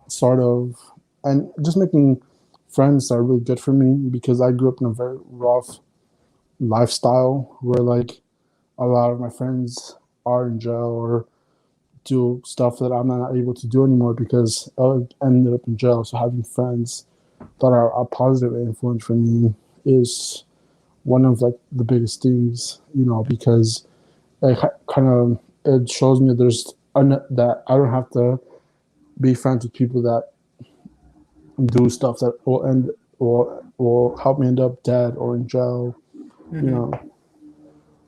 sort of, and just making friends that are really good for me because I grew up in a very rough lifestyle where like a lot of my friends are in jail or do stuff that I'm not able to do anymore because I ended up in jail. So having friends that are a positive influence for me is one of like the biggest things, because it kind of it shows me that I don't have to be friends with people that do stuff that will help me end up dead or in jail, you Hmm. know.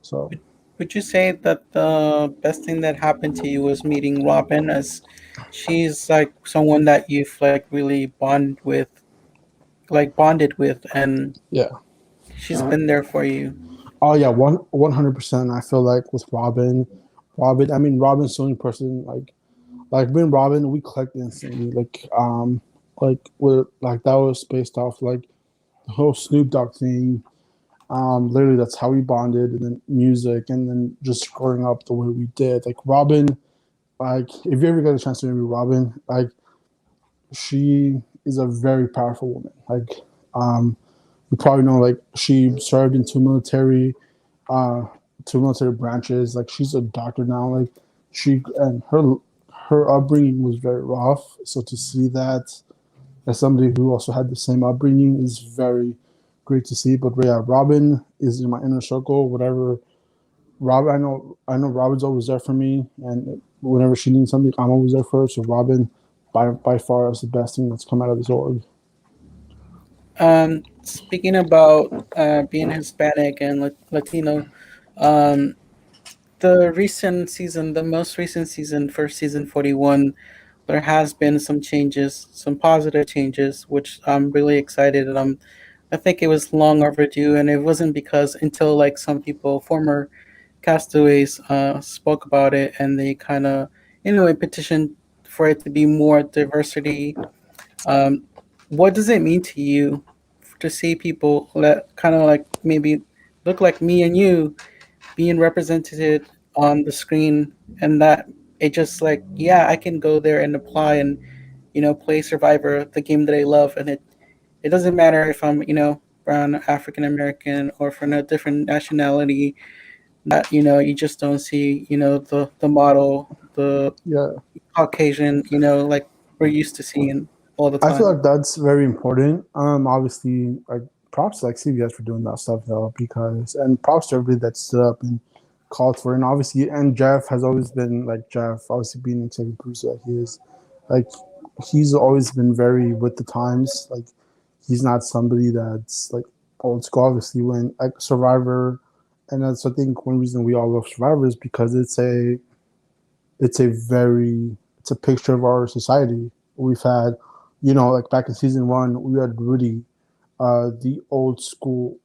So Would you say that the best thing that happened to you was meeting Robin, as she's like someone that you've like really bonded with? like bonded with, and Yeah. she's Uh, been there for you. oh yeah, 100%. I feel like with Robin. I mean, Robin's the only person like me and Robin, we clicked instantly. Like with like that was based off like the whole Snoop Dogg thing. Literally, that's how we bonded, and then music, and then just growing up the way we did. Like Robin, like if you ever get a chance to interview Robin, like she is a very powerful woman. Um, you probably know, like she served in uh, two military branches. Like she's a doctor now. Like she and her upbringing was very rough. So to see that as somebody who also had the same upbringing is very great to see. But yeah, Robin is in my inner circle. Whatever Rob, I know Robin's always there for me, and whenever she needs something, I'm always there for her. So Robin, by far, is the best thing that's come out of this org. Speaking about being Hispanic and Latino, um, the recent season, the most recent season for season 41, there has been some changes, some positive changes, which I'm really excited. And I think it was long overdue, and it wasn't because until like some people, former castaways, spoke about it, and they kind of, in a way, petitioned for it to be more diversity. Um, what does it mean to you to see people that kind of like maybe look like me and you being represented on the screen, and that it just like, yeah, I can go there and apply and play Survivor, the game that I love, and it doesn't matter if I'm brown, African American, or from a different nationality. That you just don't see the model, the Yeah, Caucasian, like we're used to seeing all the I feel time. like that's very important. Obviously, like props to like CBS for doing that stuff though, because and props to everybody that stood up and called for it. And obviously, and Jeff has always been like Jeff, obviously being the executive producer that he is, like he's always been very with the times. Like he's not somebody that's like old school. Obviously, when like Survivor, and that's I think one reason we all love Survivor is because it's a picture of our society. We've had, like back in season one, we had Rudy, the old school,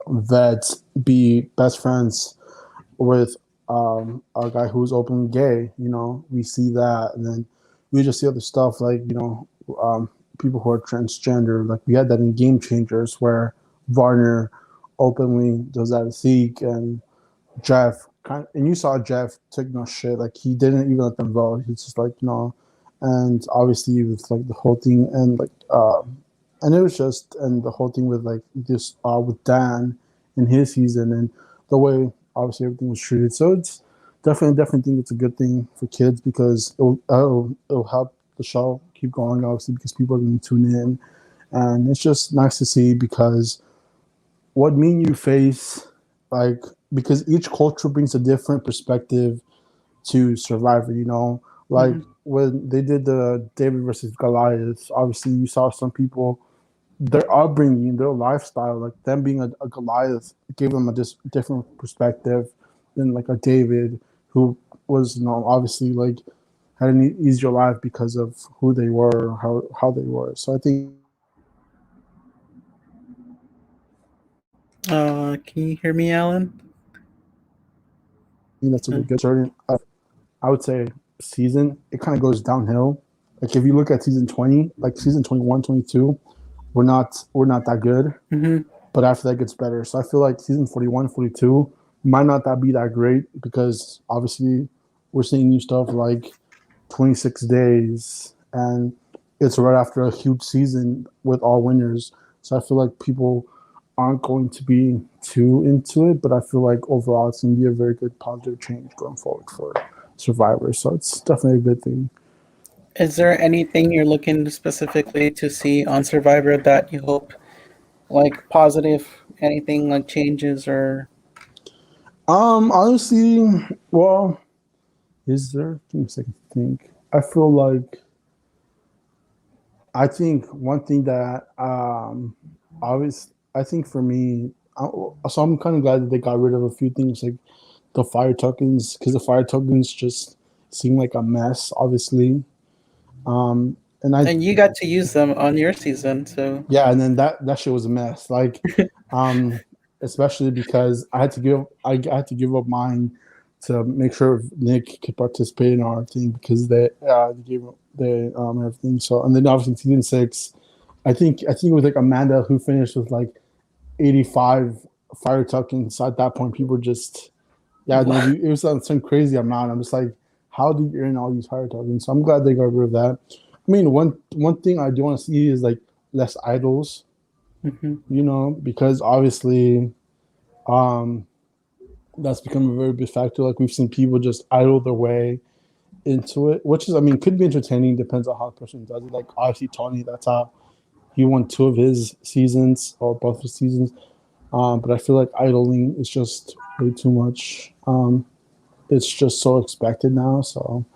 vets be best friends with a guy who's openly gay. We see that, and then we just see other stuff like people who are transgender. Like we had that in Game Changers where Varner openly does that with Zeke and Jeff, and you saw Jeff took no shit. Like he didn't even let them vote. He's just like no, and obviously with like the whole thing and it was just and the whole thing with like this with Dan in his season and the way obviously everything was treated. So it's definitely think it's a good thing for kids because it'll help the show keep going. Obviously because people are going to tune in, and it's just nice to see because what me and you face, like, because each culture brings a different perspective to Survivor, like Hmm. when they did the David versus Goliath, obviously you saw some people, their upbringing, their lifestyle, like them being a Goliath gave them a just different perspective than like a David who was, obviously like had an easier life because of who they were, how they were. So I think that's a good journey. Can you hear me, Alan? Uh, I would say season, it kind of goes downhill. Like if you look at season 20, like season 21, 22, we're not that good. mhm. But after that gets better. So I feel like season 41, 42 might not that be that great because obviously we're seeing new stuff like 26 days and it's right after a huge season with all winners. So I feel like people aren't going to be too into it, but I feel like overall it's going to be a very good positive change going forward for survivors. So it's definitely a good thing. Is there anything you're looking specifically to see on Survivor that you hope, like positive, anything like changes or? Honestly, well, is there? Give me a second to think. I think one thing that always I think for me, so I'm kind of glad that they got rid of a few things like the fire tokens because the fire tokens just seem like a mess, obviously. Um, and I And you got to use them on your season, so yeah, and then that shit was a mess. Like, um, especially because I had to give up mine to make sure Nick could participate in our thing because they gave up everything. So and then obviously season six, I think it was like Amanda who finished with like 85 fire tucking. So at that point, people just yeah, no, it was some crazy amount. I'm just like, how do you earn all these fire tokens? So I'm glad they got rid of that. I mean, one thing I do want to see is like less idols, Mhm. because obviously, um, that's become a very big factor. Like we've seen people just idle their way into it, which is, I mean, could be entertaining. Depends on how the person does it. Like obviously Tony, that's how he won two of his seasons or both his seasons. But I feel like idling is just way too much. It's just so expected now. So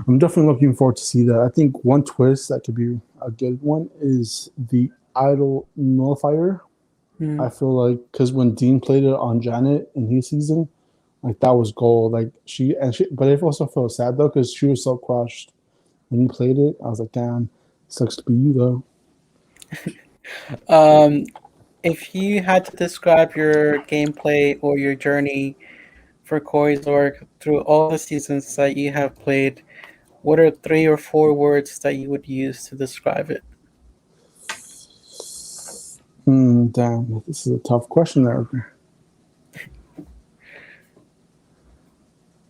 I'm definitely looking forward to see that. I think one twist that could be a good one is the idol nullifier. I Mm. feel like because when Dean played it on Janet in his season, like that was gold. Like but I also felt sad though because she was so crushed when he played it. I was like, damn, sucks to be you though. Um, if you had to describe your gameplay or your journey for Corey's work through all the seasons that you have played, what are 3 or 4 words that you would use to describe it? Damn, this is a tough question there.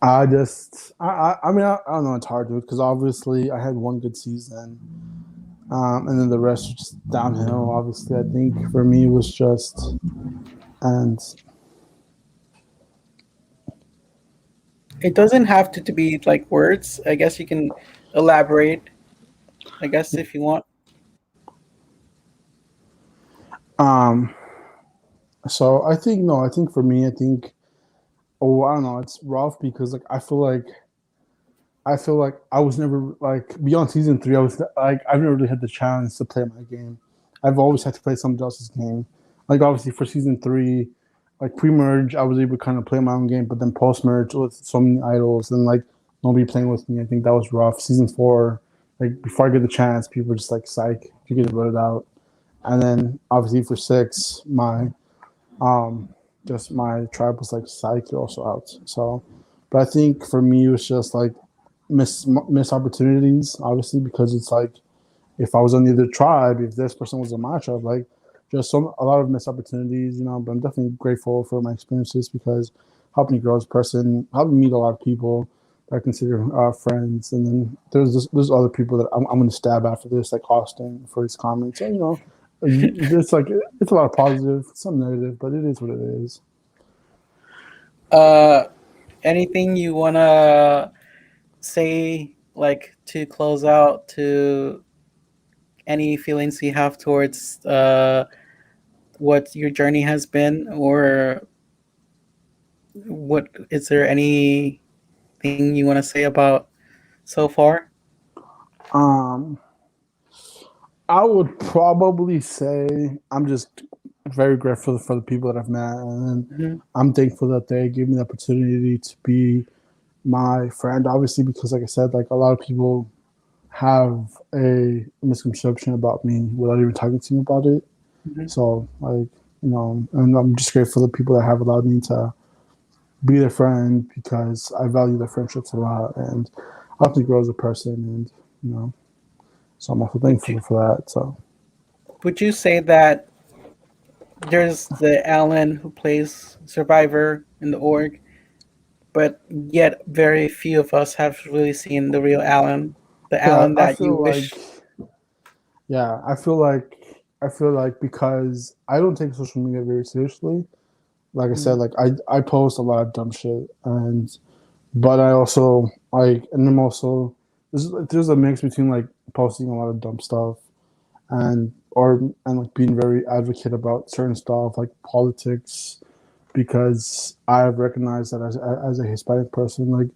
I mean, I don't know. It's hard, dude, because obviously I had one good season, and then the rest was just downhill. Obviously, I think for me it was just, and It doesn't have to be like words. I guess you can elaborate, I guess, if you want. um, so I think no, I think for me, I think I don't know, it's rough because like I feel like I was never like beyond season three. I was like I've never really had the chance to play my game. I've always had to play somebody else's game. Like obviously for season three, like pre-merge, I was able to kind of play my own game, but then post-merge with so many idols and like nobody playing with me, I think that was rough. Season four, like before I get the chance, people were just like psych, you get voted out. And then obviously for six, my um just my tribe was like psych, you're also out. So, but I think for me it was just like miss opportunities, obviously, because it's like if I was on the other tribe, if this person was on my tribe, like just a lot of missed opportunities, But I'm definitely grateful for my experiences because helped me grow as a person, helped me meet a lot of people that I consider friends, and then there's other people that I'm going to stab after this, like Austin for his comments. So it's like it's a lot of positive, some negative, but it is what it is. Uh, anything you wanna say, like to close out, to any feelings you have towards what your journey has been, or what is there anything you want to say about so far? Um, I would probably say I'm just very grateful for the people that I've met, and Hmm. I'm thankful that they gave me the opportunity to be my friend. Obviously, because like I said, like a lot of people have a misconception about me without even talking to me about it. Hmm. So, like, and I'm just grateful for the people that have allowed me to be their friend because I value their friendships a lot and help me grow as a person. And, you know, so I'm also Would you thankful for that. So, would you say that there's the Alan who plays Survivor in the org, but yet very few of us have really seen the real Alan, the yeah, Alan that you wish. I feel like because I don't take social media very seriously, like I said, Mm. like I post a lot of dumb shit, but I also like, and I'm also there's a mix between like posting a lot of dumb stuff and like being very advocate about certain stuff like politics because I have recognized that as a Hispanic person, like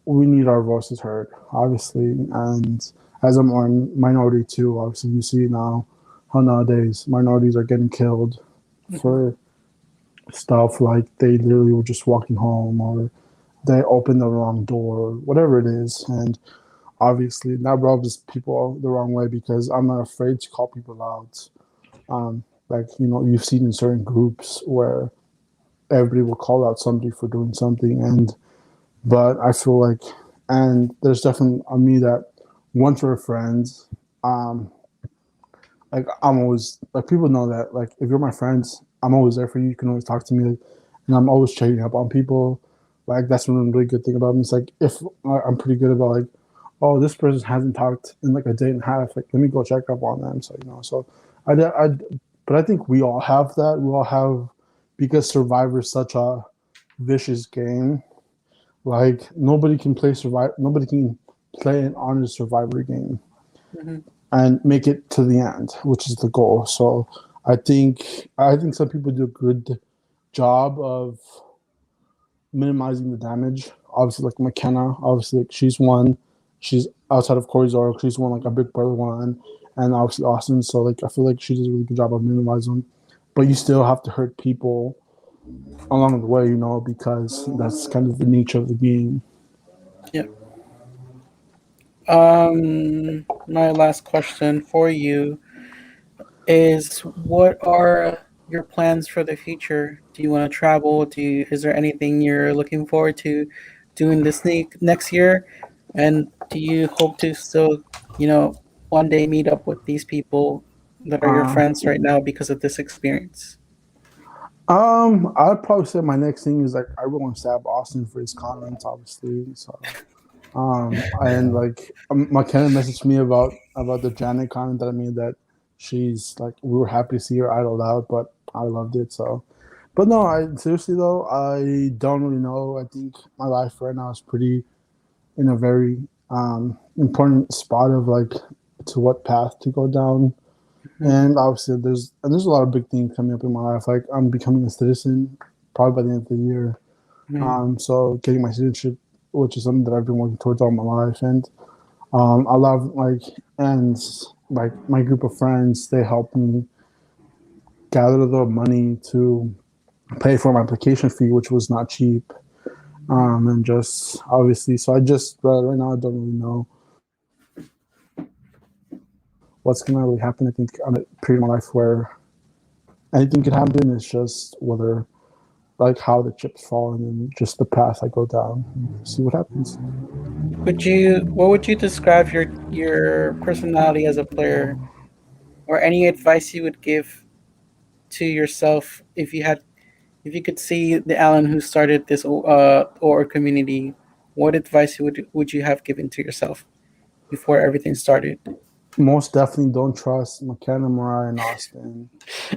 we need our voices heard, obviously, and as a minority too, obviously you see now how nowadays minorities are getting killed Mhm. for stuff like they literally were just walking home or they opened the wrong door, whatever it is. And obviously that rubs people the wrong way because I'm not afraid to call people out. Like you've seen in certain groups where everybody will call out somebody for doing something, and but I feel like, and there's definitely on me that once we're friends, um, like I'm always like people know that like if you're my friends, I'm always there for you. You can always talk to me, like, and I'm always checking up on people. Like that's one really good thing about me. It's like if I'm pretty good about like, oh, this person hasn't talked in like a day and a half. Like let me go check up on them. So so I but I think we all have that. We all have because Survivor is such a vicious game. Like nobody can play survive. Nobody can play an honest Survivor game Hmm. and make it to the end, which is the goal. So I think some people do a good job of minimizing the damage. Obviously, like McKenna, obviously like she's one. She's outside of Corey's arc. She's one like a big brother one, and obviously Austin. So like I feel like she does a really good job of minimizing. But you still have to hurt people along the way, because that's kind of the nature of the game. Yeah. My last question for you is: what are your plans for the future? Do you want to travel? Is there anything you're looking forward to doing this next year? And do you hope to still, one day meet up with these people that are your Uh, friends right now because of this experience? I'd probably say my next thing is like I really want to stab Austin for his comments, obviously. So, and like McKenna messaged me about the Janet comment that I made that she's like we were happy to see her idled out, but I loved it. So, but no, I seriously though I don't really know. I think my life right now is pretty in a very important spot of like to what path to go down. Mhm. And obviously, there's a lot of big things coming up in my life. Like I'm becoming a citizen, probably by the end of the year. Mhm. So getting my citizenship, which is something that I've been working towards all my life, and I love and like my group of friends. They help me gather the money to pay for my application fee, which was not cheap. And just obviously, so I just right now I don't really know what's gonna really happen. I think I'm at a period in my life where anything could happen. It's just whether like how the chips fall and then just the path I go down. See what happens. What would you describe your personality as a player, or any advice you would give to yourself if you could see the Alan who started this or community? What advice would you have given to yourself before everything started? Most definitely don't trust McKenna, Mariah, and Austin.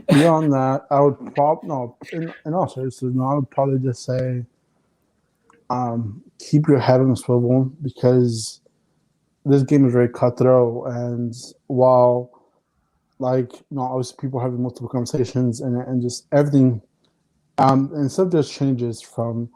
Beyond that, I would probably no. In all seriousness, no, I would probably just say keep your head on a swivel because this game is very cutthroat. And while obviously people having multiple conversations and just everything, and stuff just changes from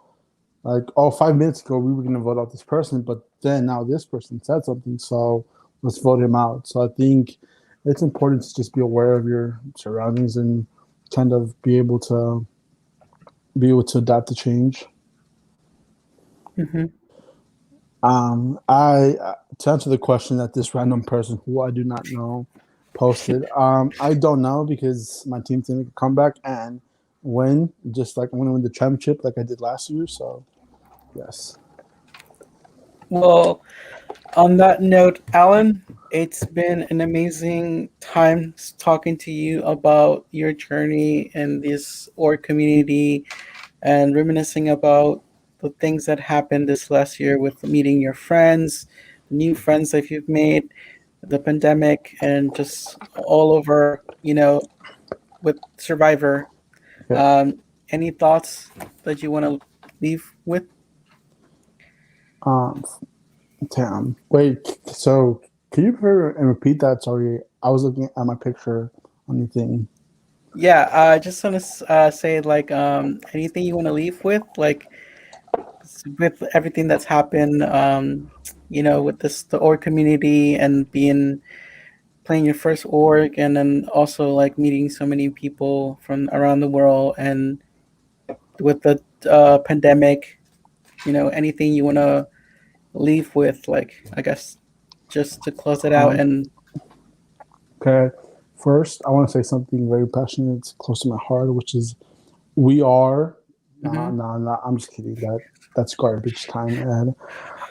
like, oh, 5 minutes ago we were going to vote out this person, but then now this person said something, so let's vote him out. So I think it's important to just be aware of your surroundings and kind of be able to adapt to change. Hmm. I To answer the question that this random person who I do not know posted, I don't know because my team didn't make a comeback and win, just like I'm gonna win the championship like I did last year. So yes. Well, on that note, Alan, it's been an amazing time talking to you about your journey in this org community and reminiscing about the things that happened this last year with meeting your friends, the new friends that you've made, the pandemic, and just all over, with Survivor. Okay. Any thoughts that you want to leave with? Um, Tam, wait. So can you repeat that? Sorry, I was looking at my picture on the thing. Yeah, I just want to say, like, anything you want to leave with, like, with everything that's happened, with the org community and playing your first org, and then also like meeting so many people from around the world, and with the pandemic, anything you want to leave with, like, I guess. just to close it out. Um, And okay. First, I want to say something very passionate. It's close to my heart, which is we are. mhm, No. I'm just kidding. That's garbage time. And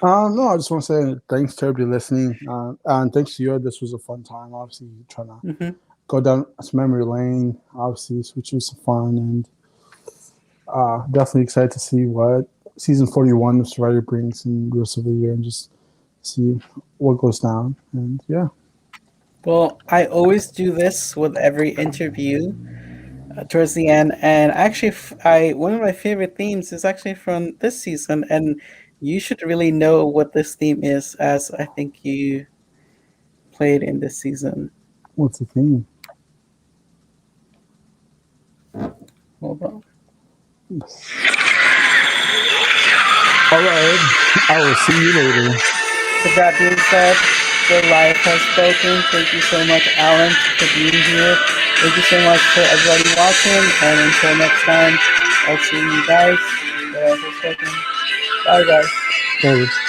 no, I just want to say thanks to everybody listening, and thanks to you. This was a fun time. Obviously, trying to mhm. go down some memory lane. Obviously, which was fun, and definitely excited to see what season 41 of Survivor brings in the rest of the year, and just see what goes down. And yeah, Well, I always do this with every interview towards the end, and actually, I one of my favorite themes is actually from this season, and you should really know what this theme is, as I think you played in this season. what's the thing? Hold on. All right, I will see you later. With that being said, the life has spoken. Thank you so much, Alan, for being here. Thank you so much for everybody watching, and until next time, I'll see you guys. The life has spoken. Bye, guys. Later.